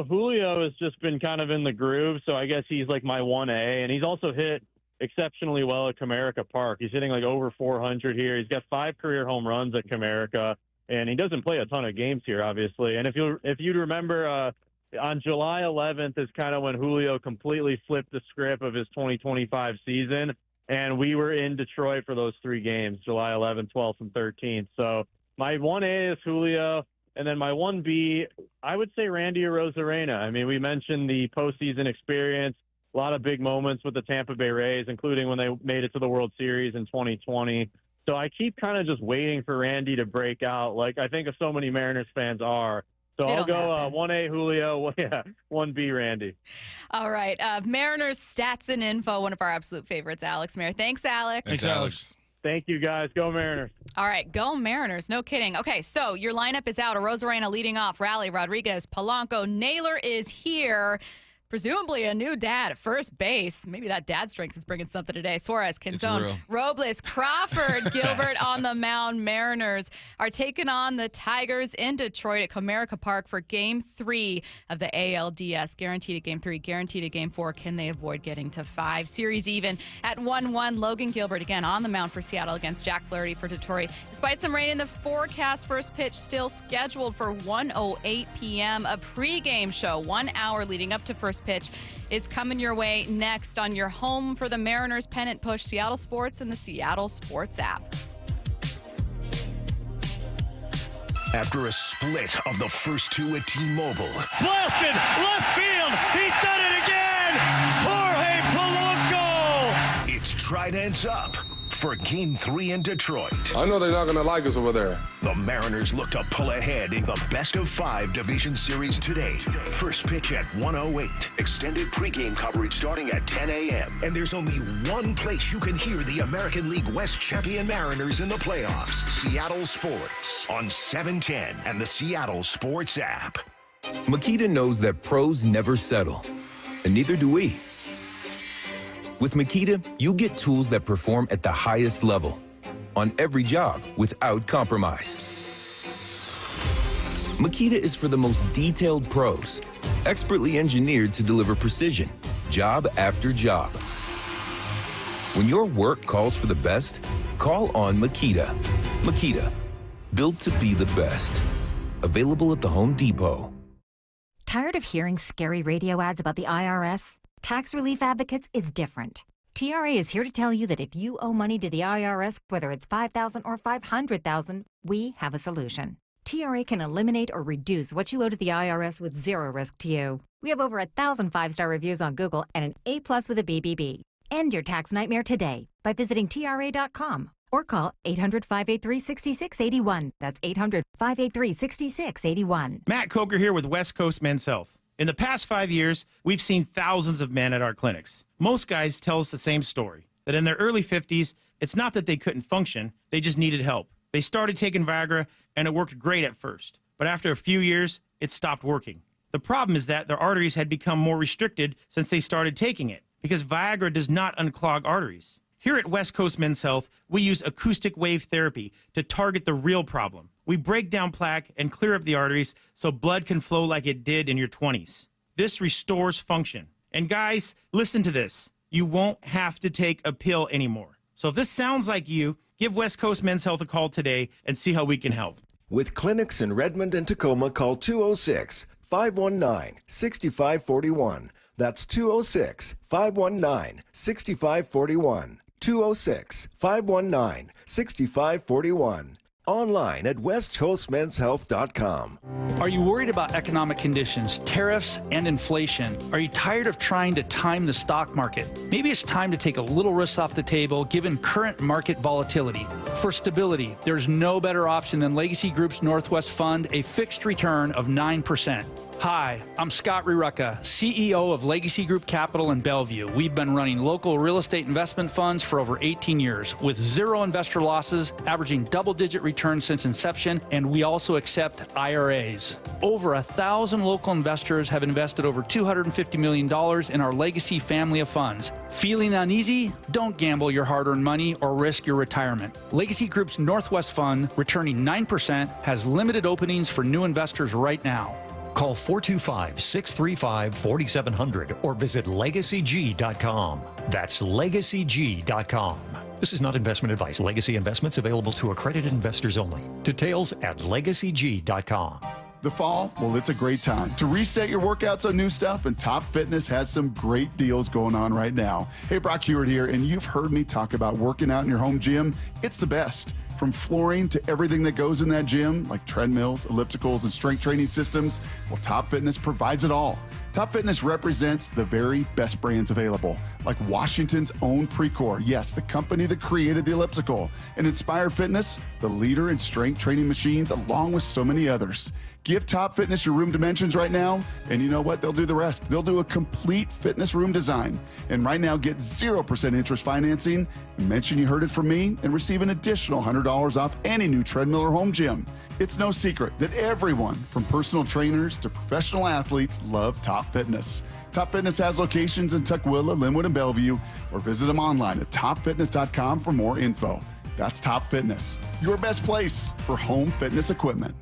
Julio has just been kind of in the groove, so I guess he's like my 1A, and he's also hit exceptionally well at Comerica Park. He's hitting over 400 here. He's got 5 career home runs at Comerica, and he doesn't play a ton of games here, obviously. And if you'd remember, on July 11th is kind of when Julio completely flipped the script of his 2025 season, and we were in Detroit for those 3 games, July 11th, 12th, and 13th. So my 1A is Julio. And then my 1B, I would say Randy Arozarena. I mean, we mentioned the postseason experience, a lot of big moments with the Tampa Bay Rays, including when they made it to the World Series in 2020. So I keep kind of just waiting for Randy to break out, like I think so many Mariners fans are. So I'll go 1A Julio, 1B Randy. All right. Mariners stats and info, one of our absolute favorites, Alex Mayer. Thanks, Alex. Thanks, Alex. Thank you, guys. Go Mariners. All right, go Mariners. No kidding. Okay, so your lineup is out. Arozarena leading off. Raleigh, Rodriguez, Polanco. Naylor is here. Presumably a new dad at first base. Maybe that dad strength is bringing something today. Suarez, Canzone, Robles, Crawford, Gilbert on the mound. Mariners are taking on the Tigers in Detroit at Comerica Park for Game 3 of the ALDS. Guaranteed at Game 3, guaranteed at Game 4. Can they avoid getting to 5? Series even at 1-1. Logan Gilbert again on the mound for Seattle against Jack Flaherty for Detroit. Despite some rain in the forecast, first pitch still scheduled for 1:08 p.m. A pregame show 1 hour leading up to first First Pitch is coming your way next on your home for the Mariners pennant push, Seattle Sports and the Seattle Sports app. After a split of the first two at T-Mobile. Blasted left field. He's done it again. Jorge Polanco. It's Trident's up for Game 3 in Detroit. I know they're not going to like us over there. The Mariners look to pull ahead in the best-of-5 division series today. First pitch at 1:08. Extended pregame coverage starting at 10 a.m. And there's only one place you can hear the American League West champion Mariners in the playoffs. Seattle Sports on 710 and the Seattle Sports app. Makita knows that pros never settle, and neither do we. With Makita, you get tools that perform at the highest level on every job without compromise. Makita is for the most detailed pros, expertly engineered to deliver precision, job after job. When your work calls for the best, call on Makita. Makita, built to be the best. Available at the Home Depot. Tired of hearing scary radio ads about the IRS? Tax Relief Advocates is different. TRA is here to tell you that if you owe money to the IRS, whether it's $5,000 or $500,000, we have a solution. TRA can eliminate or reduce what you owe to the IRS with zero risk to you. We have over 1,000 5-star reviews on Google and an A+ with a BBB. End your tax nightmare today by visiting TRA.com or call 800-583-6681. That's 800-583-6681. Matt Coker here with West Coast Men's Health. In the past 5 years, we've seen thousands of men at our clinics. Most guys tell us the same story, that in their early 50s, it's not that they couldn't function, they just needed help. They started taking Viagra, and it worked great at first. But after a few years, it stopped working. The problem is that their arteries had become more restricted since they started taking it, because Viagra does not unclog arteries. Here at West Coast Men's Health, we use acoustic wave therapy to target the real problem. We break down plaque and clear up the arteries so blood can flow like it did in your 20s. This restores function. And guys, listen to this. You won't have to take a pill anymore. So if this sounds like you, give West Coast Men's Health a call today and see how we can help. With clinics in Redmond and Tacoma, call 206-519-6541. That's 206-519-6541. 206-519-6541. Online at westcoastmenshealth.com. Are you worried about economic conditions, tariffs, and inflation? Are you tired of trying to time the stock market? Maybe it's time to take a little risk off the table given current market volatility. For stability, there's no better option than Legacy Group's Northwest Fund, a fixed return of 9%. Hi, I'm Scott Rurucka, CEO of Legacy Group Capital in Bellevue. We've been running local real estate investment funds for over 18 years with zero investor losses, averaging double-digit returns since inception, and we also accept IRAs. Over 1,000 local investors have invested over $250 million in our Legacy family of funds. Feeling uneasy? Don't gamble your hard-earned money or risk your retirement. Legacy Group's Northwest Fund, returning 9%, has limited openings for new investors right now. Call 425-635-4700 or visit LegacyG.com. That's LegacyG.com. This is not investment advice. Legacy investments available to accredited investors only. Details at LegacyG.com. The fall, well, it's a great time to reset your workouts on new stuff, and Top Fitness has some great deals going on right now. Hey, Brock Hewitt here, and you've heard me talk about working out in your home gym. It's the best. From flooring to everything that goes in that gym, like treadmills, ellipticals, and strength training systems, well, Top Fitness provides it all. Top Fitness represents the very best brands available, like Washington's own Precor, yes, the company that created the elliptical, and Inspire Fitness, the leader in strength training machines, along with so many others. Give Top Fitness your room dimensions right now, and you know what? They'll do the rest. They'll do a complete fitness room design. And right now, get 0% interest financing. Mention you heard it from me and receive an additional $100 off any new treadmill or home gym. It's no secret that everyone, from personal trainers to professional athletes, love Top Fitness. Top Fitness has locations in Tukwila, Linwood, and Bellevue, or visit them online at topfitness.com for more info. That's Top Fitness, your best place for home fitness equipment.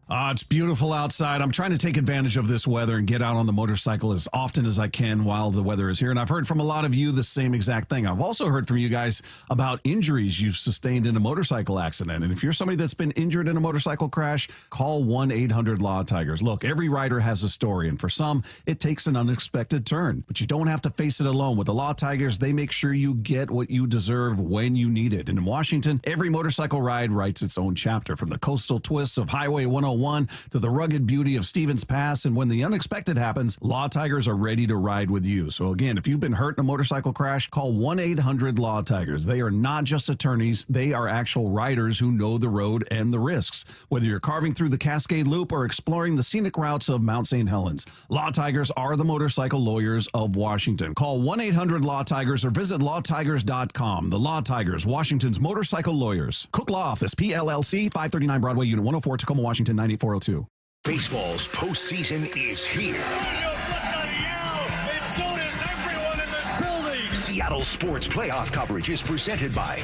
It's beautiful outside. I'm trying to take advantage of this weather and get out on the motorcycle as often as I can while the weather is here. And I've heard from a lot of you the same exact thing. I've also heard from you guys about injuries you've sustained in a motorcycle accident. And if you're somebody that's been injured in a motorcycle crash, call 1-800-LAW-TIGERS. Look, every rider has a story, and for some, it takes an unexpected turn. But you don't have to face it alone. With the Law Tigers, they make sure you get what you deserve when you need it. And in Washington, every motorcycle ride writes its own chapter, from the coastal twists of Highway 101 to the rugged beauty of Stevens Pass. And when the unexpected happens, Law Tigers are ready to ride with you. So again, if you've been hurt in a motorcycle crash, call 1-800-LAW-TIGERS. They are not just attorneys. They are actual riders who know the road and the risks. Whether you're carving through the Cascade Loop or exploring the scenic routes of Mount St. Helens, Law Tigers are the motorcycle lawyers of Washington. Call 1-800-LAW-TIGERS or visit lawtigers.com. The Law Tigers, Washington's motorcycle lawyers. Cook Law Office, PLLC, 539 Broadway, Unit 104, Tacoma, Washington, 98402. Baseball's postseason is here. Seattle Sports Playoff coverage is presented by